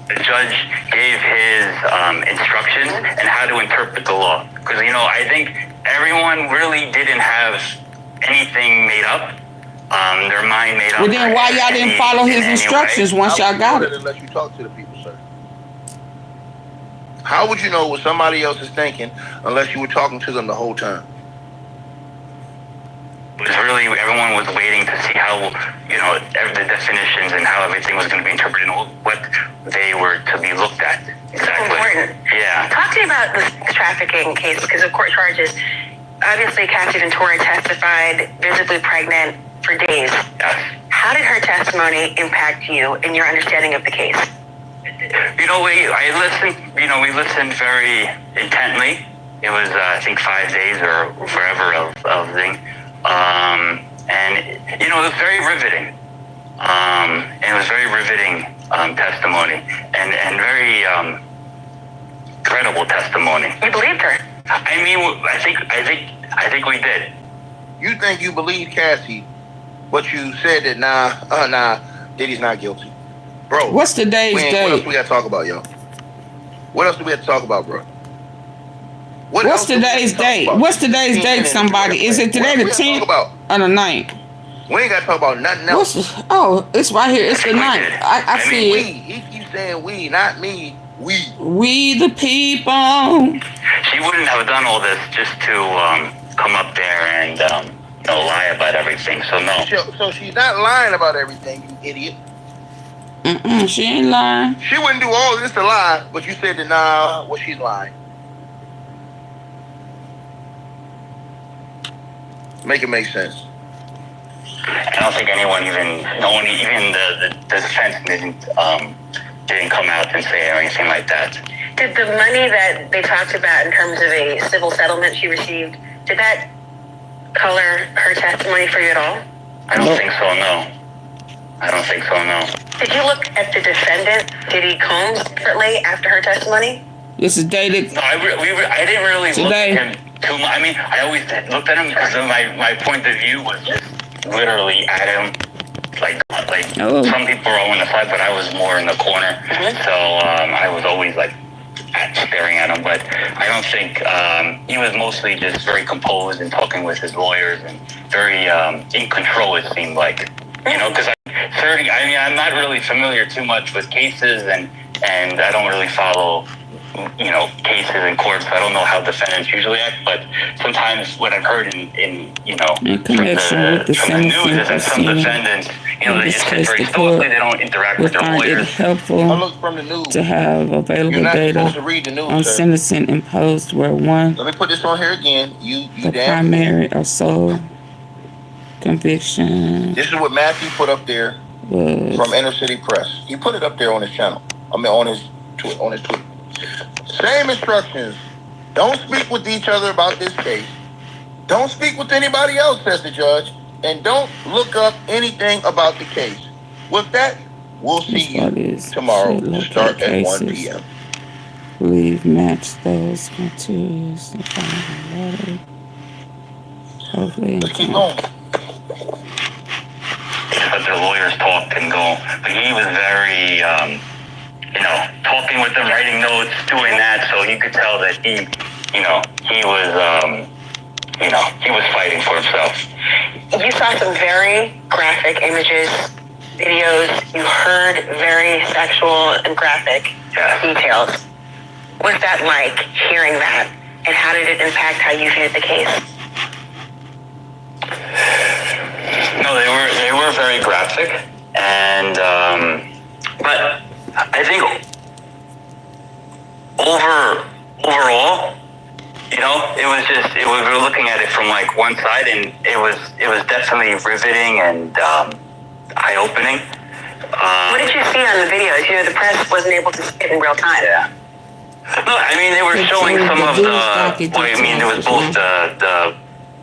Speaker 12: the judge gave his instructions and how to interpret the law. Because, you know, I think everyone really didn't have anything made up. Their mind made up.
Speaker 1: Well, then why y'all didn't follow his instructions once y'all got it?
Speaker 9: Unless you talk to the people, sir. How would you know what somebody else is thinking unless you were talking to them the whole time?
Speaker 12: It was really, everyone was waiting to see how, you know, the definitions and how everything was going to be interpreted and what they were to be looked at. Exactly.
Speaker 19: Important.
Speaker 12: Yeah.
Speaker 19: Talk to me about the trafficking case because of court charges. Obviously, Cassie Ventura testified visibly pregnant for days.
Speaker 12: Yes.
Speaker 19: How did her testimony impact you in your understanding of the case?
Speaker 12: You know, we listened very intently. It was, I think, 5 days or forever of thing. And, you know, it was very riveting. And it was very riveting testimony and very credible testimony.
Speaker 19: You believed her?
Speaker 12: I mean, I think we did.
Speaker 9: You think you believe Cassie, but you said that nah, Diddy's not guilty. Bro,
Speaker 1: what's today's date?
Speaker 9: What else we got to talk about, yo? What else do we have to talk about, bro?
Speaker 1: What's today's date? What's today's date, somebody? Is it today the 10th or the 9th?
Speaker 9: We ain't got to talk about nothing else.
Speaker 1: It's right here. It's the 9th. I see it.
Speaker 9: He keeps saying we, not me.
Speaker 1: We the people.
Speaker 12: She wouldn't have done all this just to come up there and lie about everything. So no.
Speaker 9: So she's not lying about everything, you idiot.
Speaker 1: She ain't lying.
Speaker 9: She wouldn't do all this to lie, but you said that she's lying. Make it make sense.
Speaker 12: I don't think even the defense didn't come out and say or anything like that.
Speaker 19: Did the money that they talked about in terms of a civil settlement she received, did that color her testimony for you at all?
Speaker 12: I don't think so, no. I don't think so, no.
Speaker 19: Did you look at the defendant, Diddy Combs, differently after her testimony?
Speaker 1: This is dated.
Speaker 12: No, I didn't really look at him too much. I mean, I always looked at him because of my point of view was just literally at him. Like some people were on the side, but I was more in the corner. So I was always like staring at him. But I don't think he was mostly just very composed and talking with his lawyers and very in control. It seemed like, you know, because I'm not really familiar too much with cases and I don't really follow, you know, cases in court, so I don't know how defendants usually act, but sometimes what I've heard in
Speaker 1: connection with the
Speaker 12: from the news is that some defendants, you know, they just sit very stoically, they don't interact with their lawyers.
Speaker 1: It helpful to have available data on sentencing imposed where one,
Speaker 9: let me put this on here again.
Speaker 1: the primary or sole conviction.
Speaker 9: This is what Matthew put up there from Inner City Press. He put it up there on his channel. I mean, on his Twitter. Same instructions. Don't speak with each other about this case. Don't speak with anybody else, says the judge. And don't look up anything about the case. With that, we'll see you tomorrow to start at 1 p.m.
Speaker 1: Believe match those materials. Hopefully.
Speaker 9: Let's keep going.
Speaker 12: Let the lawyers talk and go. But he was very, you know, talking with them, writing notes, doing that, so you could tell that he was he was fighting for himself.
Speaker 19: You saw some very graphic images, videos. You heard very sexual and graphic details. What's that like, hearing that? And how did it impact how you viewed the case?
Speaker 12: No, they were very graphic, and but I think overall, we were looking at it from like one side, and it was definitely riveting and eye-opening.
Speaker 19: What did you see on the videos? The press wasn't able to see it in real time.
Speaker 12: Yeah. No, I mean, they were showing some of there was both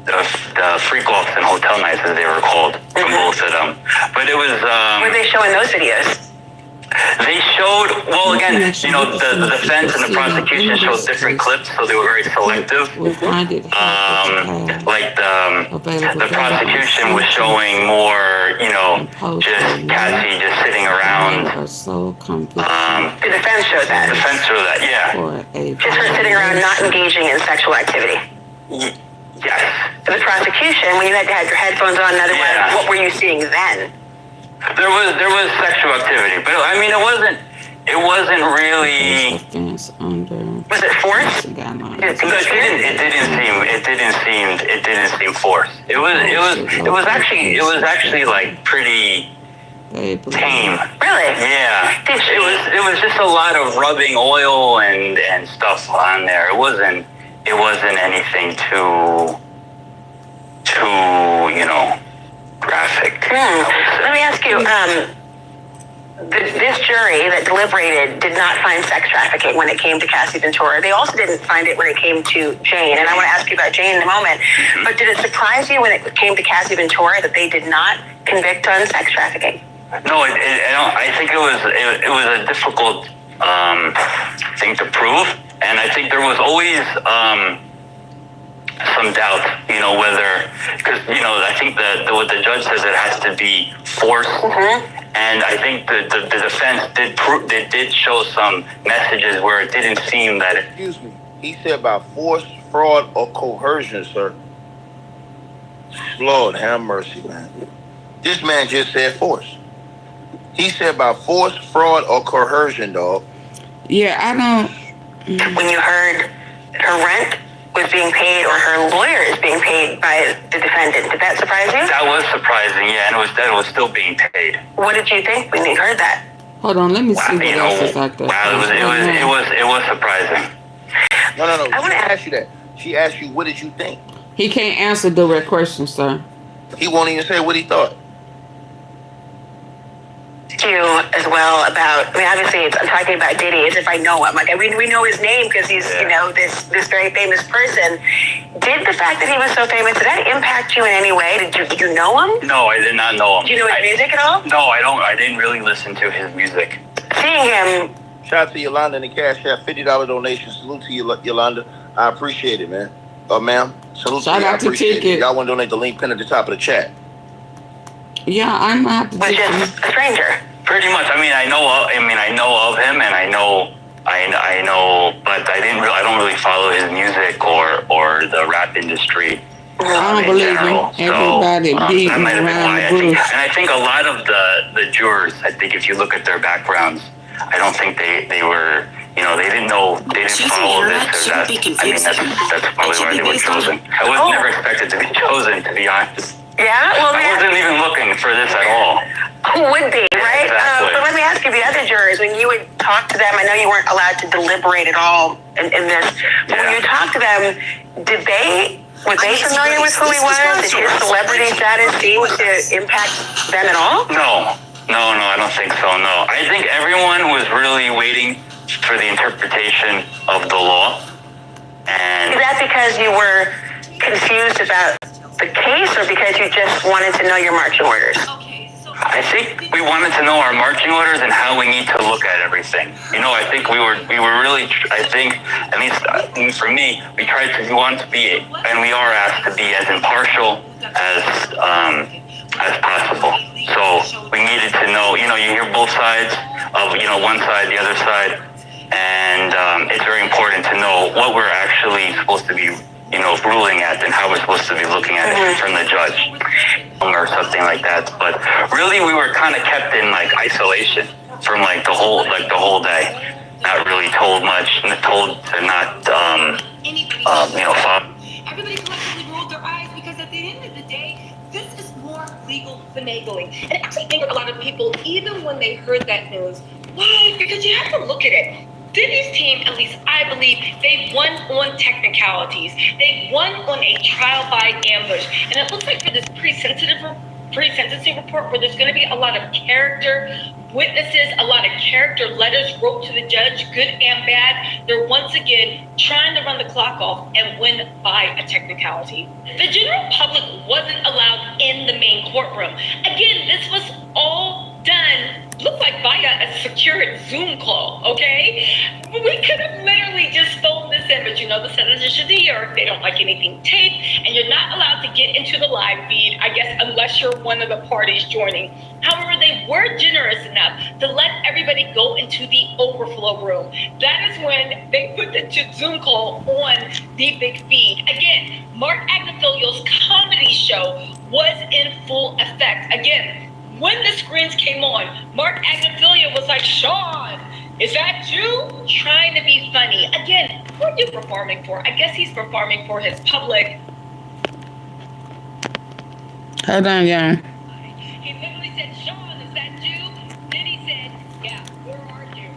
Speaker 12: the freak-offs and hotel nights, as they were called, from both of them. But it was...
Speaker 19: Were they showing those videos?
Speaker 12: They showed, well, again, the defense and the prosecution showed different clips, so they were very selective. Like the prosecution was showing more, just Cassie just sitting around.
Speaker 19: The defense showed that?
Speaker 12: The defense showed that, yeah.
Speaker 19: Just her sitting around not engaging in sexual activity?
Speaker 12: Yes.
Speaker 19: For the prosecution, when you had to have your headphones on, in other words, what were you seeing then?
Speaker 12: There was sexual activity, but I mean, it wasn't really.
Speaker 19: Was it forced?
Speaker 12: It didn't seem forced. It was actually like pretty tame.
Speaker 19: Really?
Speaker 12: Yeah. It was just a lot of rubbing oil and stuff on there. It wasn't anything too graphic.
Speaker 19: Let me ask you, this jury that deliberated did not find sex trafficking when it came to Cassie Ventura. They also didn't find it when it came to Jane, and I want to ask you about Jane in a moment. But did it surprise you when it came to Cassie Ventura that they did not convict on sex trafficking?
Speaker 12: No, I think it was a difficult thing to prove, and I think there was always some doubt, whether, because, I think what the judge says, it has to be force. And I think the defense did show some messages where it didn't seem that it...
Speaker 9: Excuse me. He said about force, fraud, or coercion, sir. Lord, have mercy, man. This man just said force. He said about force, fraud, or coercion, dog.
Speaker 1: Yeah, I don't...
Speaker 19: When you heard her rent was being paid or her lawyer is being paid by the defendant, did that surprise you?
Speaker 12: That was surprising, yeah, and it was still being paid.
Speaker 19: What did you think when you heard that?
Speaker 1: Hold on, let me see what else is out there.
Speaker 12: Wow, it was surprising.
Speaker 9: No. I want to ask you that. She asked you, what did you think?
Speaker 1: He can't answer direct questions, sir.
Speaker 9: He won't even say what he thought.
Speaker 19: You as well about, obviously I'm talking about Diddy as if I know him. Like, we know his name because he's, this very famous person. Did the fact that he was so famous, did that impact you in any way? Did you know him?
Speaker 12: No, I did not know him.
Speaker 19: Do you know his music at all?
Speaker 12: No, I don't. I didn't really listen to his music.
Speaker 19: Seeing him.
Speaker 9: Shout out to Yolanda in the Cash App, $50 donation. Salute to you, Yolanda. I appreciate it, man. Ma'am, salute to you. I appreciate it. Y'all want to donate the link pinned at the top of the chat.
Speaker 1: Yeah, I'm not.
Speaker 19: Was just a stranger.
Speaker 12: Pretty much. I know of him, and I know, but I don't really follow his music or the rap industry.
Speaker 1: I don't believe him. Everybody beating around the bush.
Speaker 12: And I think a lot of the jurors, I think if you look at their backgrounds, I don't think they were, they didn't know, they didn't follow this or that. That's probably why they were chosen. I was never expected to be chosen, to be honest.
Speaker 19: Yeah? Well,
Speaker 12: I wasn't even looking for this at all.
Speaker 19: Who would be, right?
Speaker 12: Exactly.
Speaker 19: But let me ask you, the other jurors, when you would talk to them, I know you weren't allowed to deliberate at all in this, but when you talked to them, were they familiar with who he was? Did his celebrity status seem to impact them at all?
Speaker 12: No, I don't think so, no. I think everyone was really waiting for the interpretation of the law. And
Speaker 19: is that because you were confused about the case, or because you just wanted to know your marching orders?
Speaker 12: I think we wanted to know our marching orders and how we need to look at everything. I think we were really, I think, at least for me, we want to be, and we are asked to be as impartial as possible. So we needed to know, you hear both sides of, one side, the other side, and it's very important to know what we're actually supposed to be ruling at and how we're supposed to be looking at it from the judge or something like that. But really, we were kind of kept in like isolation from like the whole day. Not really told much, told to not follow.
Speaker 14: Everybody collectively rolled their eyes because at the end of the day, this is more legal finagling. And it actually angered a lot of people, even when they heard that news. Why? Because you have to look at it. Diddy's team, at least I believe, they won on technicalities. They won on a trial by ambush. And it looks like for this pre-sentencing report, where there's going to be a lot of character witnesses, a lot of character letters wrote to the judge, good and bad. They're once again trying to run the clock off and win by a technicality. The general public wasn't allowed in the main courtroom. Again, this was all done, looked like via a secured Zoom call, okay? We could have literally just phoned this in, but the senators of New York, they don't like anything taped, and you're not allowed to get into the live feed, I guess, unless you're one of the parties joining. However, they were generous enough to let everybody go into the overflow room. That is when they put the Zoom call on the big feed. Again, Mark Agnifilio's comedy show was in full effect. Again, when the screens came on, Mark Agnifilio was like, Sean, is that you? Trying to be funny. Again, what are you performing for? I guess he's performing for his public.
Speaker 1: Hold on, y'all.
Speaker 14: He literally said, Sean, is that you? Then he said, yeah, where are you?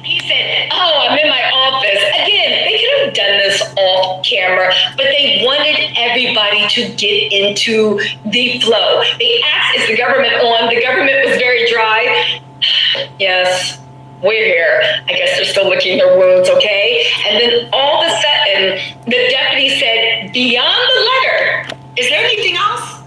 Speaker 14: He said, oh, I'm in my office. Again, they could have done this off camera, but they wanted everybody to get into the flow. They asked, is the government on? The government was very dry. Yes, we're here. I guess they're still licking their wounds, okay? And then all of a sudden, the deputy said, beyond the letter, is there anything else?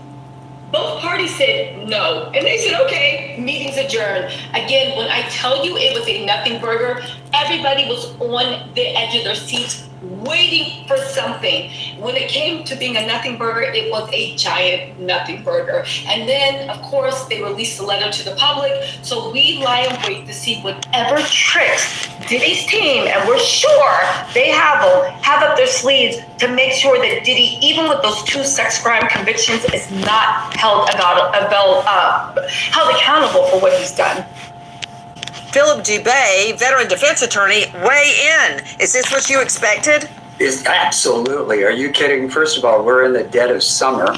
Speaker 14: Both parties said no. And they said, okay, meeting's adjourned. Again, when I tell you it was a nothing burger, everybody was on the edge of their seats waiting for something. When it came to being a nothing burger, it was a giant nothing burger. And then, of course, they released the letter to the public. So we lie in wait to see whatever tricks Diddy's team, and we're sure they have up their sleeves to make sure that Diddy, even with those 2 sex crime convictions, is not held accountable for what he's done.
Speaker 20: Philip Dubé, veteran defense attorney, weigh in. Is this what you expected?
Speaker 21: Absolutely. Are you kidding? First of all, we're in the dead of summer,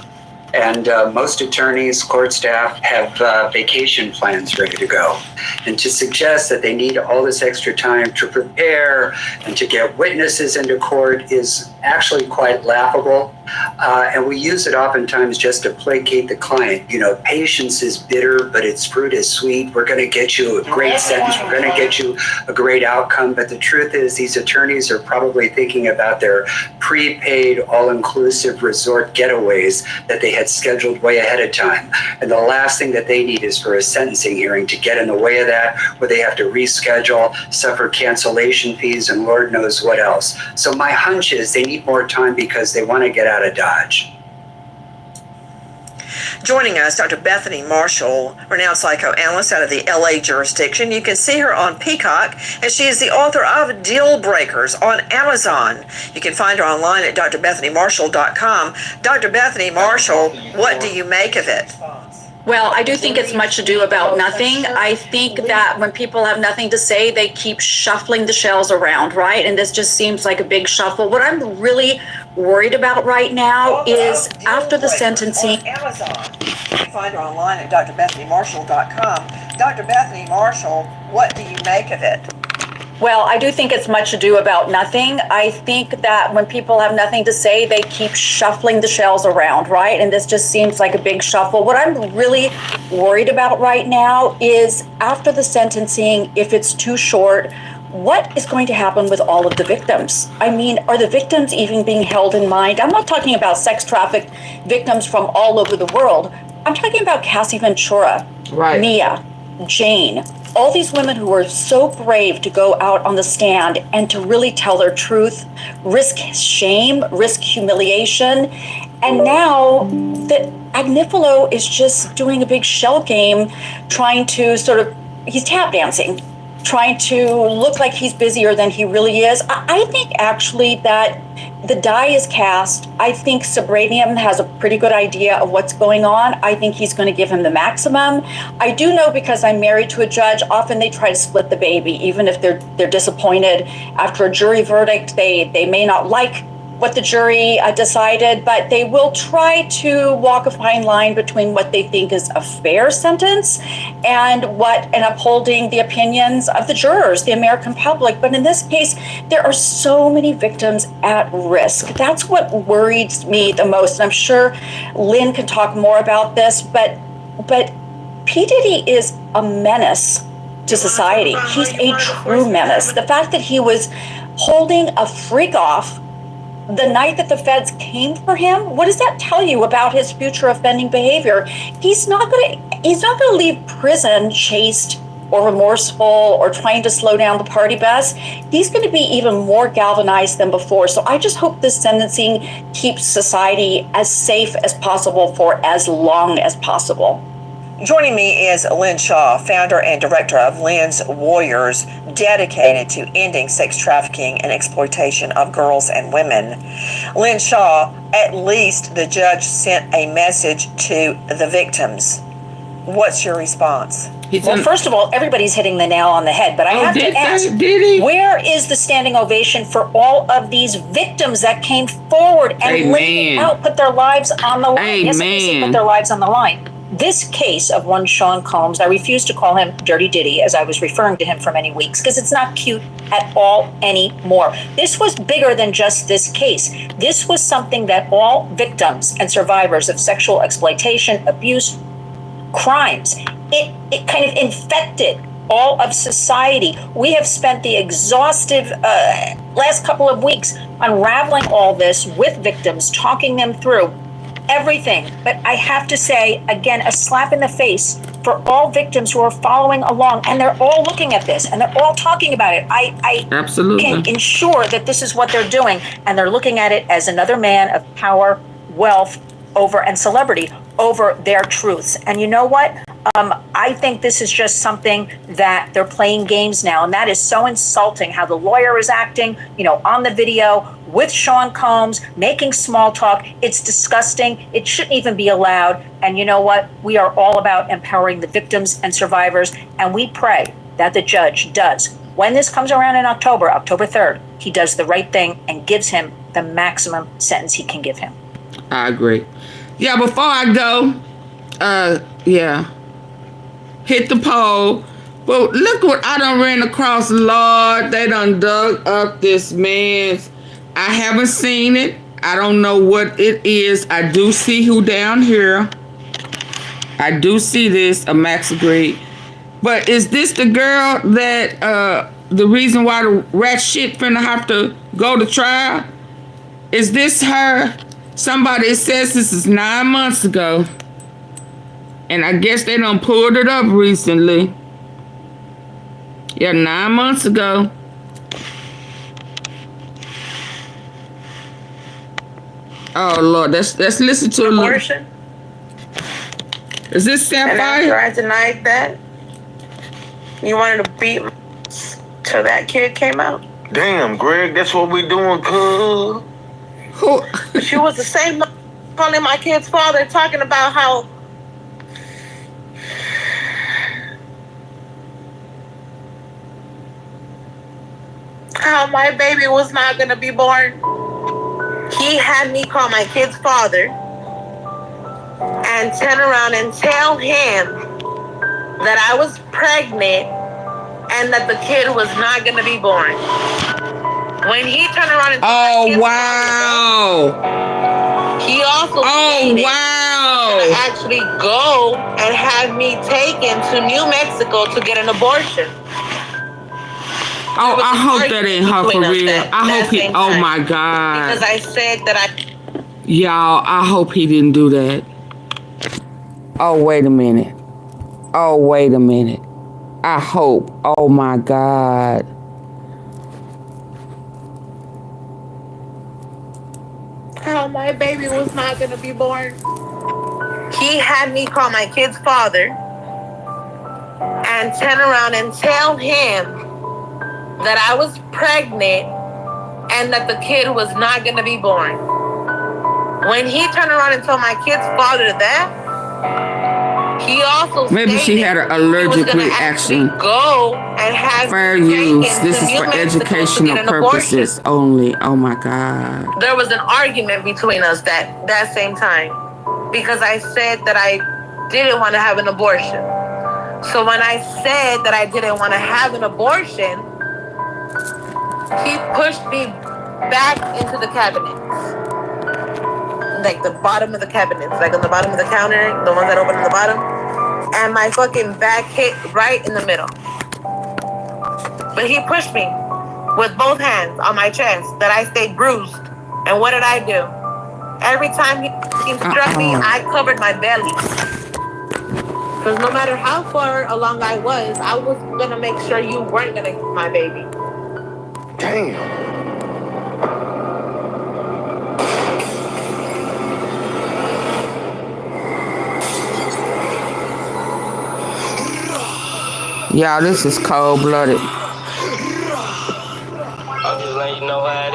Speaker 21: and most attorneys, court staff have vacation plans ready to go. And to suggest that they need all this extra time to prepare and to get witnesses into court is actually quite laughable. And we use it oftentimes just to placate the client. Patience is bitter, but its fruit is sweet. We're going to get you a great sentence. We're going to get you a great outcome. But the truth is, these attorneys are probably thinking about their prepaid, all-inclusive resort getaways that they had scheduled way ahead of time. And the last thing that they need is for a sentencing hearing to get in the way of that, where they have to reschedule, suffer cancellation fees, and Lord knows what else. So my hunch is they need more time because they want to get out of Dodge.
Speaker 20: Joining us, Dr. Bethany Marshall, renowned psychoanalyst out of the LA jurisdiction. You can see her on Peacock, and she is the author of Deal Breakers on Amazon. You can find her online at drbethanymarshall.com. Dr. Bethany Marshall, what do you make of it?
Speaker 22: Well, I do think it's much ado about nothing. I think that when people have nothing to say, they keep shuffling the shells around, right? And this just seems like a big shuffle. What I'm really worried about right now is after the sentencing.
Speaker 20: Amazon. You can find her online at drbethanymarshall.com. Dr. Bethany Marshall, what do you make of it?
Speaker 22: Well, I do think it's much ado about nothing. I think that when people have nothing to say, they keep shuffling the shells around, right? And this just seems like a big shuffle. What I'm really worried about right now is after the sentencing, if it's too short, what is going to happen with all of the victims? I mean, are the victims even being held in mind? I'm not talking about sex trafficked victims from all over the world. I'm talking about Cassie Ventura, right. Mia, Jane, all these women who were so brave to go out on the stand and to really tell their truth, risk shame, risk humiliation. And now that Agnifilo is just doing a big shell game, trying to he's tap dancing. trying to look like he's busier than he really is. I think actually that the die is cast. I think Sabranium has a pretty good idea of what's going on. I think he's going to give him the maximum. I do know, because I'm married to a judge, often they try to split the baby, even if they're disappointed after a jury verdict. They may not like what the jury decided, but they will try to walk a fine line between what they think is a fair sentence and upholding the opinions of the jurors, the American public. But in this case, there are so many victims at risk. That's what worries me the most. And I'm sure Lynn can talk more about this, but P. Diddy is a menace to society. He's a true menace. The fact that he was holding a freak off the night that the feds came for him, what does that tell you about his future offending behavior? He's not going to leave prison chased or remorseful or trying to slow down the party bus. He's going to be even more galvanized than before. So I just hope this sentencing keeps society as safe as possible for as long as possible.
Speaker 20: Joining me is Lynn Shaw, founder and director of Lynn's Warriors, dedicated to ending sex trafficking and exploitation of girls and women. Lynn Shaw, at least the judge sent a message to the victims. What's your response?
Speaker 5: Well, first of all, everybody's hitting the nail on the head, but I have to ask, where is the standing ovation for all of these victims that came forward and laid out, put their lives on the line? Yes, they put their lives on the line. This case of one Sean Combs, I refuse to call him Dirty Diddy, as I was referring to him for many weeks, because it's not cute at all anymore. This was bigger than just this case. This was something that all victims and survivors of sexual exploitation, abuse, crimes, it kind of infected all of society. We have spent the exhaustive last couple of weeks unraveling all this with victims, talking them through everything. But I have to say, again, a slap in the face for all victims who are following along, and they're all looking at this and they're all talking about it. I
Speaker 1: Absolutely
Speaker 5: can ensure that this is what they're doing, and they're looking at it as another man of power, wealth, and celebrity over their truths. And you know what? I think this is just something that they're playing games now, and that is so insulting how the lawyer is acting, on the video with Sean Combs, making small talk. It's disgusting. It shouldn't even be allowed. And you know what? We are all about empowering the victims and survivors, and we pray that the judge does, when this comes around in October 3rd, he does the right thing and gives him the maximum sentence he can give him.
Speaker 1: I agree. Yeah, before I go, hit the poll. Well, look what I done ran across, Lord. They done dug up this man's. I haven't seen it. I don't know what it is. I do see who down here. I do see this, a Max agreed. But is this the girl that, the reason why the rat shit finna have to go to trial? Is this her? Somebody says this is 9 months ago. And I guess they done pulled it up recently. Yeah, 9 months ago. Oh Lord, let's listen to
Speaker 2: abortion.
Speaker 1: Is this Sapphire?
Speaker 2: And after I denied that, you wanted to beat me till that kid came out.
Speaker 3: Damn, Greg, that's what we doing, cuz.
Speaker 1: Who?
Speaker 2: She was the same calling my kid's father, talking about how my baby was not gonna be born. He had me call my kid's father and turn around and tell him that I was pregnant and that the kid was not gonna be born. When he turned around and
Speaker 1: oh wow,
Speaker 2: father, he also actually go and have me taken to New Mexico to get an abortion.
Speaker 1: Oh, I hope that ain't her for real. I hope he. Oh my God.
Speaker 2: Because I said that
Speaker 1: Y'all, I hope he didn't do that. Oh wait a minute. Oh wait a minute. I hope. Oh my God.
Speaker 2: How my baby was not gonna be born. He had me call my kid's father and turn around and tell him that I was pregnant and that the kid was not going to be born. When he turned around and told my kid's father that, he also
Speaker 1: maybe she had an allergic reaction.
Speaker 2: Go and have
Speaker 1: fair use. This is for educational purposes only. Oh my God.
Speaker 2: There was an argument between us that same time because I said that I didn't want to have an abortion. So when I said that I didn't want to have an abortion, he pushed me back into the cabinets. Like the bottom of the cabinets, like on the bottom of the counter, the ones that open on the bottom. And my fucking back hit right in the middle. But he pushed me with both hands on my chest that I stayed bruised. And what did I do? Every time he struck me, I covered my belly. Because no matter how far along I was going to make sure you weren't going to get my baby.
Speaker 3: Damn.
Speaker 1: Y'all, this is cold-blooded.
Speaker 6: I'm just letting you know how it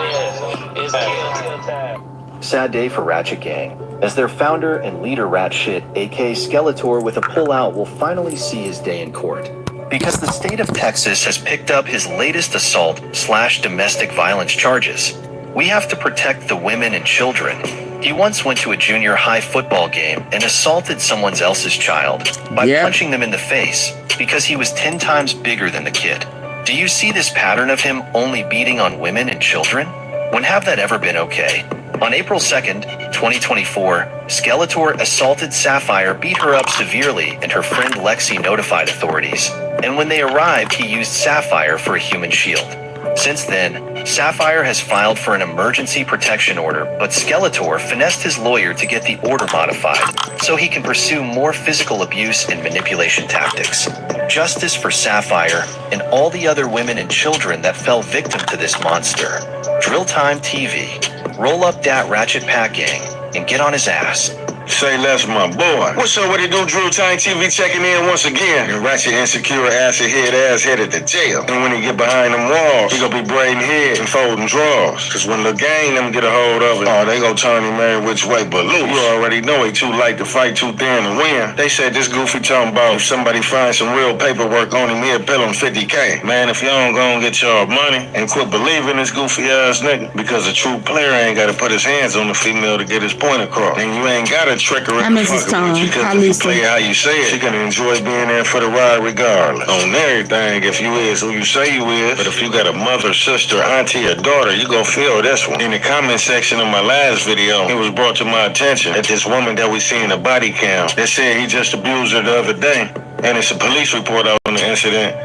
Speaker 6: is. It's kill time.
Speaker 10: Sad day for Ratchet Gang, as their founder and leader Ratshit, aka Skeletor with a pullout, will finally see his day in court. Because the state of Texas has picked up his latest assault/domestic violence charges. We have to protect the women and children. He once went to a junior high football game and assaulted someone else's child by punching them in the face because he was 10 times bigger than the kid. Do you see this pattern of him only beating on women and children? When have that ever been okay? On April 2nd, 2024, Skeletor assaulted Sapphire, beat her up severely, and her friend Lexi notified authorities. And when they arrived, he used Sapphire for a human shield. Since then, Sapphire has filed for an emergency protection order, but Skeletor finessed his lawyer to get the order modified so he can pursue more physical abuse and manipulation tactics. Justice for Sapphire and all the other women and children that fell victim to this monster. Drill Time TV. Roll up that Ratchet Pack Gang and get on his ass.
Speaker 3: Say less, my boy. What's up? What it do? Drill Time TV checking in once again. And Ratchet insecure acid head ass headed to jail. And when he get behind them walls, he gonna be braiding heads and folding drawers. Cause when the gang them get a hold of it, oh, they gonna turn him every which way but loose. You already know he too light to fight, too thin to win. They said this goofy talking about if somebody finds some real paperwork on him, he'll bill him $50K. Man, if y'all don't go and get y'all money and quit believing this goofy ass nigga, because a true player ain't gotta put his hands on the female to get his point across. And you ain't gotta trick her into fucking with you, because if you play how you say it, she gonna enjoy being there for the ride regardless. On everything, if you is who you say you is, but if you got a mother, sister, auntie, or daughter, you gon' feel this one. In the comment section of my last video, it was brought to my attention that this woman that we see in the body cam, they said he just abused her the other day, and it's a police report out on the incident.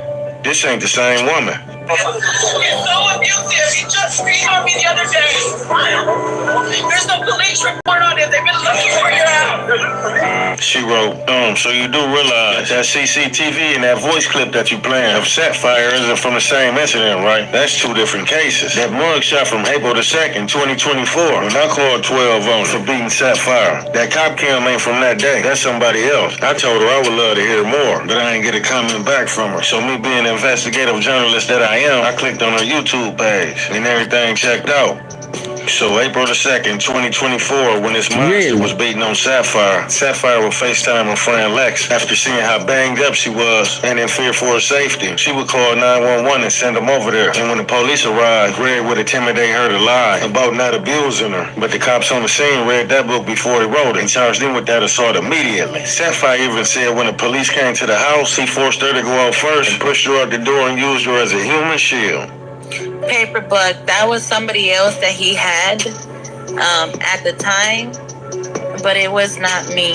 Speaker 3: This ain't the same woman.
Speaker 23: It's so abusive. He just beat on me the other day. There's no police report on it. They've been looking for your house.
Speaker 3: She wrote, so you do realize that CCTV and that voice clip that you playing of Sapphire isn't from the same incident, right? That's two different cases. That mugshot from April the 2nd, 2024, when I called 12 on for beating Sapphire. That cop cam ain't from that day. That's somebody else. I told her I would love to hear more, but I ain't get a comment back from her. So me being an investigative journalist that I clicked on her YouTube page and everything checked out. So April the 2nd, 2024, when this monster was beating on Sapphire, Sapphire would FaceTime her friend Lex after seeing how banged up she was and in fear for her safety. She would call 911 and send them over there. And when the police arrived, Greg would intimidate her to lie about not abusing her. But the cops on the scene read that book before he wrote it and charged him with that assault immediately. Sapphire even said when the police came to the house, he forced her to go out first and pushed her out the door and used her as a human shield.
Speaker 2: Paper book, that was somebody else that he had at the time, but it was not me.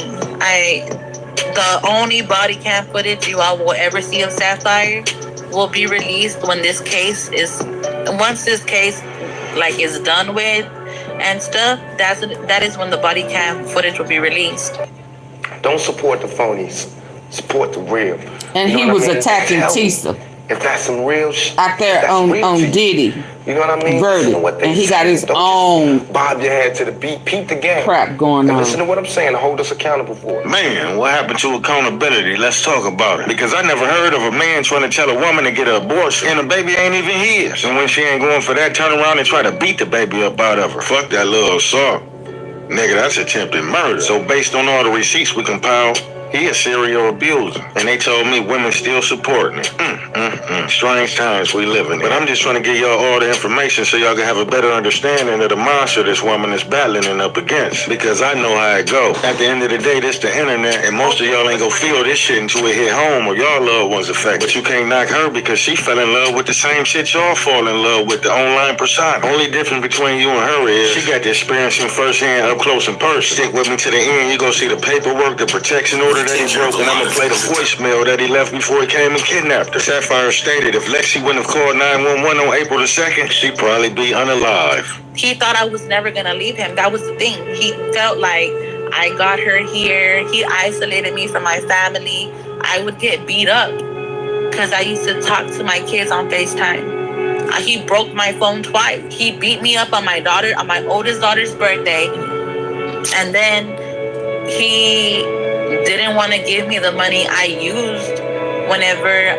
Speaker 2: The only body cam footage you all will ever see of Sapphire will be released when this case is, once this case like is done with and stuff, that is when the body cam footage will be released.
Speaker 3: Don't support the phonies, support the real.
Speaker 1: And he was attacking Tisa.
Speaker 3: If that's some real shit
Speaker 1: out there on Diddy.
Speaker 3: You know what I mean?
Speaker 1: verdict,
Speaker 3: And what they
Speaker 1: and he got
Speaker 3: say,
Speaker 1: his
Speaker 3: don't
Speaker 1: own
Speaker 3: just bob your head to the beat, peep the game.
Speaker 1: crap going
Speaker 3: And
Speaker 1: on.
Speaker 3: listen to what I'm saying, hold us accountable for it. Man, what happened to accountability? Let's talk about it. Because I never heard of a man trying to tell a woman to get an abortion and the baby ain't even his. And when she ain't going for that, turn around and try to beat the baby up out of her. Fuck that little assault. Nigga, that's attempted murder. So based on all the receipts we compiled, he a serial abuser. And they told me women still supporting it. Strange times we live in. But I'm just trying to give y'all all the information so y'all can have a better understanding of the monster this woman is battling and up against. Because I know how it go. At the end of the day, this the internet, and most of y'all ain't gonna feel this shit until it hit home or y'all loved ones affected. But you can't knock her because she fell in love with the same shit y'all fall in love with, the online persona. Only difference between you and her is she got the experience in firsthand, up close and personal. Stick with me to the end, you gonna see the paperwork, the protection order that he broke, and I'm gonna play the voicemail that he left before he came and kidnapped her. Sapphire stated if Lexi wouldn't have called 911 on April the 2nd, she'd probably be unalive.
Speaker 2: He thought I was never gonna leave him. That was the thing. He felt like I got her here. He isolated me from my family. I would get beat up because I used to talk to my kids on FaceTime. He broke my phone twice. He beat me up on my oldest daughter's birthday. And then he didn't want to give me the money I used whenever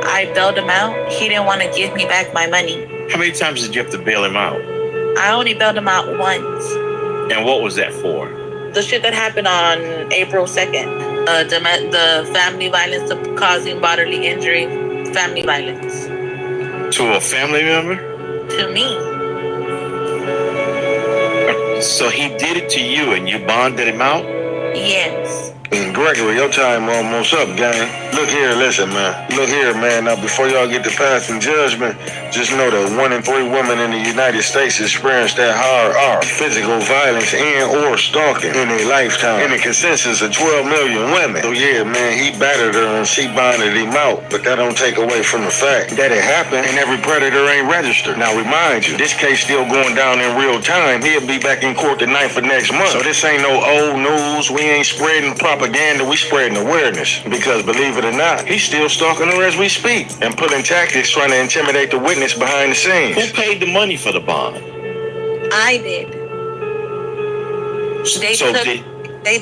Speaker 2: I bailed him out. He didn't want to give me back my money.
Speaker 4: How many times did you have to bail him out?
Speaker 2: I only bailed him out once.
Speaker 4: And what was that for?
Speaker 2: The shit that happened on April 2nd. The family violence causing bodily injury, family violence.
Speaker 4: To a family member?
Speaker 2: To me.
Speaker 4: So he did it to you and you bonded him out?
Speaker 2: Yes.
Speaker 3: Gregory, your time almost up, gang. Look here, listen, man. Look here, man. Now, before y'all get to passing judgment, just know that 1 in 3 women in the United States experience that hard R, physical violence and or stalking in their lifetime. And the consensus of 12 million women. So yeah, man, he battered her and she bonded him out. But that don't take away from the fact that it happened and every predator ain't registered. Now, remind you, this case still going down in real time. He'll be back in court the 9th of next month. So this ain't no old news. We ain't spreading propaganda. We spreading awareness. Because believe it or not, he's still stalking her as we speak and pulling tactics trying to intimidate the witness behind the scenes.
Speaker 4: Who paid the money for the bond?
Speaker 2: I did. They
Speaker 4: So
Speaker 2: took
Speaker 4: did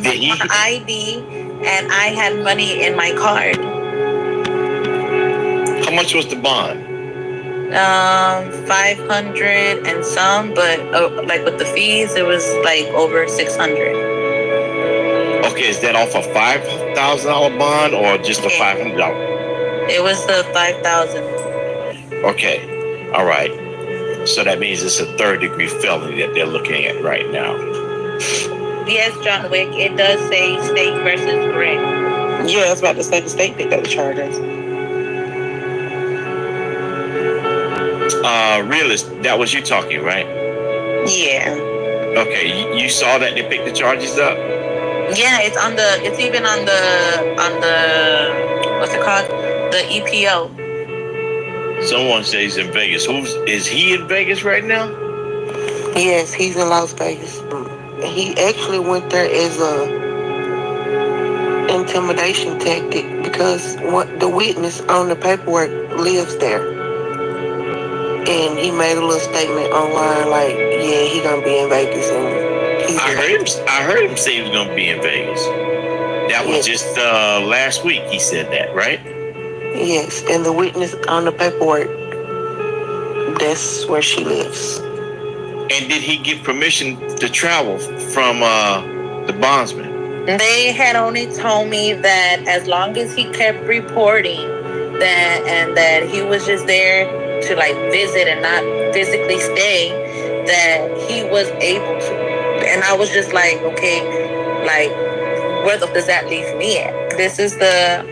Speaker 4: he?
Speaker 2: my ID and I had money in my card.
Speaker 4: How much was the bond?
Speaker 2: 500 and some, but like with the fees, it was like over 600.
Speaker 4: Okay, is that off a $5,000 bond or just a $500?
Speaker 2: It was the 5,000.
Speaker 4: Okay, all right. So that means it's a 3rd-degree felony that they're looking at right now.
Speaker 2: Yes, John Wick, it does say state versus Greg.
Speaker 7: Yeah, I was about to say the state picked up the charges.
Speaker 4: Realist, that was you talking, right?
Speaker 2: Yeah.
Speaker 4: Okay, you saw that they picked the charges up?
Speaker 2: Yeah, it's even on the what's it called? The EPO.
Speaker 4: Someone says he's in Vegas. Is he in Vegas right now?
Speaker 7: Yes, he's in Las Vegas. He actually went there as a intimidation tactic because the witness on the paperwork lives there. And he made a little statement online like, yeah, he gonna be in Vegas. And
Speaker 4: I heard him say he was gonna be in Vegas. That was just last week he said that, right?
Speaker 7: Yes, and the witness on the paperwork, that's where she lives.
Speaker 4: And did he get permission to travel from the bondsman?
Speaker 2: They had only told me that as long as he kept reporting that he was just there to like visit and not physically stay, that he was able to. And I was just like, okay, like, where the fuck does that leave me at? This is the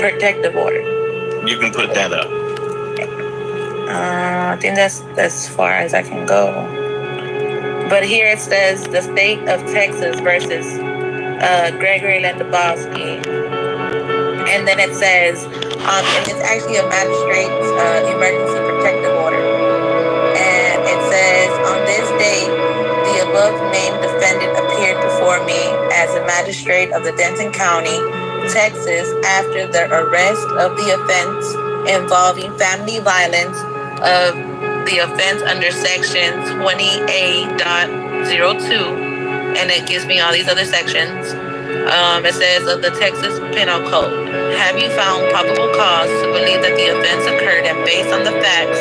Speaker 2: protective order.
Speaker 4: You can put that up.
Speaker 2: I think that's as far as I can go. But here it says the state of Texas versus Gregory Lendabowski. And then it says, and it's actually a magistrate's emergency protective order. And it says, on this date, the above named defendant appeared before me as a magistrate of the Denton County, Texas, after the arrest of the offense involving family violence of the offense under section 20A.02, and it gives me all these other sections. It says of the Texas Penal Code, have you found probable cause to believe that the offense occurred, and based on the facts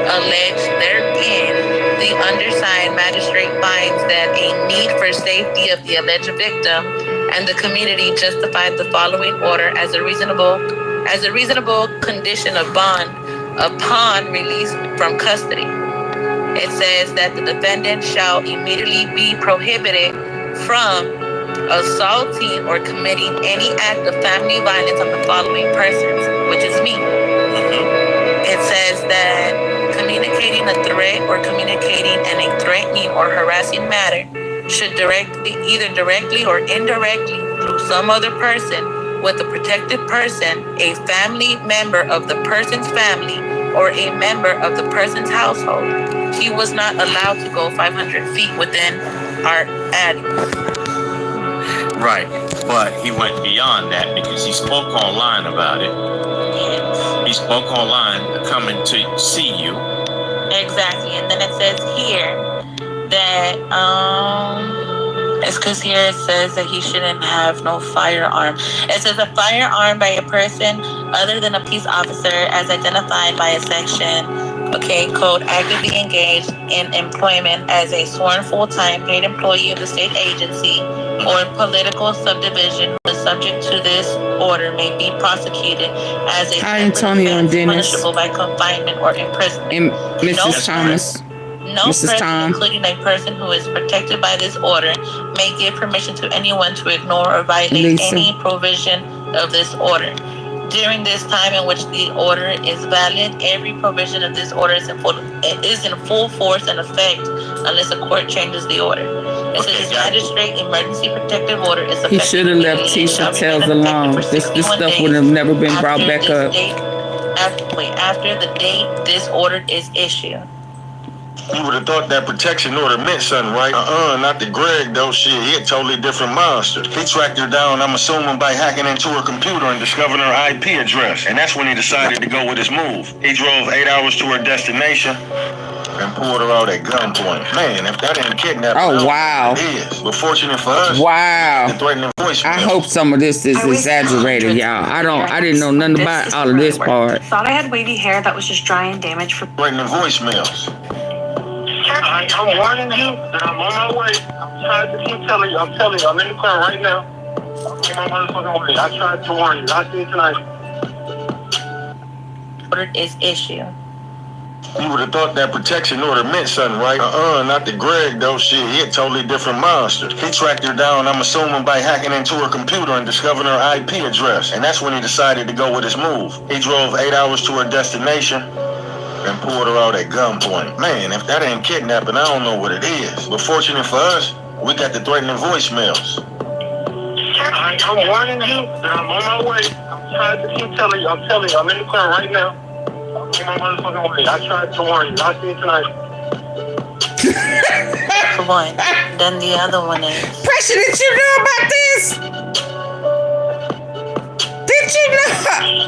Speaker 2: alleged therein, the undersigned magistrate finds that a need for safety of the alleged victim and the community justified the following order as a reasonable condition of bond upon release from custody. It says that the defendant shall immediately be prohibited from assaulting or committing any act of family violence on the following persons, which is me. It says that communicating a threat or communicating in a threatening or harassing manner should either directly or indirectly through some other person with a protected person, a family member of the person's family, or a member of the person's household. He was not allowed to go 500 feet within our address.
Speaker 4: Right, but he went beyond that because he spoke online about it.
Speaker 2: Yes.
Speaker 4: He spoke online coming to see you.
Speaker 2: Exactly, and then it says here that it's because here it says that he shouldn't have no firearm. It says a firearm by a person other than a police officer as identified by a section, code actively engaged in employment as a sworn full-time paid employee of the state agency or political subdivision who is subject to this order may be prosecuted as a
Speaker 1: Antonio and Dennis,
Speaker 2: punishable by confinement or imprisonment.
Speaker 1: and Mrs. Thomas.
Speaker 2: No
Speaker 1: Mrs.
Speaker 2: person,
Speaker 1: Tom.
Speaker 2: including a person who is protected by this order, may give permission to anyone to ignore or violate any provision of this order. During this time in which the order is valid, every provision of this order is in full force and effect unless a court changes the order. It says magistrate emergency protective order is effective.
Speaker 1: He should have left Tisha Tells alone. This stuff would have never been brought back up.
Speaker 2: After the date this order is issued.
Speaker 3: You would have thought that protection order meant something, right? Not the Greg, though. Shit, he a totally different monster. He tracked her down, I'm assuming, by hacking into her computer and discovering her IP address. And that's when he decided to go with his move. He drove 8 hours to her destination and pulled her out at gunpoint. Man, if that ain't kidnapping,
Speaker 1: oh, wow.
Speaker 3: It is. But fortunate for us,
Speaker 1: wow.
Speaker 3: the threatening voice.
Speaker 1: I hope some of this is exaggerated, y'all. I didn't know nothing about all of this part.
Speaker 18: Thought I had wavy hair that was just dry and damaged for
Speaker 3: threatening voicemails.
Speaker 11: I'm warning you that I'm on my way. I'm trying to keep telling you. I'm telling you, I'm in the car right now. I'm on my motherfucking way. I tried to warn you. I'll see you tonight.
Speaker 2: Order is issued.
Speaker 3: You would have thought that protection order meant something, right? Not the Greg, though. Shit, he a totally different monster. He tracked her down, I'm assuming, by hacking into her computer and discovering her IP address. And that's when he decided to go with his move. He drove 8 hours to her destination and pulled her out at gunpoint. Man, if that ain't kidnapping, I don't know what it is. But fortunate for us, we got the threatening voicemails.
Speaker 11: I'm warning you that I'm on my way. I'm trying to keep telling you. I'm telling you, I'm in the car right now. I'm on my motherfucking way. I tried to warn you. I'll see you tonight.
Speaker 2: One. Then the other one is.
Speaker 1: Pressure, did you know about this? Did you know?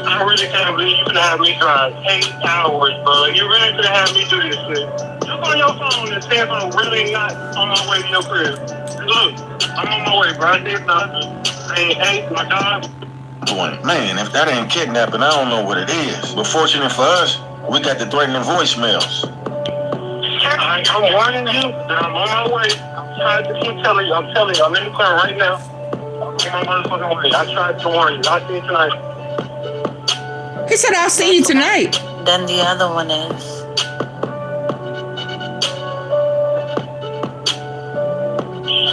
Speaker 11: I really can't believe you gonna have me drive 8 hours, bro. You really gonna have me do this shit. Look on your phone and see if I'm really not on my way to your crib. Look, I'm on my way, bro. I did nothing. Hey, my dog.
Speaker 3: Man, if that ain't kidnapping, I don't know what it is. But fortunate for us, we got the threatening voicemails.
Speaker 11: I'm warning you that I'm on my way. I'm trying to keep telling you. I'm telling you, I'm in the car right now. I'm on my motherfucking way. I tried to warn you. I'll see you tonight.
Speaker 1: He said, I'll see you tonight.
Speaker 2: Then the other one is.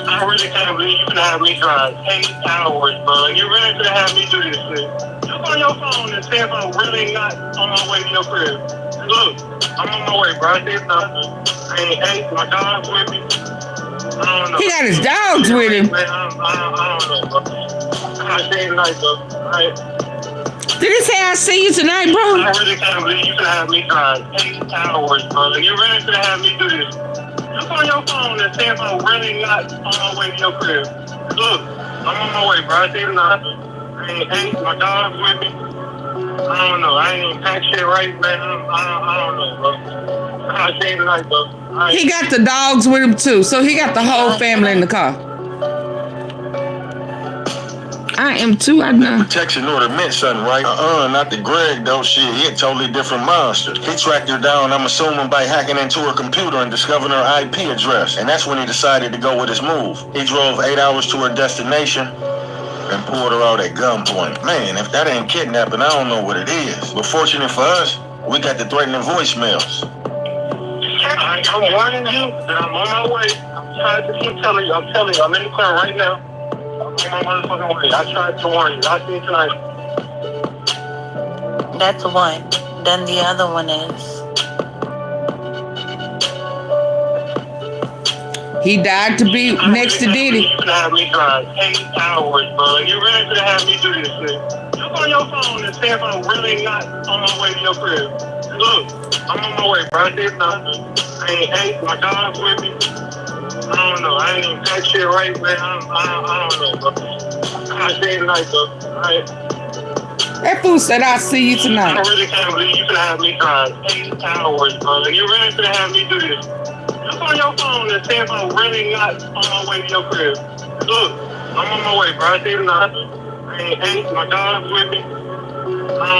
Speaker 11: I really can't believe you gonna have me drive 8 hours, bro. You really gonna have me do this shit. Look on your phone and see if I'm really not on my way to your crib. Look, I'm on my way, bro. I did nothing. Hey, my dog's with me. I don't know.
Speaker 1: He got his dogs with him.
Speaker 11: Man, I don't know, bro. I'll see you tonight, bro. All right.
Speaker 1: Did he say I'll see you tonight, bro?
Speaker 11: I really can't believe you gonna have me drive 8 hours, bro. You really gonna have me do this. Look on your phone and see if I'm really not on my way to your crib. Look, I'm on my way, bro. I see you tonight. Hey, my dog's with me. I I don't know. I ain't even pack shit right, man. I don't know, bro. I stayed tonight, bro.
Speaker 1: He got the dogs with him too, so he got the whole family in the car. I am too, I know.
Speaker 3: Protection order meant something, right? Not the Greg, though. Shit, he a totally different monster. He tracked her down, I'm assuming, by hacking into her computer and discovering her IP address. And that's when he decided to go with his move. He drove 8 hours to her destination and pulled her out at gunpoint. Man, if that ain't kidnapping, I don't know what it is. But fortunate for us, we got the threatening voicemails.
Speaker 11: I'm warning you that I'm on my way. I'm trying to keep telling you. I'm telling you. I'm in the car right now. I'm on my motherfucking way. I tried to warn you. I'll see you tonight.
Speaker 8: That's one. Then the other one is...
Speaker 1: He died to be next to Diddy.
Speaker 11: You could have me drive 8 hours, bro. You really could have me do this shit. Look on your phone and say if I'm really not on my way to your crib. Look, I'm on my way, bro. I did nothing. I ain't my dog's with me. I don't know. I ain't even pack shit right, man. I don't know, bro. I'll see you tonight, bro. Alright?
Speaker 1: That fool said, I'll see you tonight.
Speaker 11: I really can't believe you could have me drive 8 hours, bro. You really could have me do this. Look on your phone and say if I'm really not on my way to your crib. Look, I'm on my way, bro. I see you tonight. I ain't my dog's with me. I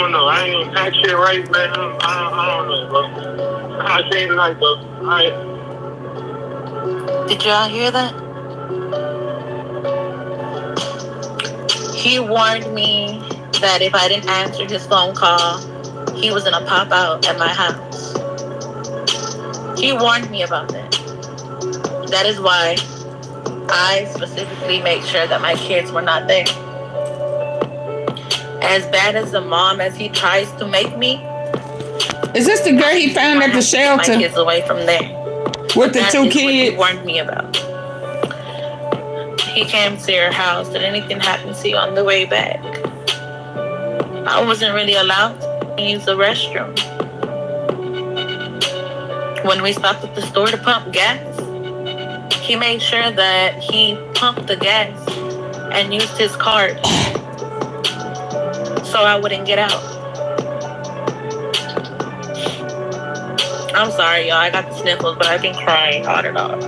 Speaker 11: don't know. I ain't even pack shit right, man. I don't know, bro. I'll see you tonight, bro. Alright?
Speaker 8: Did y'all hear that? He warned me that if I didn't answer his phone call, he was gonna pop out at my house. He warned me about that. That is why I specifically made sure that my kids were not there. As bad as a mom as he tries to make me.
Speaker 1: Is this the girl he found at the shelter?
Speaker 8: My kids away from there.
Speaker 1: With the two kids?
Speaker 8: What he warned me about. He came to your house. Did anything happen to you on the way back? I wasn't really allowed to use the restroom. When we stopped at the store to pump gas, he made sure that he pumped the gas and used his card so I wouldn't get out. I'm sorry, y'all. I got the sniffles, but I've been crying on and on.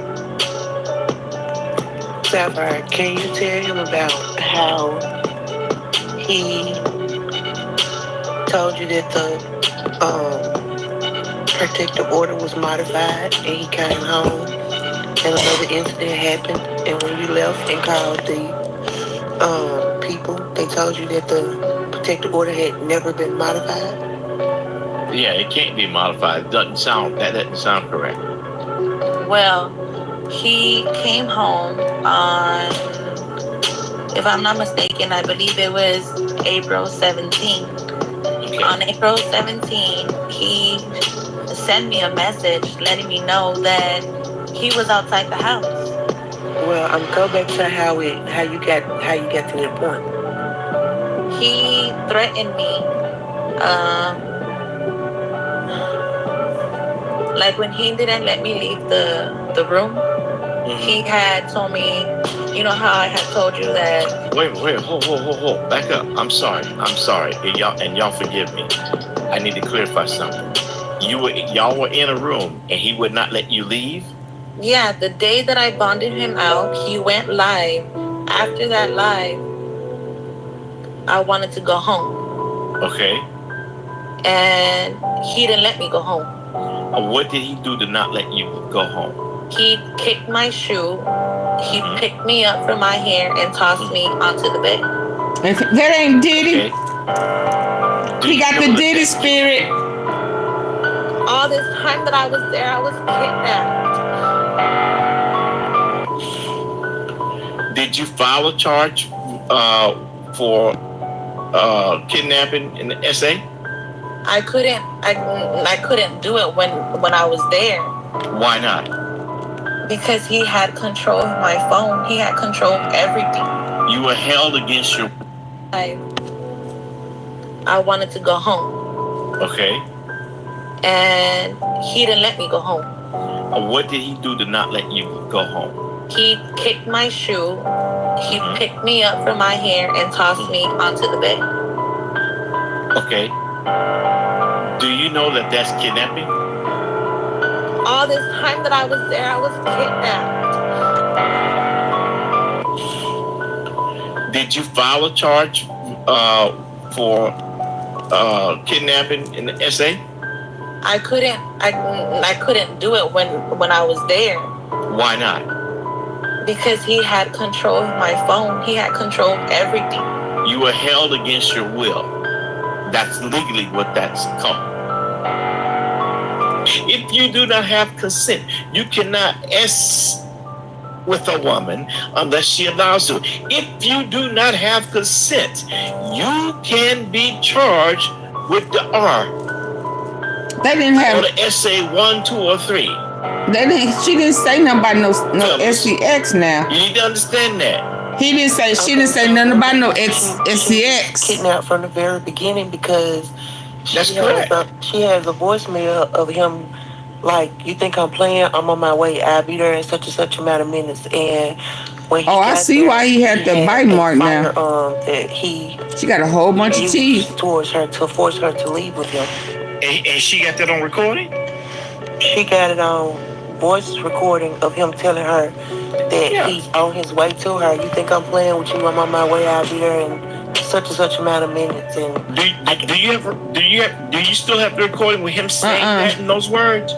Speaker 7: Sapphire, can you tell him about how he told you that the protective order was modified and he came home and another incident happened, and when you left and called the people, they told you that the protective order had never been modified?
Speaker 4: Yeah, it can't be modified. That doesn't sound correct.
Speaker 8: Well, he came home on, if I'm not mistaken, I believe it was April 17th. Okay. On April 17th, he sent me a message letting me know that he was outside the house.
Speaker 7: Well, go back to how you got to that point.
Speaker 8: He threatened me. Like when he didn't let me leave the room, he had told me, you know how I had told you that.
Speaker 4: Wait, hold. Back up. I'm sorry. And y'all forgive me. I need to clarify something. Y'all were in a room and he would not let you leave?
Speaker 8: Yeah, the day that I bonded him out, he went live. After that live, I wanted to go home.
Speaker 4: Okay.
Speaker 8: And he didn't let me go home.
Speaker 4: What did he do to not let you go home?
Speaker 8: He kicked my shoe. He picked me up from my hair and tossed me onto the bed.
Speaker 1: That ain't Diddy.
Speaker 4: Okay.
Speaker 1: He got the Diddy spirit.
Speaker 8: All this time that I was there, I was kidnapped.
Speaker 4: Did you file a charge for kidnapping in the SA?
Speaker 8: I couldn't do it when I was there.
Speaker 4: Why not?
Speaker 8: Because he had control of my phone. He had control of everything.
Speaker 4: You were held against your...
Speaker 8: I wanted to go home.
Speaker 4: Okay.
Speaker 8: And he didn't let me go home.
Speaker 4: What did he do to not let you go home?
Speaker 8: He kicked my shoe. He picked me up from my hair and tossed me onto the bed.
Speaker 4: Okay. Do you know that that's kidnapping?
Speaker 8: All this time that I was there, I was kidnapped.
Speaker 4: Did you file a charge for kidnapping in the SA?
Speaker 8: I couldn't do it when I was there.
Speaker 4: Why not?
Speaker 8: Because he had control of my phone. He had control of everything.
Speaker 4: You were held against your will. That's legally what that's called. If you do not have consent, you cannot S with a woman unless she allows you. If you do not have consent, you can be charged with the R.
Speaker 1: They didn't have
Speaker 4: or the SA 1, 2, or 3.
Speaker 1: She didn't say nothing about no S3X now.
Speaker 4: You need to understand that.
Speaker 1: He didn't say. She didn't say nothing about no S3X.
Speaker 7: Kidnapped from the very beginning because she has a voicemail of him. Like, you think I'm playing? I'm on my way. I'll be there in such and such amount of minutes. And when he
Speaker 1: I see why he had the bite mark now.
Speaker 7: That
Speaker 1: she got a whole bunch of teeth
Speaker 7: towards her to force her to leave with him.
Speaker 4: And she got that on recording?
Speaker 7: She got it on voice recording of him telling her that he's on his way to her. You think I'm playing with you? I'm on my way. I'll be there in such and such amount of minutes. And
Speaker 4: do you still have the recording with him saying that in those words?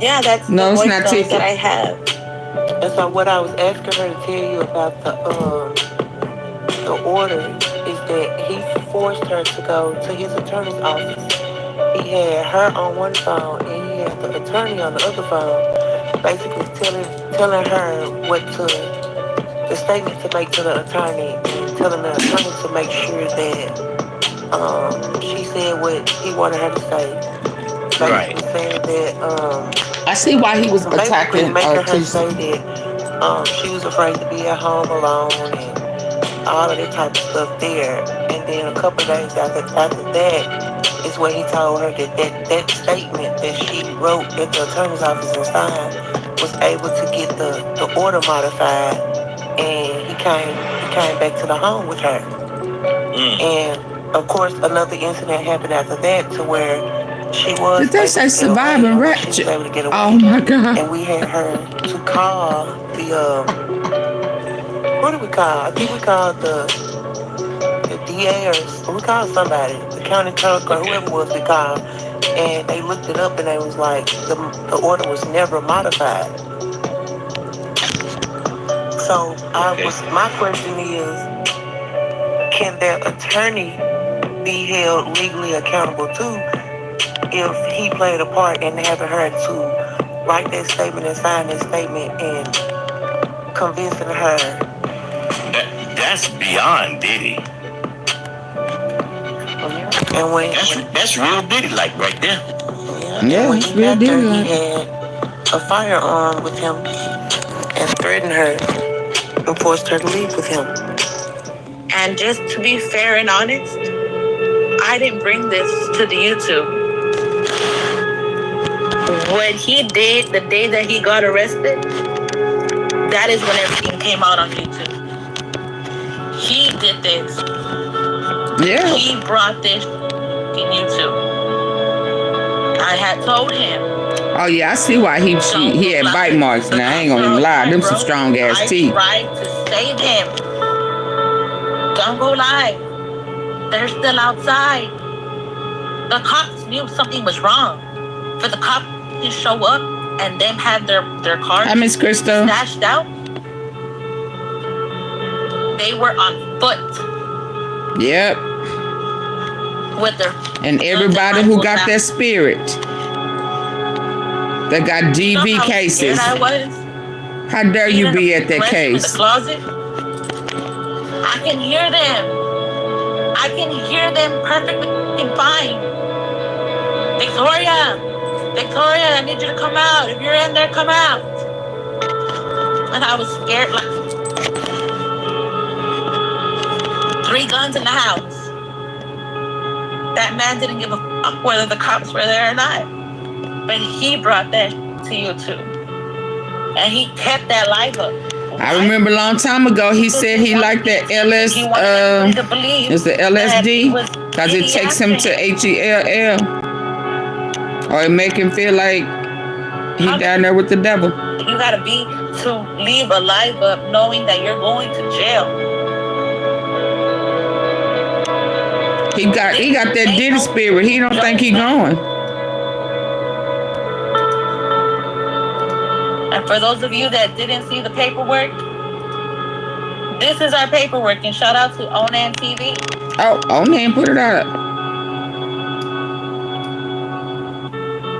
Speaker 8: Yeah, that's the voice notes that I have.
Speaker 7: And so what I was asking her to tell you about the order is that he forced her to go to his attorney's office. He had her on one phone and he had the attorney on the other phone, basically telling her the statement to make to the attorney, and telling the attorney to make sure that she said what he wanted her to say. Basically saying that
Speaker 1: I see why he was attacking
Speaker 7: making her say that she was afraid to be at home alone and all of that type of stuff there. And then a couple of days after that is when he told her that statement that she wrote at the attorney's office and signed was able to get the order modified, and he came back to the home with her. And of course another incident happened after that to where she was
Speaker 1: Did they say surviving ratchet? Oh my God.
Speaker 7: And we had her to call the what do we call? I think we called the DA or we called somebody, the county clerk or whoever it was we called, and they looked it up and they was like the order was never modified. So my question is, can their attorney be held legally accountable too if he played a part in having her to write that statement and sign that statement and convincing her?
Speaker 4: That's beyond Diddy.
Speaker 7: And when
Speaker 4: that's real Diddy like right there.
Speaker 1: Yeah, it's real Diddy like.
Speaker 7: He had a firearm with him and threatened her and forced her to leave with him.
Speaker 8: And just to be fair and honest, I didn't bring this to the YouTube. What he did the day that he got arrested, that is when everything came out on YouTube. He did this.
Speaker 1: Yeah.
Speaker 8: He brought this in YouTube. I had told him.
Speaker 1: Oh yeah, I see why he had bite marks now. I ain't gonna even lie. Them some strong ass teeth.
Speaker 8: I tried to save him. Don't go live. They're still outside. The cops knew something was wrong. For the cops to show up and them have their cars stashed out. They were on foot.
Speaker 1: Yep.
Speaker 8: With their
Speaker 1: and everybody who got that spirit. That got DV cases. How dare you be at that case?
Speaker 8: In the closet. I can hear them. I can hear them perfectly fine. Victoria, I need you to come out. If you're in there, come out. And I was scared like 3 guns in the house. That man didn't give a fuck whether the cops were there or not. But he brought that to YouTube. And he kept that live up.
Speaker 1: I remember a long time ago he said he liked that it's the LSD because it takes him to HELL, or it make him feel like he down there with the devil.
Speaker 8: You gotta be to leave a life up knowing that you're going to jail.
Speaker 1: He got that Diddy spirit. He don't think he going.
Speaker 8: And for those of you that didn't see the paperwork, this is our paperwork. And shout out to AunTeaFee.
Speaker 1: Oh, Onan put it out.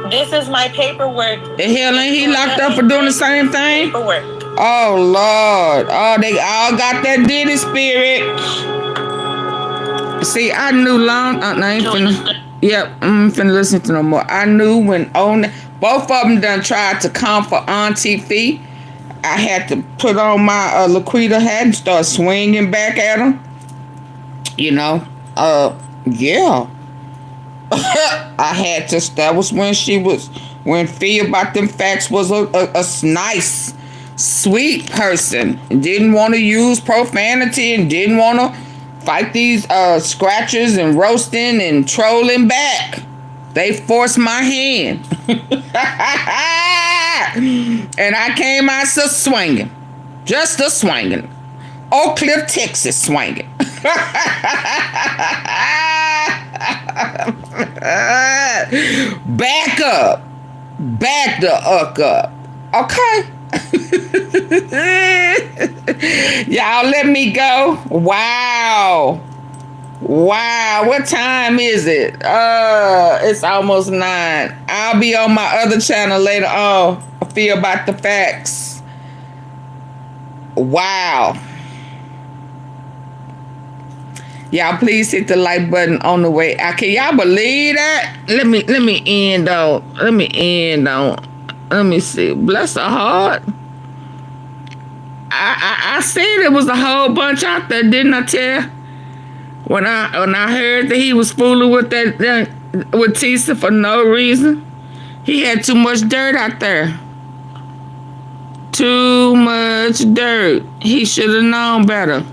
Speaker 8: This is my paperwork.
Speaker 1: The hell ain't he locked up for doing the same thing?
Speaker 8: Paperwork.
Speaker 1: Oh Lord. Oh, they all got that Diddy spirit. See, I knew long. I ain't finna. Yep, I'm finna listen to no more. I knew when both of them done tried to come for AunTeaFee. I had to put on my Laquita hat and start swinging back at them. You know, yeah. I had to. That was when when Fee about them facts was a nice, sweet person. Didn't want to use profanity and didn't want to fight these scratchers and roasting and trolling back. They forced my hand. And I came out swinging. Just a swinging. Oak Cliff, Texas swinging. Back up. Back the up. Okay. Y'all let me go. Wow. What time is it? It's almost 9. I'll be on my other channel later on. I feel about the facts. Wow. Y'all please hit the like button on the way out. Can y'all believe that? Let me end on. Let me see. Bless her heart. I said it was a whole bunch out there, didn't I tell? When I heard that he was fooling with with Tisa for no reason. He had too much dirt out there. Too much dirt. He should have known better.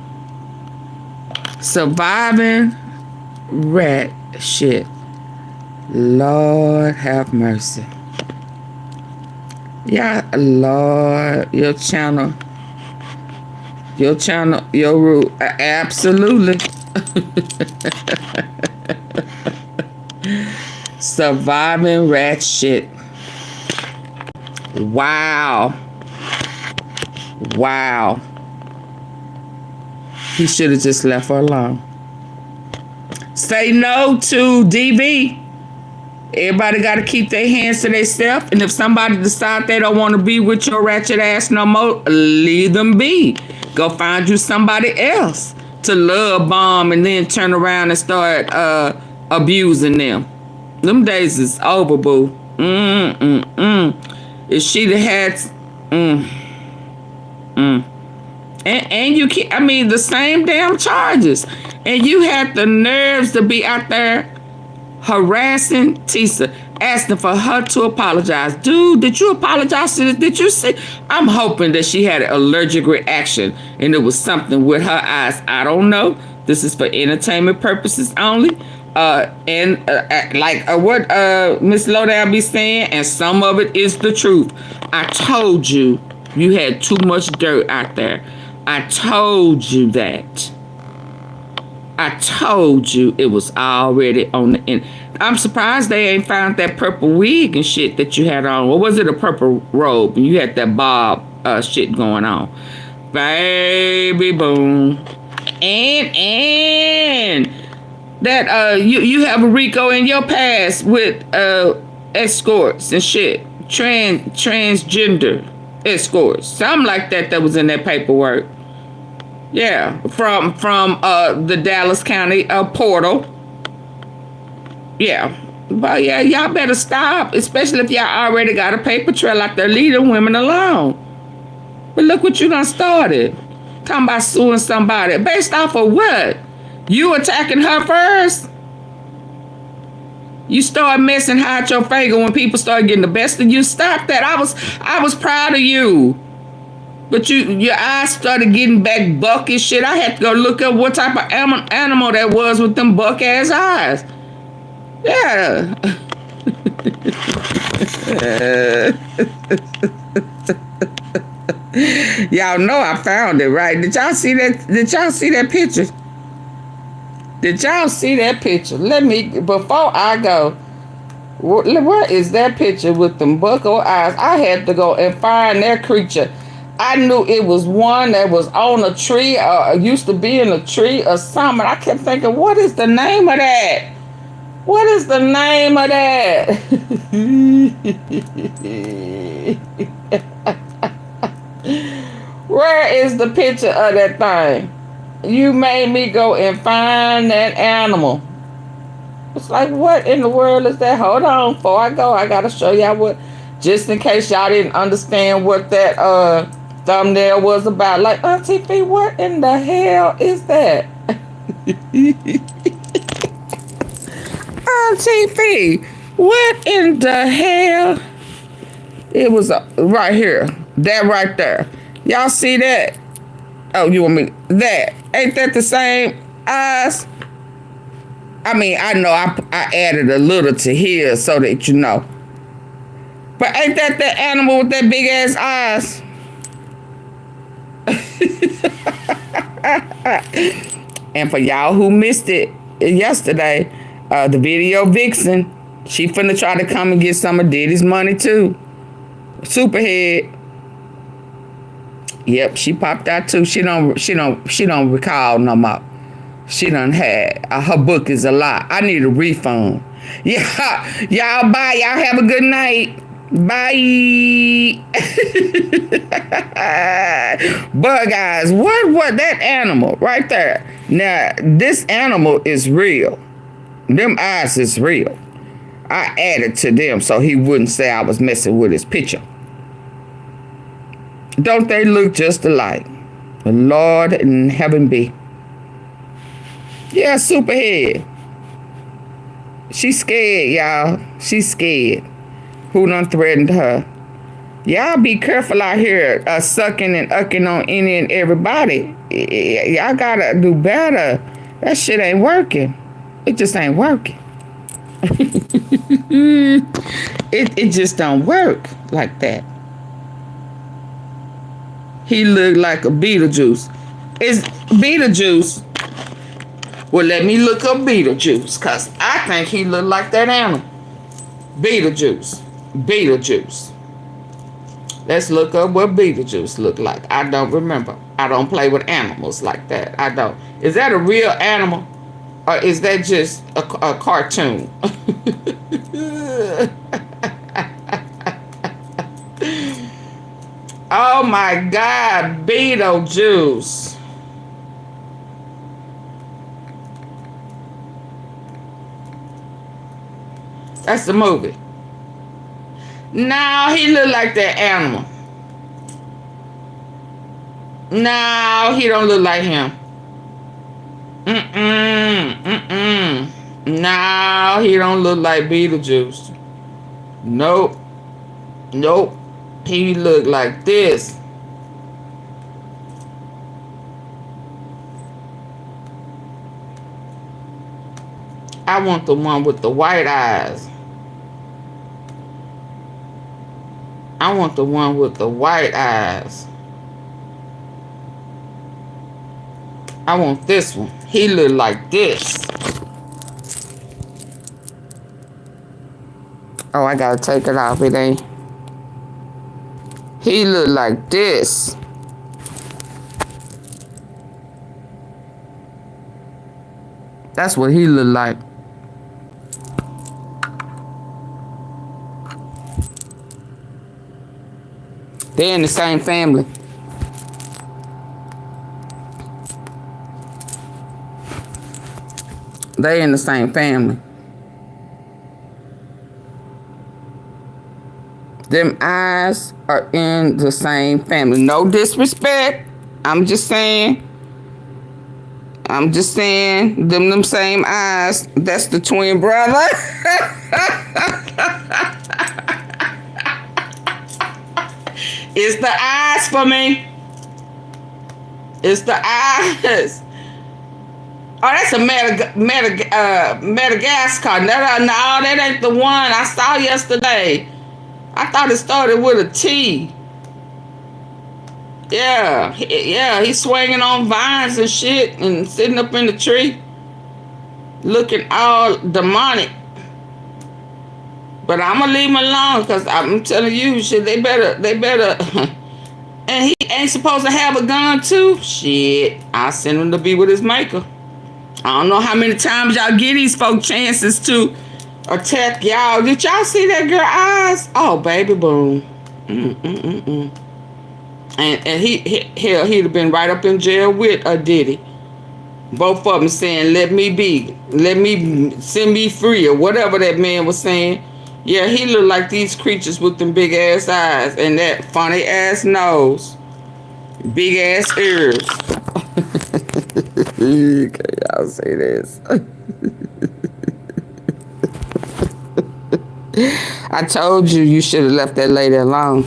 Speaker 1: Surviving rat shit. Lord have mercy. Yeah, Lord, your channel, your root, absolutely. Surviving rat shit. Wow. He should have just left her alone. Say no to DV. Everybody got to keep their hands to themselves. And if somebody decide they don't want to be with your ratchet ass no more, leave them be. Go find you somebody else to love bomb and then turn around and start abusing them. Them days is over, boo. If she'd have had... And you can't, I mean, the same damn charges. And you had the nerves to be out there harassing Tisa, asking for her to apologize. Dude, did you apologize to this? Did you say? I'm hoping that she had an allergic reaction and it was something with her eyes. I don't know. This is for entertainment purposes only. What Miss Lowdown be saying, and some of it is the truth. I told you had too much dirt out there. I told you that. I told you it was already on the end. I'm surprised they ain't found that purple wig and shit that you had on. Or was it a purple robe and you had that bob shit going on? Baby boom. And that you have a Rico in your past with escorts and shit. Transgender escorts. Something like that was in that paperwork. Yeah, from the Dallas County portal. Yeah, but yeah, y'all better stop, especially if y'all already got a paper trail out there leading women alone. But look what you done started. Talking about suing somebody. Based off of what? You attacking her first? You start messing hide your finger when people start getting the best of you. Stop that. I was proud of you. But your eyes started getting back buck and shit. I had to go look up what type of animal that was with them buck ass eyes. Yeah. Y'all know I found it, right? Did y'all see that? Did y'all see that picture? Did y'all see that picture? Let me, before I go, where is that picture with them bucko eyes? I had to go and find that creature. I knew it was one that was on a tree or used to be in a tree or something. I kept thinking, what is the name of that? What is the name of that? Where is the picture of that thing? You made me go and find that animal. It's like, what in the world is that? Hold on, before I go, I gotta show y'all what, just in case y'all didn't understand what that thumbnail was about. Like, AunTeaFee, what in the hell is that? AunTeaFee, what in the hell? It was right here. That right there. Y'all see that? Oh, you want me? That. Ain't that the same eyes? I mean, I know I added a little to here so that you know. But ain't that the animal with that big ass eyes? And for y'all who missed it yesterday, the video vixen, she finna try to come and get some of Diddy's money too. Superhead. Yep, she popped out too. She don't recall no more. She done had her book is a lie. I need a refund. Yeah, y'all bye. Y'all have a good night. Bye. But guys, what that animal right there? Now this animal is real. Them eyes is real. I added to them so he wouldn't say I was messing with his picture. Don't they look just alike? The Lord in heaven be. Yeah, Superhead. She's scared, y'all. She's scared. Who done threatened her? Y'all be careful out here sucking and ucking on any and everybody. Y'all gotta do better. That shit ain't working. It just ain't working. It just don't work like that. He looked like a Beetlejuice. Is Beetlejuice? Well, let me look up Beetlejuice, because I think he looked like that animal. Beetlejuice. Beetlejuice. Let's look up what Beetlejuice looked like. I don't remember. I don't play with animals like that. I don't. Is that a real animal? Or is that just a cartoon? Oh my God, Beetlejuice. That's the movie. No, he look like that animal. No, he don't look like him. No, he don't look like Beetlejuice. Nope. Nope. He look like this. I want the one with the white eyes. I want the one with the white eyes. I want this one. He look like this. Oh, I gotta take it off. It ain't. He look like this. That's what he look like. They're in the same family. They in the same family. Them eyes are in the same family. No disrespect. I'm just saying. Them same eyes. That's the twin brother. It's the eyes for me. It's the eyes. Oh, that's a Madagascar. No, that ain't the one I saw yesterday. I thought it started with a T. Yeah, he's swinging on vines and shit and sitting up in the tree, looking all demonic. But I'm gonna leave him alone because I'm telling you, shit, they better. And he ain't supposed to have a gun too. Shit, I'll send him to be with his maker. I don't know how many times y'all give these folk chances to attack y'all. Did y'all see that girl eyes? Oh, baby, boom. And he'd have been right up in jail with Diddy. Both of them saying, let me be. Send me free, or whatever that man was saying. Yeah, he looked like these creatures with them big ass eyes and that funny ass nose. Big ass ears. Okay, y'all say this. I told you should have left that lady alone.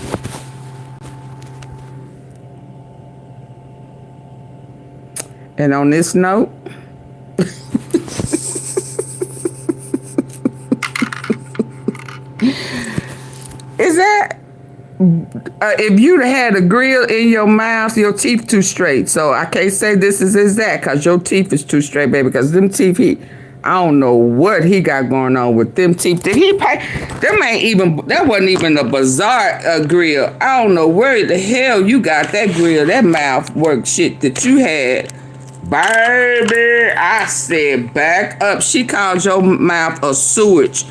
Speaker 1: And on this note, is that if you'd had a grill in your mouth, your teeth too straight. So I can't say this is exact because your teeth is too straight, baby. Because them teeth, I don't know what he got going on with them teeth. Did he pay? That wasn't even a bizarre grill. I don't know where the hell you got that grill, that mouth work shit that you had. Baby, I said back up. She called your mouth a sewage.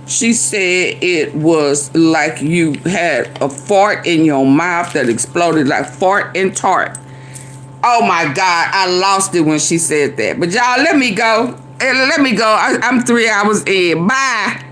Speaker 1: She said it was like you had a fart in your mouth that exploded like fart and tart. Oh my God, I lost it when she said that. But y'all, let me go. I'm 3 hours in. Bye.